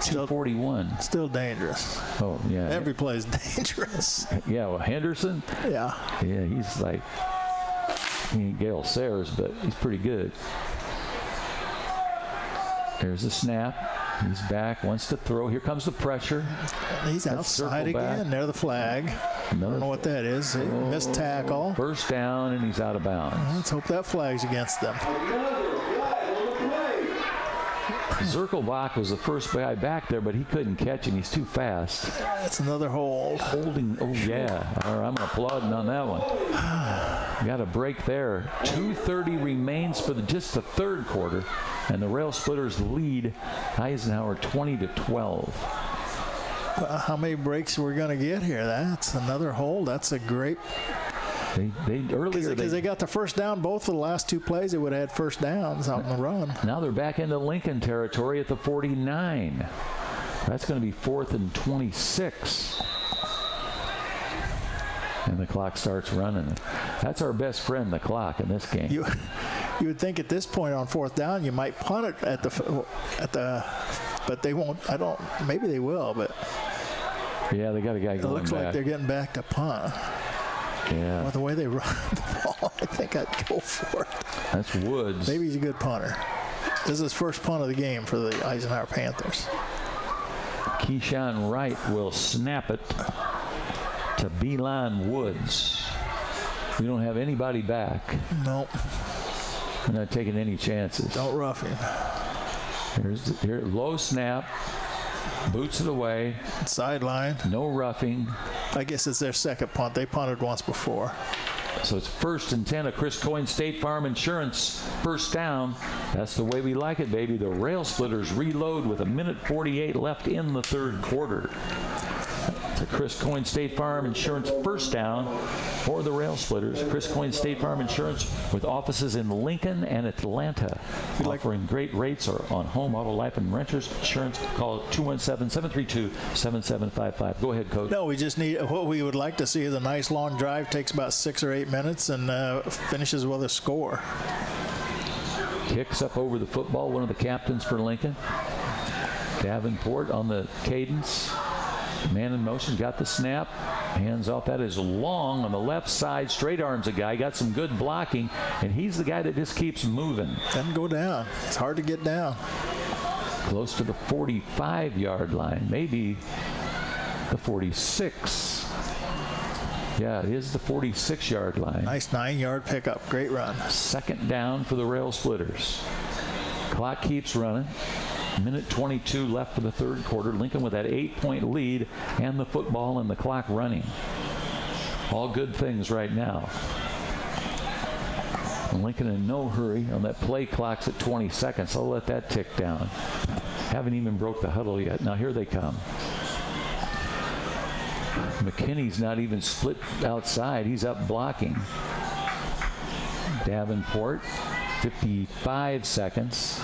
2:41. Still dangerous. Oh yeah. Every play is dangerous. Yeah. Well, Henderson. Yeah. Yeah, he's like he ain't Gale Sayers, but he's pretty good. There's the snap. He's back, wants to throw. Here comes the pressure. He's outside again. There's the flag. I don't know what that is. Missed tackle. First down, and he's out of bounds. Let's hope that flag's against them. Zirkelbach was the first guy back there, but he couldn't catch him. He's too fast. That's another hold. Holding. Oh, yeah. I'm applauding on that one. Got a break there. 2:30 remains for just the third quarter, and the Rail Splitters lead Eisenhower 20-12. How many breaks we're going to get here? That's another hold. That's a great. Because they got the first down both of the last two plays. They would have had first downs out in the run. Now they're back into Lincoln territory at the 49. That's going to be 4th and 26. And the clock starts running. That's our best friend, the clock, in this game. You would think at this point on 4th down you might punt it at the, but they won't. I don't. Maybe they will, but yeah, they got a guy going back. It looks like they're getting back to punt. Yeah. Well, the way they run the ball, I think I'd go for it. That's Woods. Maybe he's a good punter. This is his first punt of the game for the Eisenhower Panthers. Keyshawn Wright will snap it to Beeline Woods. We don't have anybody back. Nope. We're not taking any chances. Don't rough him. Here, low snap. Boots it away. Sideline. No roughing. I guess it's their second punt. They punted once before. So it's 1st and 10 of Chris Coyne State Farm Insurance. First down. That's the way we like it, baby. The Rail Splitters reload with 1:48 left in the third quarter. To Chris Coyne State Farm Insurance first down for the Rail Splitters. Chris Coyne State Farm Insurance with offices in Lincoln and Atlanta, offering great rates on home, auto, life, and renters insurance. Call 217-732-7755. Go ahead, Coach. No, we just need, what we would like to see is a nice long drive. Takes about 6 or 8 minutes and finishes with a score. Kicks up over the football, one of the captains for Lincoln. Davenport on the cadence. Man in motion, got the snap, hands off. That is long on the left side, straight arms a guy, got some good blocking, and he's the guy that just keeps moving. Doesn't go down. It's hard to get down. Close to the 45-yard line, maybe the 46. Yeah, it is the 46-yard line. Nice 9-yard pickup. Great run. Second down for the Rail Splitters. Clock keeps running. 1:22 left for the third quarter. Lincoln with that 8-point lead and the football and the clock running. All good things right now. Lincoln in no hurry on that play clock's at 20 seconds. I'll let that tick down. Haven't even broke the huddle yet. Now here they come. McKinney's not even split outside. He's up blocking. Davenport, 55 seconds.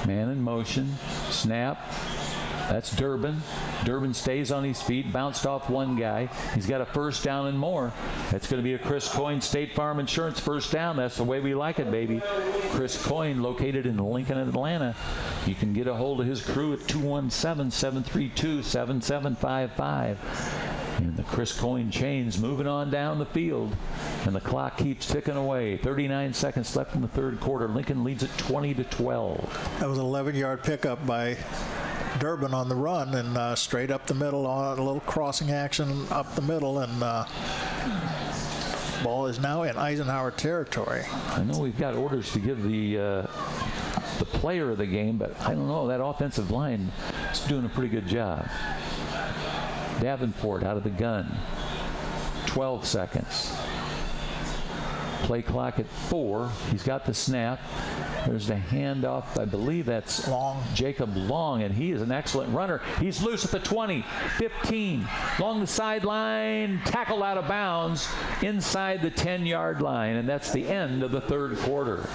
Man in motion, snap. That's Durbin. Durbin stays on his feet, bounced off one guy. He's got a first down and more. That's going to be a Chris Coyne State Farm Insurance first down. That's the way we like it, baby. Chris Coyne, located in Lincoln, Atlanta. You can get a hold of his crew at 217-732-7755. And the Chris Coyne chains moving on down the field. And the clock keeps ticking away. 39 seconds left in the third quarter. Lincoln leads at 20-12. That was an 11-yard pickup by Durbin on the run, and straight up the middle on a little crossing action up the middle, and ball is now in Eisenhower territory. I know we've got orders to give the player of the game, but I don't know. That offensive line is doing a pretty good job. Davenport out of the gun. 12 seconds. Play clock at 4. He's got the snap. There's the handoff. I believe that's Long. Jacob Long, and he is an excellent runner. He's loose at the 20, 15, along the sideline, tackled out of bounds inside the 10-yard line, and that's the end of the third quarter.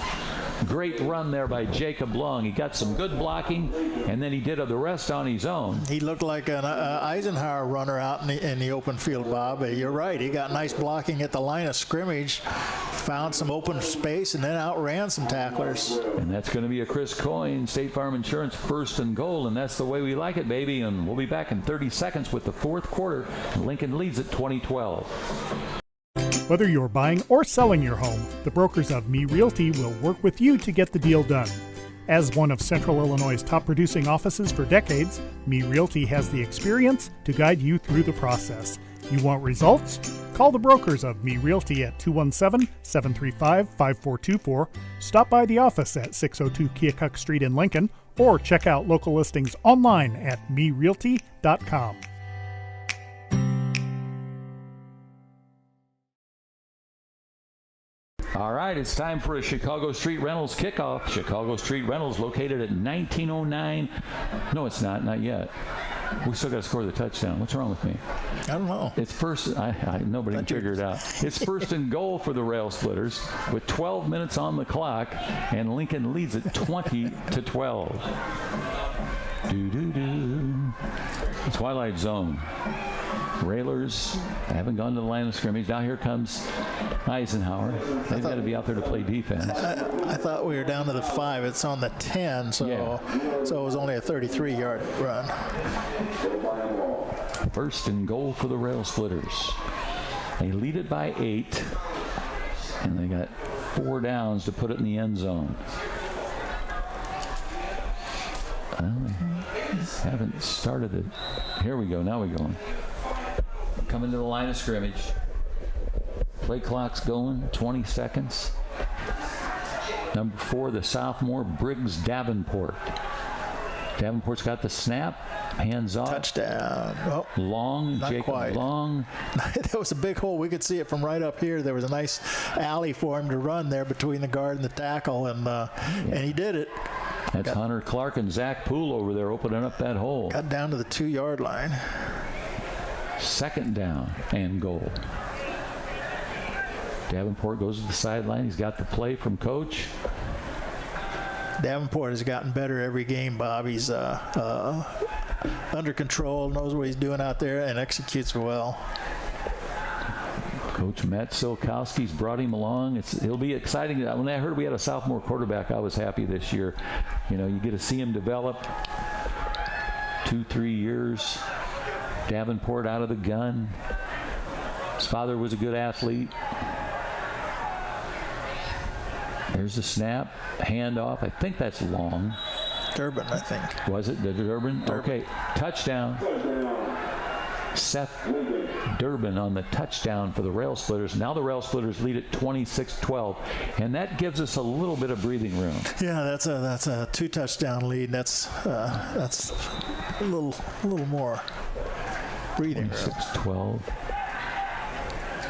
Great run there by Jacob Long. He got some good blocking, and then he did the rest on his own. He looked like an Eisenhower runner out in the open field, Bob. You're right. He got nice blocking at the line of scrimmage, found some open space, and then outran some tacklers. And that's going to be a Chris Coyne State Farm Insurance first and goal, and that's the way we like it, baby. And we'll be back in 30 seconds with the fourth quarter. Lincoln leads at 20-12. Whether you're buying or selling your home, the brokers of Me Realty will work with you to get the deal done. As one of Central Illinois' top producing offices for decades, Me Realty has the experience to guide you through the process. You want results? Call the brokers of Me Realty at 217-735-5424, stop by the office at 602 Keokuk Street in Lincoln, or check out local listings online at merealty.com. All right, it's time for a Chicago Street Rentals kickoff. Chicago Street Rentals located at 1909. No, it's not yet. We still got to score the touchdown. What's wrong with me? I don't know. It's first. Nobody can figure it out. It's first and goal for the Rail Splitters with 12 minutes on the clock, and Lincoln leads it 20-12. Twilight Zone. Railers haven't gone to the line of scrimmage. Now here comes Eisenhower. They've got to be out there to play defense. I thought we were down to the 5. It's on the 10, so it was only a 33-yard run. First and goal for the Rail Splitters. They lead it by 8, and they got 4 downs to put it in the end zone. Haven't started it. Here we go. Now we're going. Coming to the line of scrimmage. Play clock's going. 20 seconds. Number 4, the sophomore, Briggs Davenport. Davenport's got the snap. Hands off. Touchdown. Oh, Long. not Jacob quite. Long. That was a big hole. We could see it from right up here. There was a nice alley for him to run there between the guard and the tackle, and he did it. That's Hunter Clark and Zach Poole over there opening up that hole. Got down to the 2-yard line. Second down and goal. Davenport goes to the sideline. He's got the play from Coach. Davenport has gotten better every game, Bob. He's under control, knows what he's doing out there, and executes well. Coach Matt Silkowski's brought him along. It'll be exciting. When I heard we had a sophomore quarterback, I was happy this year. You know, you get to see him develop. 2-3 years. Davenport out of the gun. His father was a good athlete. There's the snap. Handoff. I think that's Long. Durbin, I think. Was it the Durbin? Okay. Touchdown. Seth Durbin on the touchdown for the Rail Splitters. Now the Rail Splitters lead at 26-12, and that gives us a little bit of breathing room. Yeah, that's a 2-touchdown lead. That's a little more breathing room. 26-12.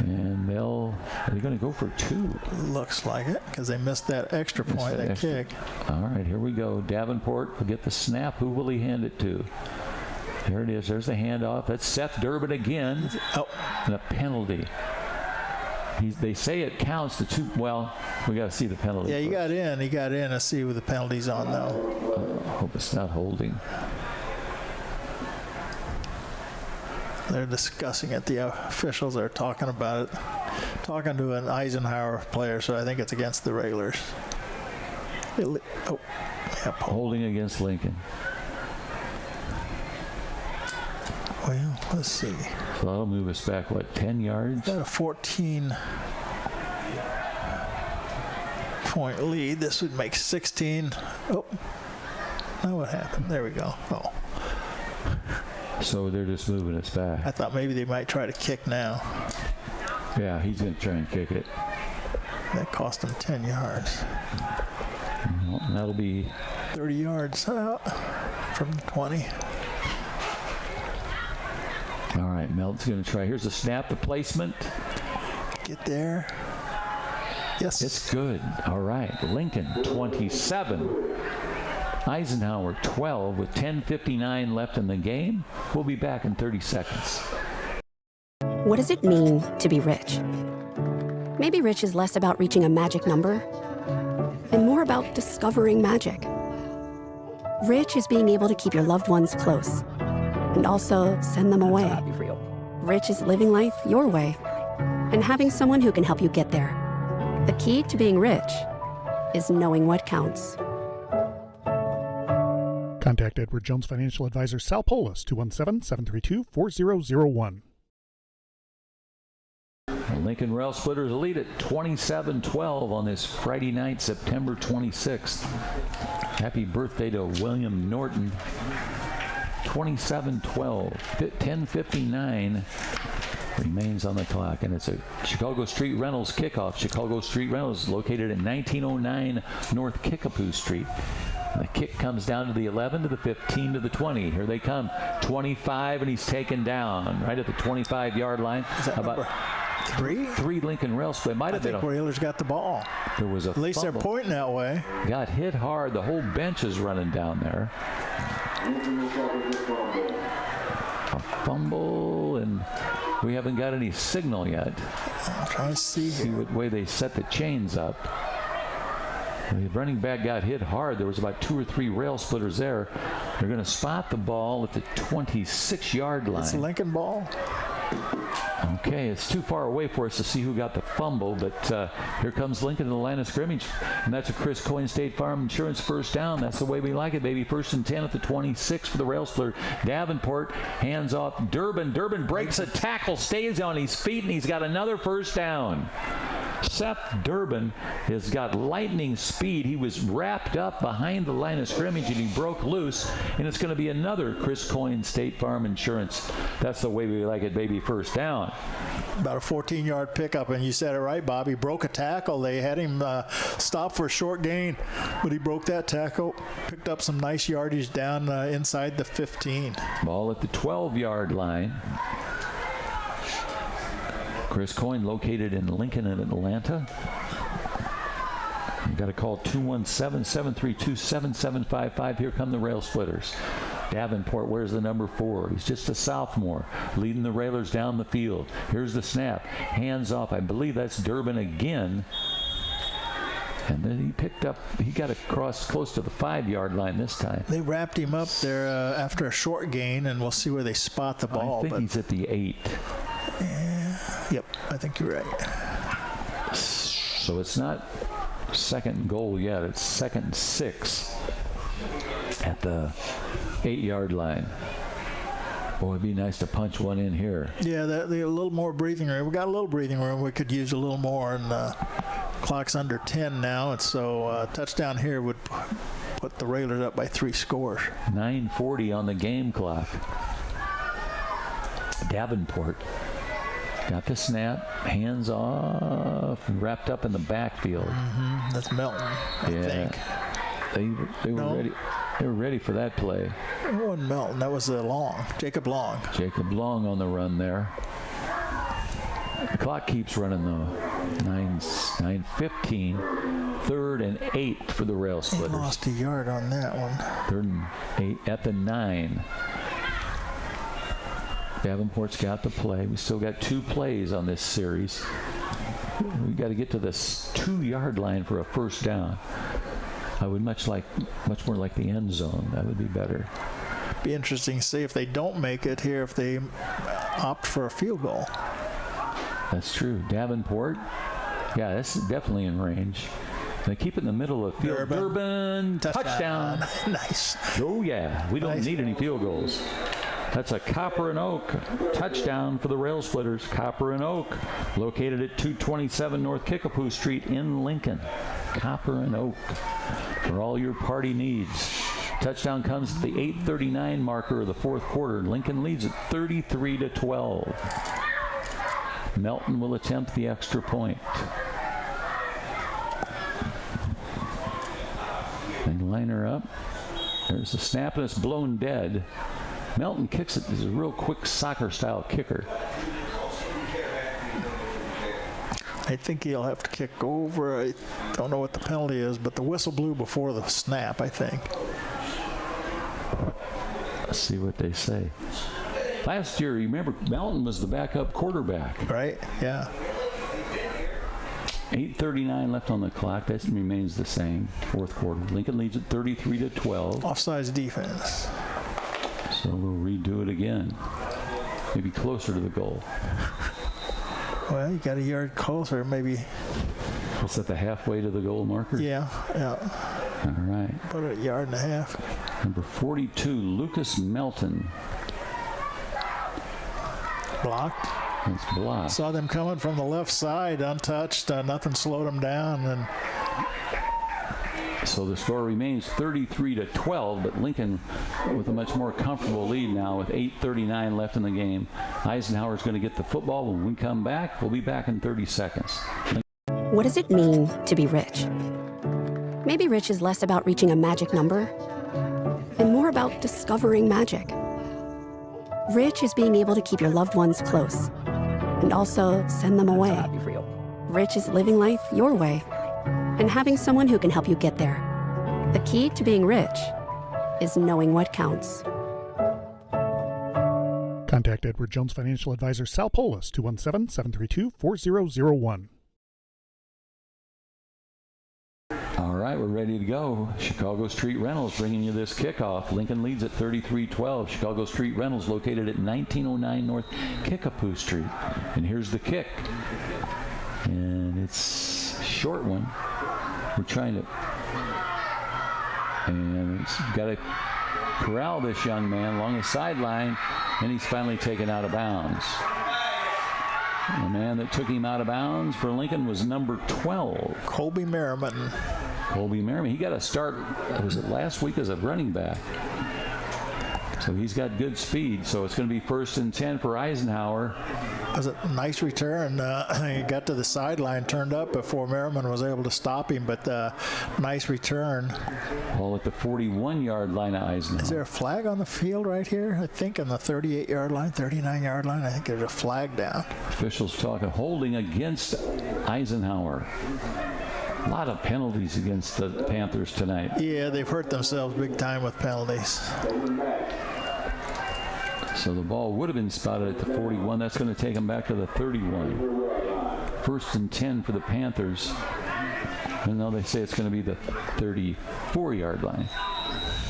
And are they going to go for 2? Looks like it, because they missed that extra point, that kick. All right, here we go. Davenport will get the snap. Who will he hand it to? There it is. There's the handoff. That's Seth Durbin again. Oh. And a penalty. They say it counts to 2. Well, we got to see the penalty. Yeah, he got in. Let's see what the penalty's on, though. I hope it's not holding. They're discussing it. The officials are talking about it. Talking to an Eisenhower player, so I think it's against the Railers. Holding against Lincoln. Well, let's see. So that'll move us back, 10 yards? Got a 14-point lead. This would make 16. Oh, now what happened? There we go. Oh. So they're just moving us back. I thought maybe they might try to kick now. Yeah, he's going to try and kick it. That cost him 10 yards. Well, that'll be 30 yards out from 20. All right, Melton's going to try. Here's the snap, the placement. Get there. Yes. It's good. All right, Lincoln 27. Eisenhower 12 with 10:59 left in the game. We'll be back in 30 seconds. What does it mean to be rich? Maybe rich is less about reaching a magic number and more about discovering magic. Rich is being able to keep your loved ones close and also send them away. Rich is living life your way and having someone who can help you get there. The key to being rich is knowing what counts. Contact Edward Jones Financial Advisor Sal Polis, 217-732-4001. The Lincoln Rail Splitters lead at 27-12 on this Friday night, September 26th. Happy birthday to William Norton. 27-12, 10:59 remains on the clock, and it's a Chicago Street Rentals kickoff. Chicago Street Rentals located at 1909 North Kickapoo Street. The kick comes down to the 11, to the 15, to the 20. Here they come. 25, and he's taken down right at the 25-yard line. Is that about number Three Lincoln rail split. Might I have been think Whalers got the ball. There was a At least fumble. they're pointing that way. Got hit hard. The whole bench is running down there. A fumble, and we haven't got any signal yet. I'm trying to see See here. what way they set the chains up. The running back got hit hard. There was about 2 or 3 rail splitters there. They're going to spot the ball at the 26-yard line. It's a Lincoln ball. Okay, it's too far away for us to see who got the fumble, but here comes Lincoln to the line of scrimmage, and that's a Chris Coyne State Farm Insurance first down. That's the way we like it, baby. 1st and 10 at the 26 for the rail splitter. Davenport hands off Durbin. Durbin breaks a tackle, stays on his feet, and he's got another first down. Seth Durbin has got lightning speed. He was wrapped up behind the line of scrimmage and he broke loose, and it's going to be another Chris Coyne State Farm Insurance. That's the way we like it, baby. First down. About a 14-yard pickup, and you said it right, Bob. He broke a tackle. They had him stop for a short gain, but he broke that tackle, picked up some nice yardage down inside the 15. Ball at the 12-yard line. Chris Coyne located in Lincoln and Atlanta. You've got to call 217-732-7755. Here come the rail splitters. Davenport wears the number 4. He's just a sophomore, leading the Railers down the field. Here's the snap. Hands off. I believe that's Durbin again. And then he got across close to the 5-yard line this time. They wrapped him up there after a short gain, and we'll see where they spot the ball. I think he's at the 8. Yep, I think you're right. So it's not second and goal yet. It's 2nd and 6 at the 8-yard line. Boy, it'd be nice to punch one in here. Yeah, a little more breathing room. We got a little breathing room. We could use a little more, and clock's under 10 now, and so touchdown here would put the Railers up by 3 scores. 9:40 on the game clock. Davenport got the snap, hands off, wrapped up in the backfield. That's Melton, I think. They were ready. They were ready for that play. It wasn't Melton. That was Jacob Long. Jacob Long on the run there. The clock keeps running though. 9:15. 3rd and 8 for the rail He splitters. lost a yard on that one. 3rd and 8 at the 9. Davenport's got the play. We still got 2 plays on this series. We got to get to this 2-yard line for a first down. I would much more like the end zone. That would be better. Be interesting to see if they don't make it here, if they opt for a field goal. That's true. Davenport, yeah, that's definitely in range. They keep it in the middle of the field. Durbin, touchdown. Nice. Oh, yeah. We don't need any field goals. That's a Copper and Oak touchdown for the rail splitters. Copper and Oak, located at 227 North Kickapoo Street in Lincoln. Copper and Oak for all your party needs. Touchdown comes at the 8:39 marker of the 4th quarter. Lincoln leads at 33-12. Melton will attempt the extra point. They line her up. There's the snap, and it's blown dead. Melton kicks it. He's a real quick soccer-style kicker. I think he'll have to kick over. I don't know what the penalty is, but the whistle blew before the snap, I think. Let's see what they say. Last year, you remember, Melton was the backup quarterback. Right? Yeah. 8:39 left on the clock. That remains the same. 4th quarter. Lincoln leads at 33-12. Offsides defense. So we'll redo it again. Maybe closer to the goal. Well, you got a yard closer, maybe. What's that, the halfway to the goal marker? Yeah. All right. About a yard and a half. Number 42, Lucas Melton. Blocked. It's blocked. Saw them coming from the left side, untouched. Nothing slowed them down. And so the score remains 33-12, but Lincoln with a much more comfortable lead now with 8:39 left in the game. Eisenhower's going to get the football. When we come back, we'll be back in 30 seconds. What does it mean to be rich? Maybe rich is less about reaching a magic number and more about discovering magic. Rich is being able to keep your loved ones close and also send them away. Rich is living life your way and having someone who can help you get there. The key to being rich is knowing what counts. Contact Edward Jones Financial Advisor Sal Polis, 217-732-4001. All right, we're ready to go. Chicago Street Rentals bringing you this kickoff. Lincoln leads at 33-12. Chicago Street Rentals located at 1909 North Kickapoo Street. And here's the kick. And it's a short one. We're trying to... And it's got to corral this young man along the sideline, and he's finally taken out of bounds. The man that took him out of bounds for Lincoln was number 12. Colby Merriman. Colby Merriman. He got a start, was it last week, as a running back. So he's got good speed. So it's going to be 1st and 10 for Eisenhower. It was a nice return. He got to the sideline, turned up before Merriman was able to stop him, but nice return. Ball at the 41-yard line of Eisenhower. Is there a flag on the field right here? I think on the 38-yard line, 39-yard line, I think there's a flag down. Officials talking holding against Eisenhower. A lot of penalties against the Panthers tonight. Yeah, they've hurt themselves big time with penalties. So the ball would have been spotted at the 41. That's going to take them back to the 31. 1st and 10 for the Panthers. And now they say it's going to be the 34-yard line.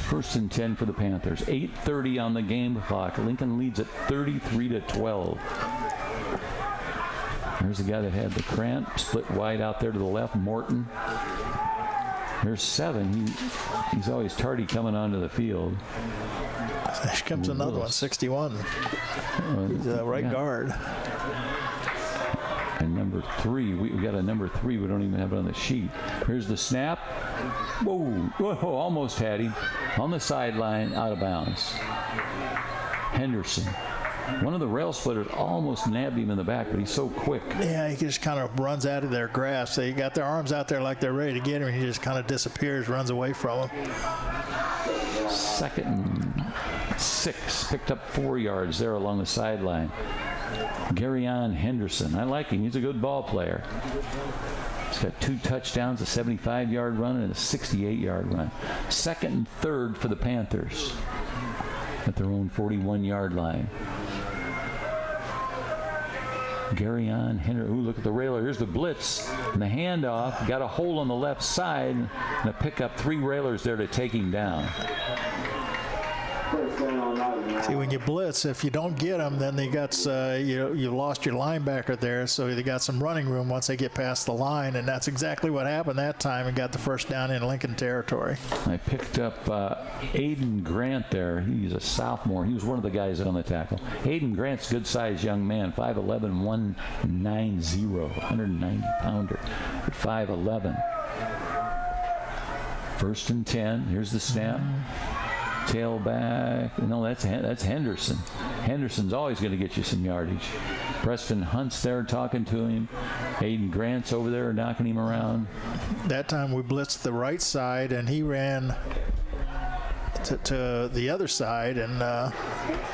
1st and 10 for the Panthers. 8:30 on the game clock. Lincoln leads at 33-12. There's the guy that had the cramp, split wide out there to the left, Morton. There's 7. He's always tardy coming onto the field. Here comes another one, 61. He's a right guard. And number 3, we got a number 3. We don't even have it on the sheet. Here's the snap. Whoa, almost had him. On the sideline, out of bounds. Henderson. One of the rail splitters almost nabbed him in the back, but he's so quick. Yeah, he just kind of runs out of their grasp. They got their arms out there like they're ready to get him, and he just kind of disappears, runs away from them. 2nd and 6. Picked up 4 yards there along the sideline. Garyon Henderson. I like him. He's a good ball player. He's got 2 touchdowns, a 75-yard run and a 68-yard run. 2nd and 3rd for the Panthers at their own 41-yard line. Garyon Henderson. Ooh, look at the railer. Here's the blitz and the handoff. Got a hole on the left side and a pickup. 3 railers there to take him down. See, when you blitz, if you don't get them, then they got you lost your linebacker there, so they got some running room once they get past the line, and that's exactly what happened that time and got the first down in Lincoln territory. I picked up Aiden Grant there. He's a sophomore. He was one of the guys on the tackle. Aiden Grant's a good-sized young man, 5'11", 190, 190-pounder at 5'11". 1st and 10. Here's the snap. Tailback. No, that's Henderson. Henderson's always going to get you some yardage. Preston Hunt's there talking to him. Aiden Grant's over there knocking him around. That time we blitzed the right side, and he ran to the other side, and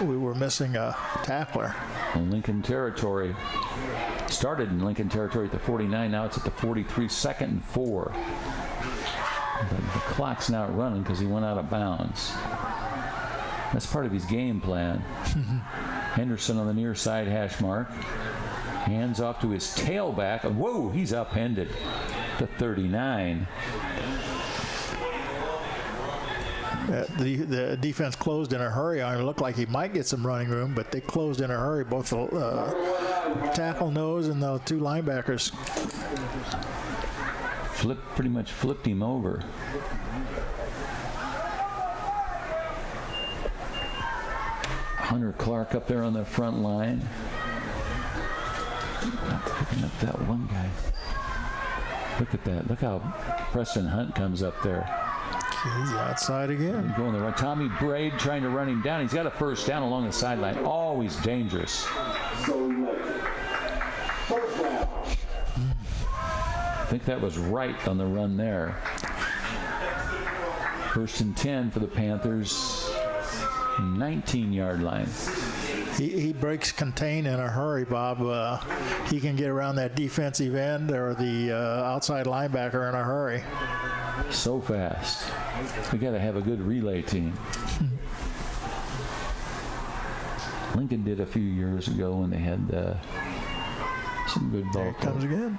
we were missing a tackler. In Lincoln territory. Started in Lincoln territory at the 49. Now it's at the 43. 2nd and 4. But the clock's not running because he went out of bounds. That's part of his game plan. Henderson on the near side hash mark. Hands off to his tailback. Whoa, he's upended. The 39. The defense closed in a hurry on him. It looked like he might get some running room, but they closed in a hurry. Both the tackle nose and the 2 linebackers. Pretty much flipped him over. Hunter Clark up there on the front line. Not picking up that one guy. Look at that. Look how Preston Hunt comes up there. He's outside again. Going the right. Tommy Braid trying to run him down. He's got a first down along the sideline. Always dangerous. I think that was right on the run there. 1st and 10 for the Panthers. 19-yard line. he breaks contain in a hurry, Bob. He can get around that defensive end or the outside linebacker in a hurry. So fast. We got to have a good relay team. Lincoln did a few years ago when they had some good ball. There it comes again.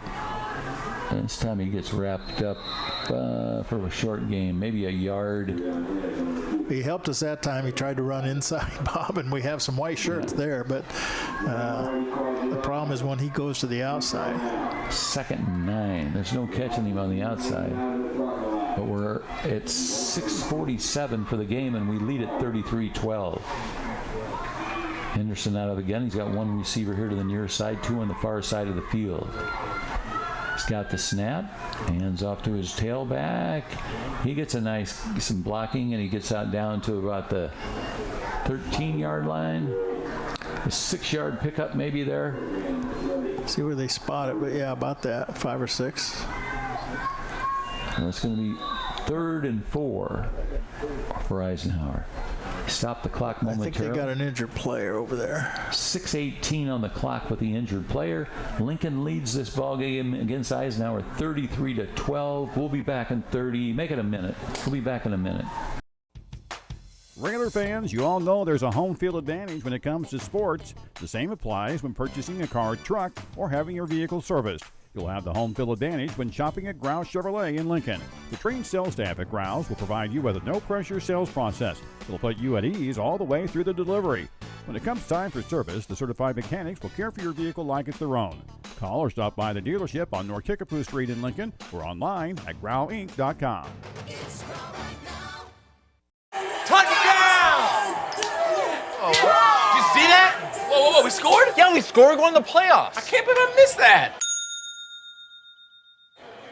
And this time he gets wrapped up for a short game, maybe a yard. He helped us that time. He tried to run inside, Bob, and we have some white shirts there. But the problem is when he goes to the outside. 2nd and 9. There's no catching him on the outside. But it's 6:47 for the game, and we lead at 33-12. Henderson out of the gun. He's got one receiver here to the near side, 2 on the far side of the field. He's got the snap, hands off to his tailback. He gets some blocking, and he gets out down to about the 13-yard line. A 6-yard pickup maybe there. See where they spot it, but yeah, about that, 5 or 6. Well, it's going to be 3rd and 4 for Eisenhower. Stop the clock momentarily. I think they got an injured player over there. 6:18 on the clock with the injured player. Lincoln leads this ball game against Eisenhower 33-12. We'll be back in 30. Make it a minute. We'll be back in a minute. Regular fans, you all know there's a home field advantage when it comes to sports. The same applies when purchasing a car, truck, or having your vehicle serviced. You'll have the home field advantage when shopping at Grouse Chevrolet in Lincoln. The trained sales staff at Grouse will provide you with a no-pressure sales process. It'll put you at ease all the way through the delivery. When it comes time for service, the certified mechanics will care for your vehicle like it's their own. Call or stop by the dealership on North Kickapoo Street in Lincoln or online at growinc.com. Touchdown! Oh, did you see that? Whoa, we scored? Yeah, we scored. We're going to the playoffs. I can't believe I missed that.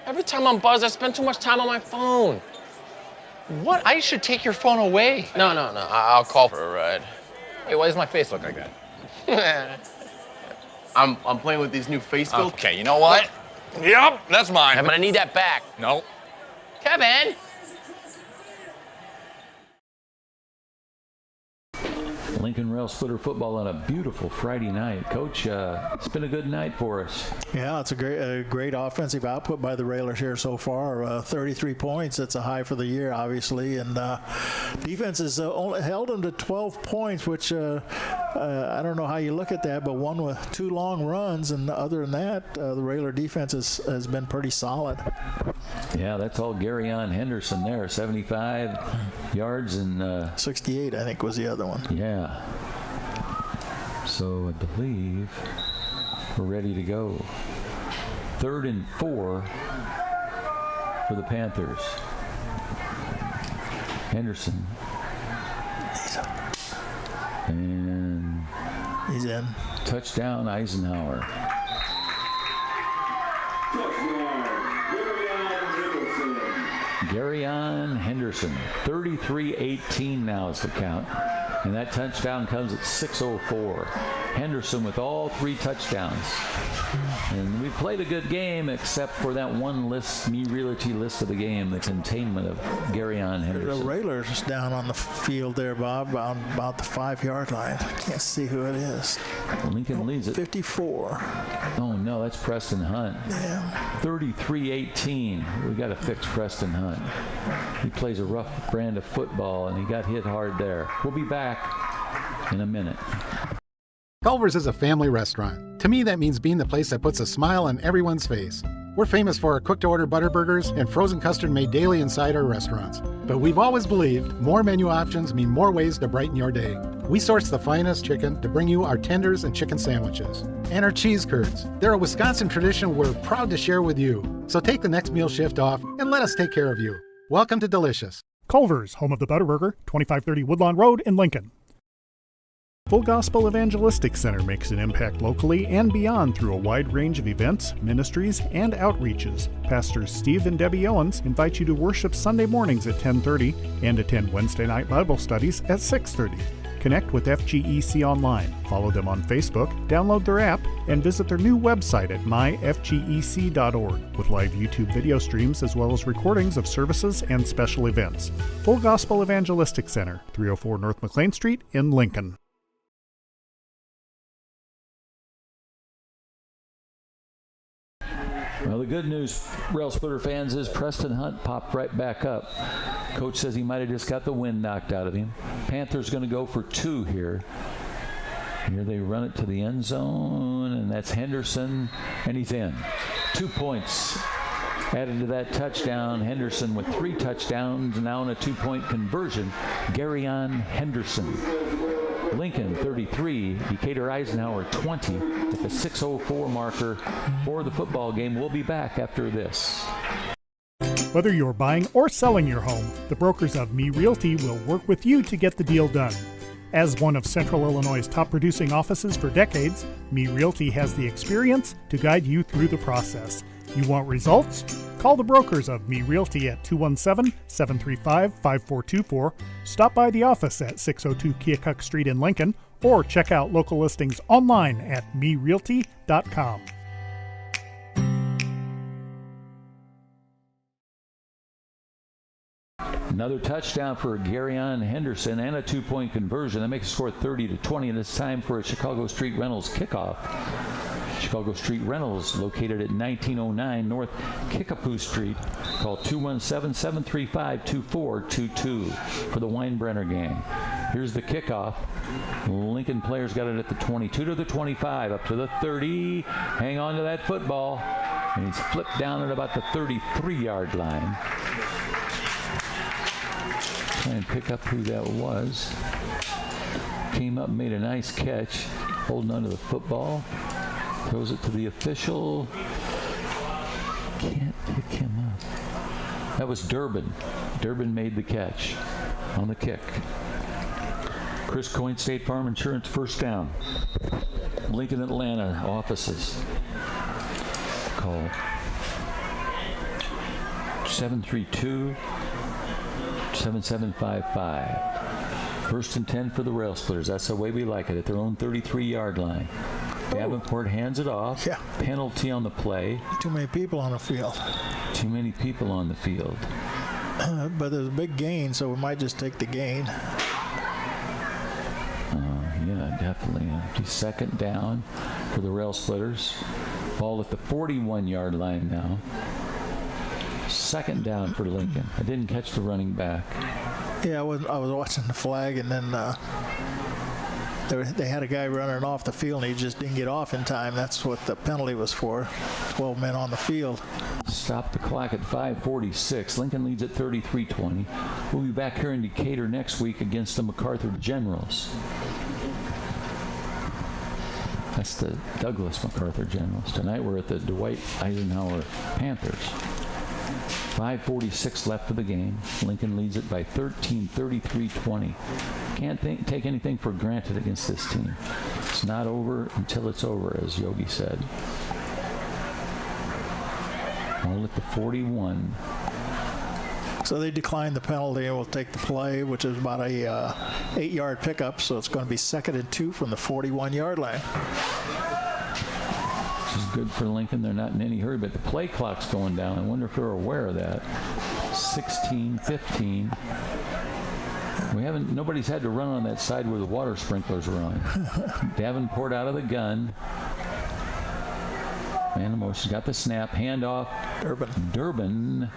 Every time I'm buzzed, I spend too much time on my phone. What? I should take your phone away. No. I'll call for a ride. Hey, why does my face look like that? I'm playing with these new face filters. Okay, you know what? Yep, that's mine. I'm gonna need that back. No. Kevin! Lincoln Rail Splitter football on a beautiful Friday night. Coach, it's been a good night for us. Yeah, it's a great offensive output by the Railers here so far. 33 points. That's a high for the year, obviously. And defense has only held them to 12 points, which I don't know how you look at that, but one with 2 long runs. And other than that, the Railer defense has been pretty solid. Yeah, that's all Garyon Henderson there. 75 yards and 68, I think, was the other one. Yeah. So I believe we're ready to go. 3rd and 4 for the Panthers. Henderson. And he's in. Touchdown, Eisenhower. Garyon Henderson. 33-18 now is the count. And that touchdown comes at 6:04. Henderson with all 3 touchdowns. And we played a good game except for that one realty list of the game, the containment of Garyon Henderson. The Railers down on the field there, Bob, about the 5-yard line. I can't see who it is. Lincoln leads it. 54. Oh, no, that's Preston Hunt. Yeah. 33-18. We got to fix Preston Hunt. He plays a rough brand of football, and he got hit hard there. We'll be back in a minute. Culver's is a family restaurant. To me, that means being the place that puts a smile on everyone's face. We're famous for our cooked-to-order butter burgers and frozen custard made daily inside our restaurants. But we've always believed more menu options mean more ways to brighten your day. We source the finest chicken to bring you our tenders and chicken sandwiches. And our cheese curds. They're a Wisconsin tradition we're proud to share with you. So take the next meal shift off and let us take care of you. Welcome to Delicious. Culver's, home of the Butterburger, 2530 Woodlawn Road in Lincoln. Full Gospel Evangelistic Center makes an impact locally and beyond through a wide range of events, ministries, and outreaches. Pastors Steve and Debbie Owens invite you to worship Sunday mornings at 10:30 and attend Wednesday night Bible studies at 6:30. Connect with FGEC online, follow them on Facebook, download their app, and visit their new website at myfgec.org with live YouTube video streams as well as recordings of services and special events. Full Gospel Evangelistic Center, 304 North McLean Street in Lincoln. the good news, Rail Splitter fans, is Preston Hunt popped right back up. Coach says he might have just got the wind knocked out of him. Panthers going to go for 2 here. Here they run it to the end zone, and that's Henderson, and he's in. 2 points added to that touchdown. Henderson with 3 touchdowns, now in a 2-point conversion. Garyon Henderson. Lincoln 33, Decatur Eisenhower 20 at the 6:04 marker for the football game. We'll be back after this. Whether you're buying or selling your home, the brokers of Me Realty will work with you to get the deal done. As one of Central Illinois' top producing offices for decades, Me Realty has the experience to guide you through the process. You want results? Call the brokers of Me Realty at 217-735-5424, stop by the office at 602 Keokuk Street in Lincoln, or check out local listings online at merealty.com. Another touchdown for Garyon Henderson and a 2-point conversion. That makes the score 30-20, and it's time for a Chicago Street Rentals kickoff. Chicago Street Rentals, located at 1909 North Kickapoo Street. Call 217-735-2422 for the Weinbrenner gang. Here's the kickoff. Lincoln players got it at the 22 to the 25, up to the 30. Hang on to that football. And he's flipped down at about the 33-yard line. Try and pick up who that was. Came up and made a nice catch, holding onto the football. Throws it to the official. Can't pick him up. That was Durbin. Durbin made the catch on the kick. Chris Coyne, State Farm Insurance, first down. Lincoln, Atlanta offices. Call 732-7755. First and 10 for the Rail Splitters. That's the way we like it, at their own 33-yard line. Davenport hands it off. Yeah. Penalty on the play. Too many people on the field. Too many people on the field. But there's a big gain, so we might just take the gain. Yeah, definitely. Second down for the Rail Splitters. Ball at the 41-yard line now. Second down for Lincoln. I didn't catch the running back. Yeah, I was watching the flag, and then they had a guy running off the field, and he just didn't get off in time. That's what the penalty was for. 12 men on the field. Stop the clock at 5:46. Lincoln leads at 33-20. We'll be back here in Decatur next week against the MacArthur Generals. That's the Douglas MacArthur Generals. Tonight we're at the Dwight Eisenhower Panthers. 5:46 left for the game. Lincoln leads it by 13, 33-20. Can't take anything for granted against this team. It's not over until it's over, as Yogi said. All at the 41. So they declined the penalty and will take the play, which is about a 8-yard pickup. So it's going to be 2nd and 2 from the 41-yard line. Which is good for Lincoln. They're not in any hurry, but the play clock's going down. I wonder if they're aware of that. 16-15. Nobody's had to run on that side where the water sprinklers are on. Davenport out of the gun. Man in motion, got the snap, handoff. Durbin.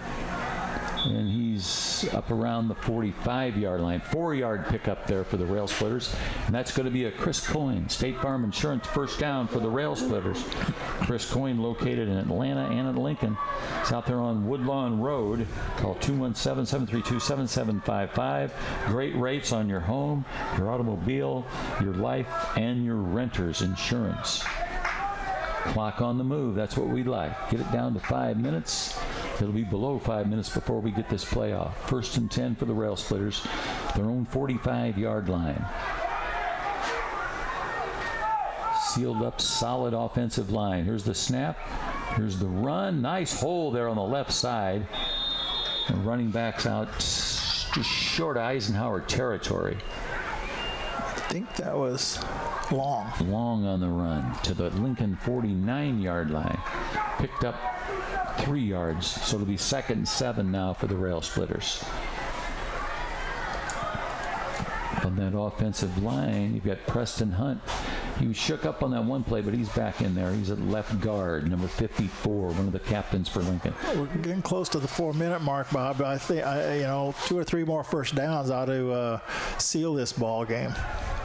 And he's up around the 45-yard line. 4-yard pickup there for the Rail Splitters. And that's going to be a Chris Coyne, State Farm Insurance, first down for the Rail Splitters. Chris Coyne, located in Atlanta and at Lincoln. It's out there on Woodlawn Road. Call 217-732-7755. Great rates on your home, your automobile, your life, and your renter's insurance. Clock on the move. That's what we like. Get it down to 5 minutes. It'll be below 5 minutes before we get this play off. First and 10 for the Rail Splitters. Their own 45-yard line. Sealed up, solid offensive line. Here's the snap. Here's the run. Nice hole there on the left side. And running backs out just short of Eisenhower territory. I think that was long. Long on the run to the Lincoln 49-yard line. Picked up 3 yards, so it'll be 2nd and 7 now for the Rail Splitters. On that offensive line, you've got Preston Hunt He was shook up on that one play, but he's back in there. He's at left guard, number 54, one of the captains for Lincoln. We're getting close to the 4-minute mark, Bob. I think 2 or 3 more first downs ought to seal this ball game.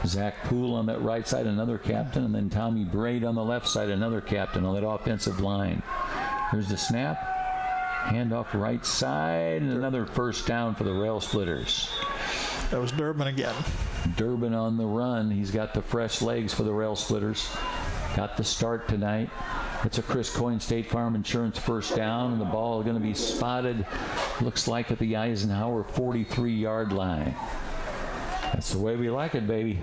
Zach Poole on that right side, another captain, and then Tommy Braid on the left side, another captain on that offensive line. Here's the snap. Handoff right side, and another first down for the Rail Splitters. That was Durbin again. Durbin on the run. He's got the fresh legs for the Rail Splitters. Got the start tonight. It's a Chris Coyne State Farm Insurance first down, and the ball is going to be spotted, looks like at the Eisenhower 43-yard line. That's the way we like it, baby.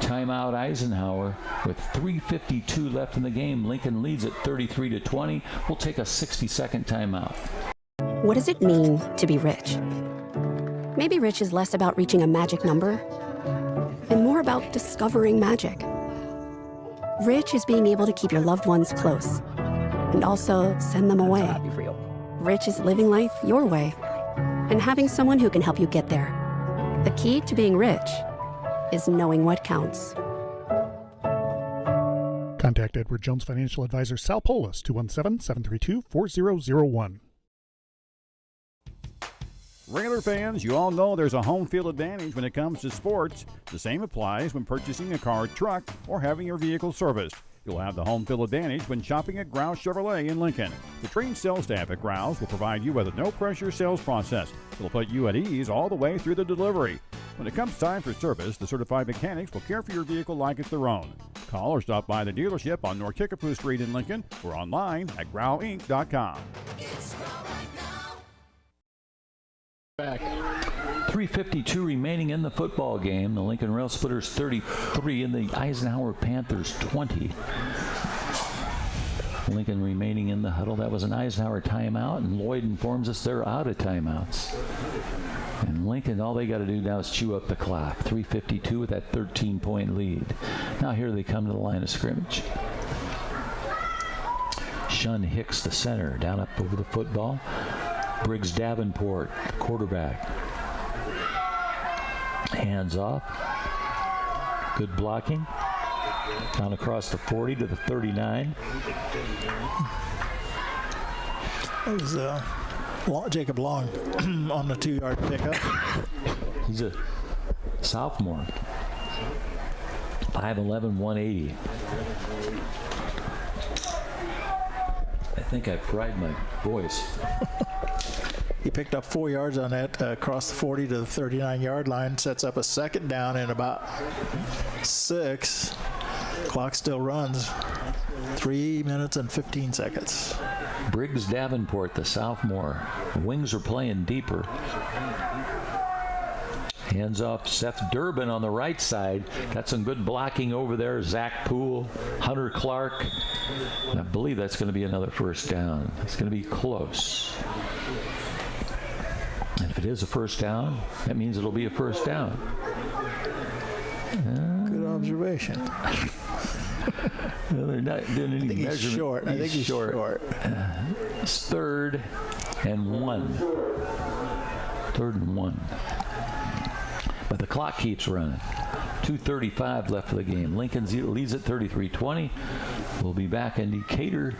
Timeout Eisenhower with 3:52 left in the game. Lincoln leads at 33-20. We'll take a 60-second timeout. What does it mean to be rich? Maybe rich is less about reaching a magic number and more about discovering magic. Rich is being able to keep your loved ones close and also send them away. Rich is living life your way and having someone who can help you get there. The key to being rich is knowing what counts. Contact Edward Jones Financial Advisor Sal Polis, 217-732-4001. Regular fans, you all know there's a home field advantage when it comes to sports. The same applies when purchasing a car, truck, or having your vehicle serviced. You'll have the home field advantage when shopping at Grouse Chevrolet in Lincoln. The trained sales staff at Grouse will provide you with a no-pressure sales process. It'll put you at ease all the way through the delivery. When it comes time for service, the certified mechanics will care for your vehicle like it's their own. Call or stop by the dealership on North Kickapoo Street in Lincoln or online at growinc.com. Back. 3:52 remaining in the football game. The Lincoln Rail Splitters 33 and the Eisenhower Panthers 20. Lincoln remaining in the huddle. That was an Eisenhower timeout, and Lloyd informs us they're out of timeouts. And Lincoln, all they got to do now is chew up the clock. 3:52 with that 13-point lead. Now here they come to the line of scrimmage. Shun Hicks, the center, down up over the football. Briggs Davenport, the quarterback. Hands off. Good blocking. Down across the 40 to the 39. That was Jacob Long on the 2-yard pickup. He's a sophomore. 5'11", 180. I think I fried my voice. He picked up 4 yards on that across the 40 to the 39-yard line. Sets up a second down in about 6. Clock still runs. 3 minutes and 15 seconds. Briggs Davenport, the sophomore. Wings are playing deeper. Hands off Seth Durbin on the right side. Got some good blocking over there. Zach Poole, Hunter Clark. I believe that's going to be another first down. It's going to be close. And if it is a first down, that means it'll be a first down. Good observation. Well, they're not doing any measurement. He's short. I think he's short. It's 3rd and 1. 3rd and 1. But the clock keeps running. 2:35 left for the game. Lincoln leads at 33-20. We'll be back in Decatur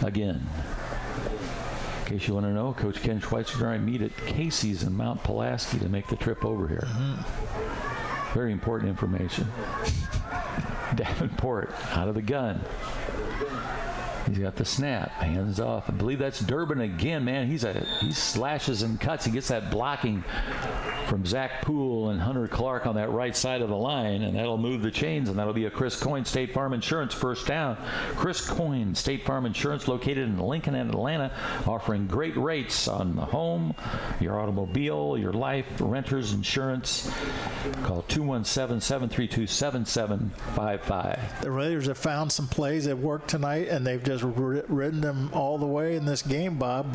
again. In case you want to know, Coach Ken Schweitzer and I meet at Casey's in Mount Pulaski to make the trip over here. Very important information. Davenport out of the gun. He's got the snap. Hands off. I believe that's Durbin again, man. He slashes and cuts. He gets that blocking from Zach Poole and Hunter Clark on that right side of the line, and that'll move the chains, and that'll be a Chris Coyne State Farm Insurance first down. Chris Coyne State Farm Insurance, located in Lincoln and Atlanta, offering great rates on the home, your automobile, your life, renters insurance. Call 217-732-7755. The Raiders have found some plays that work tonight, and they've just ridden them all the way in this game, Bob.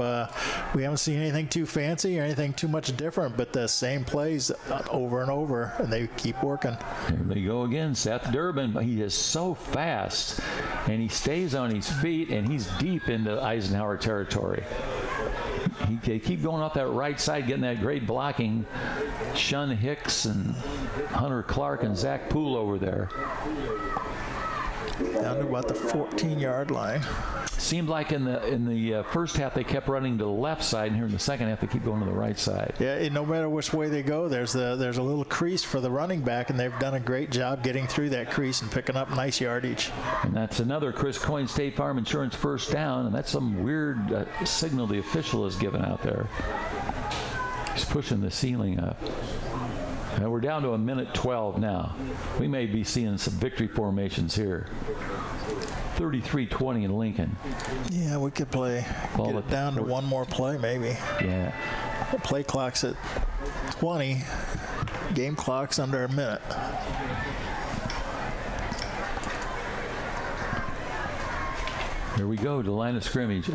We haven't seen anything too fancy or anything too much different, but the same plays over and over, and they keep working. Here we go again. Seth Durbin, he is so fast, and he stays on his feet, and he's deep into Eisenhower territory. They keep going off that right side, getting that great blocking. Shun Hicks and Hunter Clark and Zach Poole over there. Down to about the 14-yard line. Seemed like in the first half they kept running to the left side, and here in the second half they keep going to the right side. Yeah, no matter which way they go, there's a little crease for the running back, and they've done a great job getting through that crease and picking up nice yardage. And that's another Chris Coyne State Farm Insurance first down, and that's some weird signal the official has given out there. He's pushing the ceiling up. And we're down to a minute 12 now. We may be seeing some victory formations here. 33-20 in Lincoln. Yeah, we could get it down to one more play maybe. Yeah. The play clock's at 20. Game clock's under a minute. Here we go, the line of scrimmage.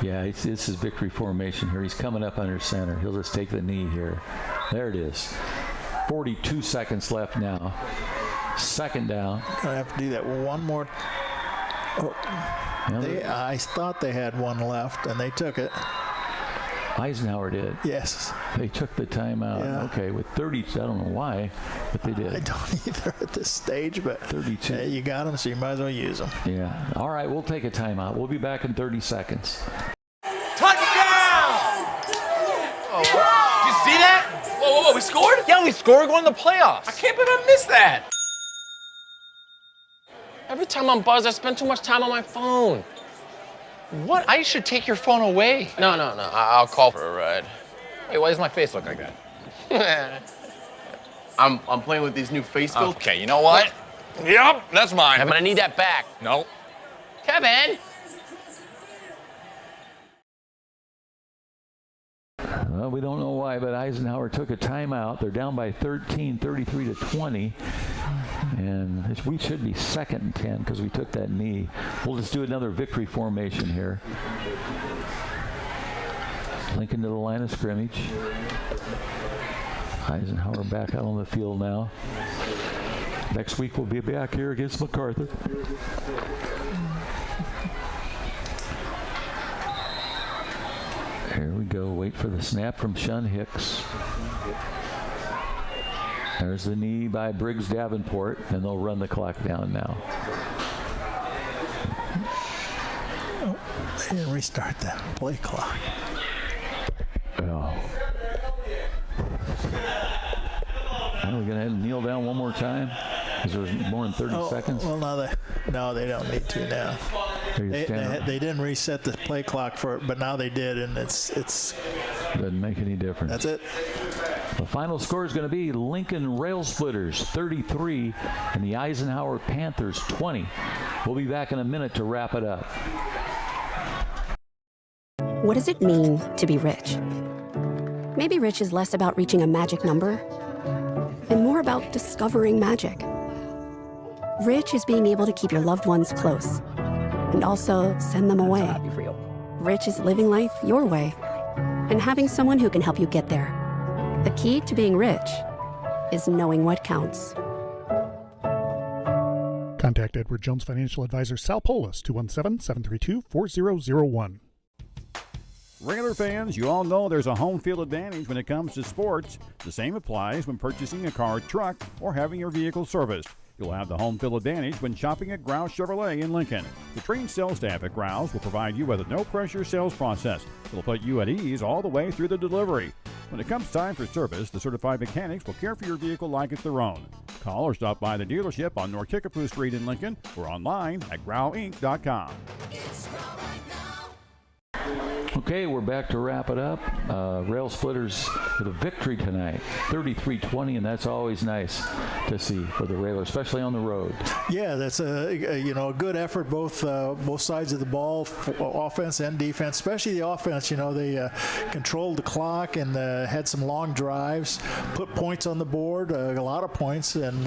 Yeah, this is victory formation here. He's coming up under center. He'll just take the knee here. There it is. 42 seconds left now. Second down. Gonna have to do that one more. Oh, I thought they had one left, and they took it. Eisenhower did. Yes. They took the timeout. Yeah. Okay, with 30, I don't know why, but they did. I don't either at this stage, but 32. You got them, so you might as well use them. Yeah. All right, we'll take a timeout. We'll be back in 30 seconds. Touchdown! Oh, did you see that? Whoa, we scored? Yeah, we scored going to the playoffs. I can't believe I missed that. Every time I'm buzzed, I spend too much time on my phone. What? I should take your phone away. No, I'll call for a ride. Hey, why does my face look like that? I'm playing with these new face filters. Okay, you know what? Yep, that's mine. I'm gonna need that back. No. Kevin! Well, we don't know why, but Eisenhower took a timeout. They're down by 13, 33-20. And we should be 2nd and 10 because we took that knee. We'll just do another victory formation here. Lincoln to the line of scrimmage. Eisenhower back out on the field now. Next week we'll be back here against MacArthur. Here we go. Wait for the snap from Shun Hicks. There's the knee by Briggs Davenport, and they'll run the clock down now. Oh, they didn't restart the play clock. Oh. Are we going to kneel down one more time? Because there's more than 30 seconds? Well, no, they don't need to now. They didn't reset the play clock for it, but now they did, and it's doesn't make any difference. That's it. The final score is going to be Lincoln Rail Splitters 33 and the Eisenhower Panthers 20. We'll be back in a minute to wrap it up. What does it mean to be rich? Maybe rich is less about reaching a magic number and more about discovering magic. Rich is being able to keep your loved ones close and also send them away. Rich is living life your way and having someone who can help you get there. The key to being rich is knowing what counts. Contact Edward Jones Financial Advisor Sal Polis, 217-732-4001. Regular fans, you all know there's a home field advantage when it comes to sports. The same applies when purchasing a car, truck, or having your vehicle serviced. You'll have the home field advantage when shopping at Grouse Chevrolet in Lincoln. The trained sales staff at Grouse will provide you with a no-pressure sales process. It'll put you at ease all the way through the delivery. When it comes time for service, the certified mechanics will care for your vehicle like it's their own. Call or stop by the dealership on North Kickapoo Street in Lincoln or online at growinc.com. Okay, we're back to wrap it up. Rail Splitters with a victory tonight, 33-20, and that's always nice to see for the Railers, especially on the road. Yeah, that's a good effort, both sides of the ball, offense and defense. Especially the offense. They controlled the clock and had some long drives, put points on the board, a lot of points, and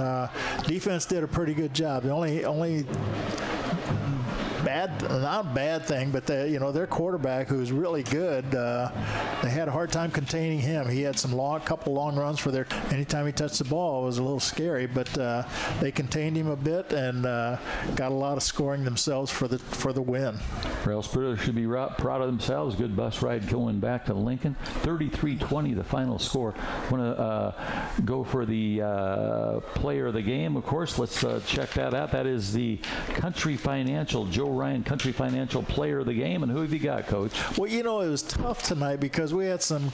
defense did a pretty good job. The only not a bad thing, but their quarterback, who's really good, they had a hard time containing him. He had couple long runs for their. Anytime he touched the ball, it was a little scary, but they contained him a bit and got a lot of scoring themselves for the win. Rail Splitters should be proud of themselves. Good bus ride going back to Lincoln. 33-20 the final score. Want to go for the player of the game, of course. Let's check that out. That is the Country Financial, Joe Ryan Country Financial player of the game. And who have you got, Coach? Well, you know, it was tough tonight because we had some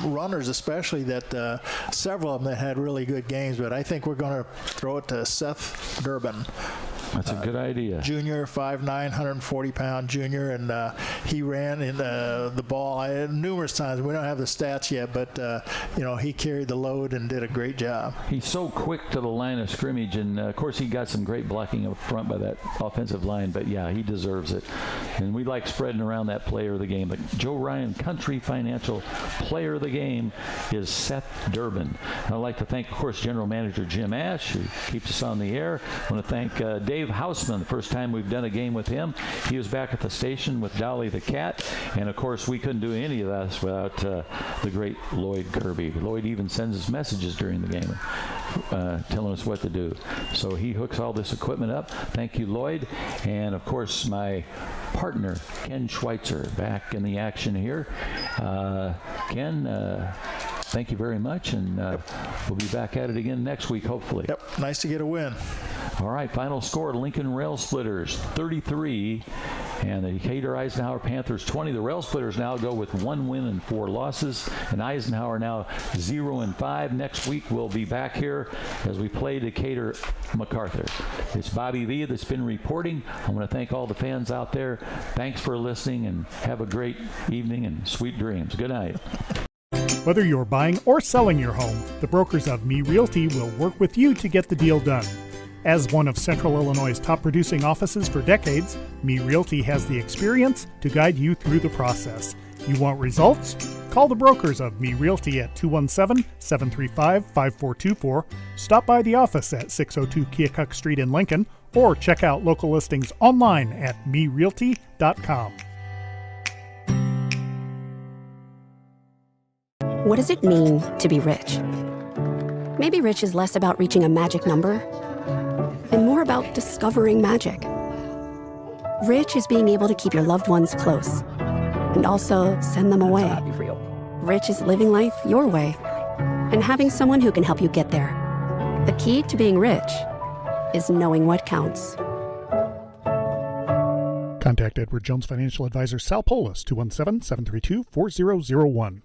runners, especially that several of them that had really good games. But I think we're going to throw it to Seth Durbin. That's a good idea. Junior, 5'9", 140-pound junior, and he ran in the ball numerous times. We don't have the stats yet, but he carried the load and did a great job. He's so quick to the line of scrimmage, and of course he got some great blocking up front by that offensive line. But yeah, he deserves it, and we like spreading around that player of the game. But Joe Ryan Country Financial player of the game is Seth Durbin. And I'd like to thank, of course, General Manager Jim Ash, who keeps us on the air. I want to thank Dave Hausman. The first time we've done a game with him, he was back at the station with Dolly the cat, and of course we couldn't do any of this without the great Lloyd Kirby. Lloyd even sends us messages during the game telling us what to do. So he hooks all this equipment up. Thank you, Lloyd. And of course my partner Ken Schweitzer back in the action here. Ken, thank you very much, and we'll be back at it again next week, hopefully. Yep, nice to get a win. All right, final score, Lincoln Rail Splitters 33 and the Decatur Eisenhower Panthers 20. The Rail Splitters now go with 1 win and 4 losses, and Eisenhower now 0-5. Next week we'll be back here as we play Decatur MacArthur. It's Bobby V that's been reporting. I want to thank all the fans out there. Thanks for listening, and have a great evening and sweet dreams. Good night. Whether you're buying or selling your home, the brokers of Me Realty will work with you to get the deal done. As one of Central Illinois' top producing offices for decades, Me Realty has the experience to guide you through the process. You want results? Call the brokers of Me Realty at 217-735-5424, stop by the office at 602 Keokuk Street in Lincoln, or check out local listings online at merealty.com. What does it mean to be rich? Maybe rich is less about reaching a magic number and more about discovering magic. Rich is being able to keep your loved ones close and also send them away. Rich is living life your way and having someone who can help you get there. The key to being rich is knowing what counts. Contact Edward Jones Financial Advisor Sal Polis, 217-732-4001.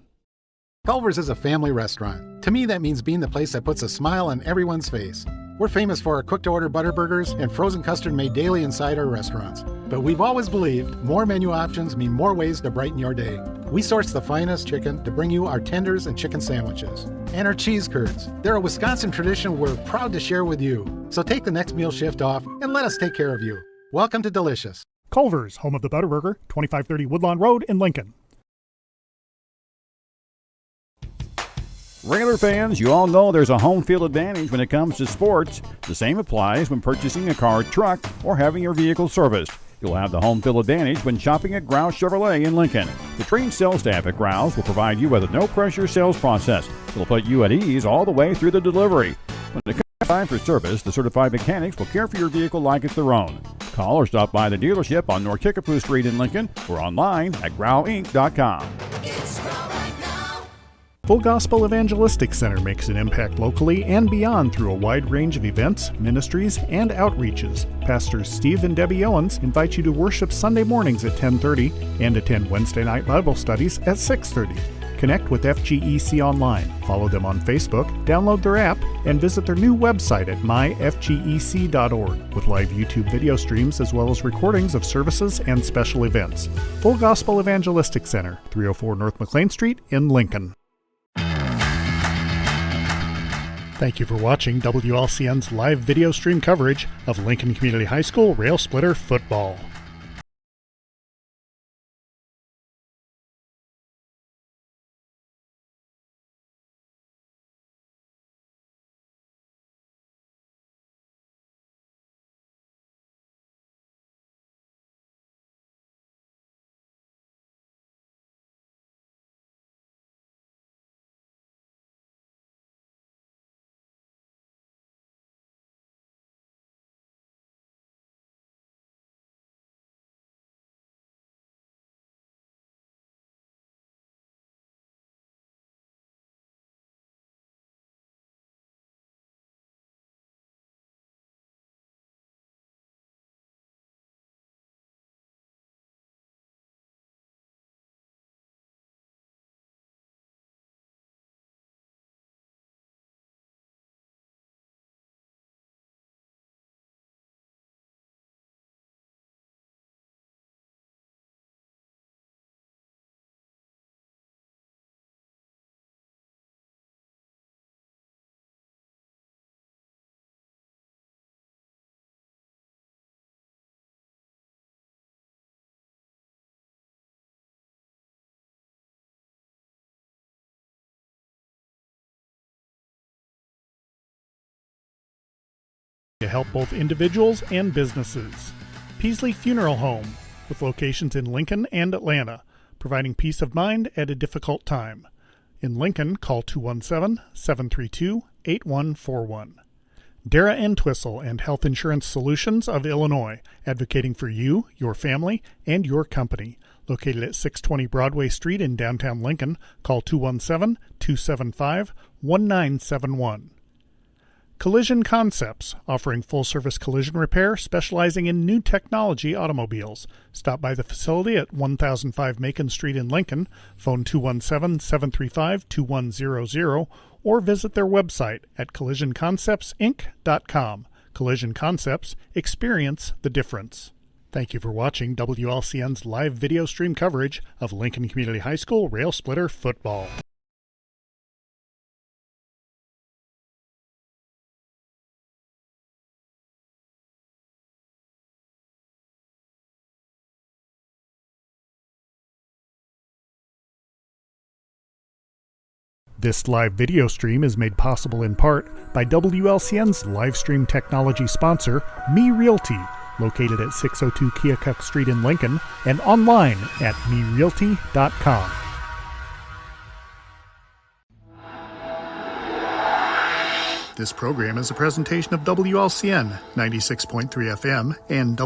Culver's is a family restaurant. To me, that means being the place that puts a smile on everyone's face. We're famous for our cooked-to-order butter burgers and frozen custard made daily inside our restaurants. But we've always believed more menu options mean more ways to brighten your day. We source the finest chicken to bring you our tenders and chicken sandwiches. And our cheese curds. They're a Wisconsin tradition we're proud to share with you. So take the next meal shift off and let us take care of you. Welcome to Delicious. Culver's, home of the Butterburger, 2530 Woodlawn Road in Lincoln. Regular fans, you all know there's a home field advantage when it comes to sports. The same applies when purchasing a car, truck, or having your vehicle serviced. You'll have the home field advantage when shopping at Grouse Chevrolet in Lincoln. The trained sales staff at Grouse will provide you with a no-pressure sales process. It'll put you at ease all the way through the delivery. When it comes time for service, the certified mechanics will care for your vehicle like it's their own. Call or stop by the dealership on North Kickapoo Street in Lincoln or online at growinc.com. Full Gospel Evangelistic Center makes an impact locally and beyond through a wide range of events, ministries, and outreaches. Pastors Steve and Debbie Owens invite you to worship Sunday mornings at 10:30 and attend Wednesday night Bible studies at 6:30. Connect with FGEC online, follow them on Facebook, download their app, and visit their new website at myfgec.org with live YouTube video streams as well as recordings of services and special events. Full Gospel Evangelistic Center, 304 North McLean Street in Lincoln. Thank you for watching WLCN's live video stream coverage of Lincoln Community High School Rail Splitter football. to help both individuals and businesses. Peasley Funeral Home, with locations in Lincoln and Atlanta, providing peace of mind at a difficult time. In Lincoln, call 217-732-8141. Dara Entwistle and Health Insurance Solutions of Illinois, advocating for you, your family, and your company. Located at 620 Broadway Street in downtown Lincoln, call 217-275-1971. Collision Concepts, offering full-service collision repair, specializing in new technology automobiles. Stop by the facility at 1005 Macon Street in Lincoln, phone 217-735-2100, or visit their website at collisionconceptsinc.com. Collision Concepts, experience the difference. Thank you for watching WLCN's live video stream coverage of Lincoln Community High School Rail Splitter football. This live video stream is made possible in part by WLCN's live stream technology sponsor, Me Realty, located at 602 Keokuk Street in Lincoln, and online at merealty.com. This program is a presentation of WLCN 96.3 FM and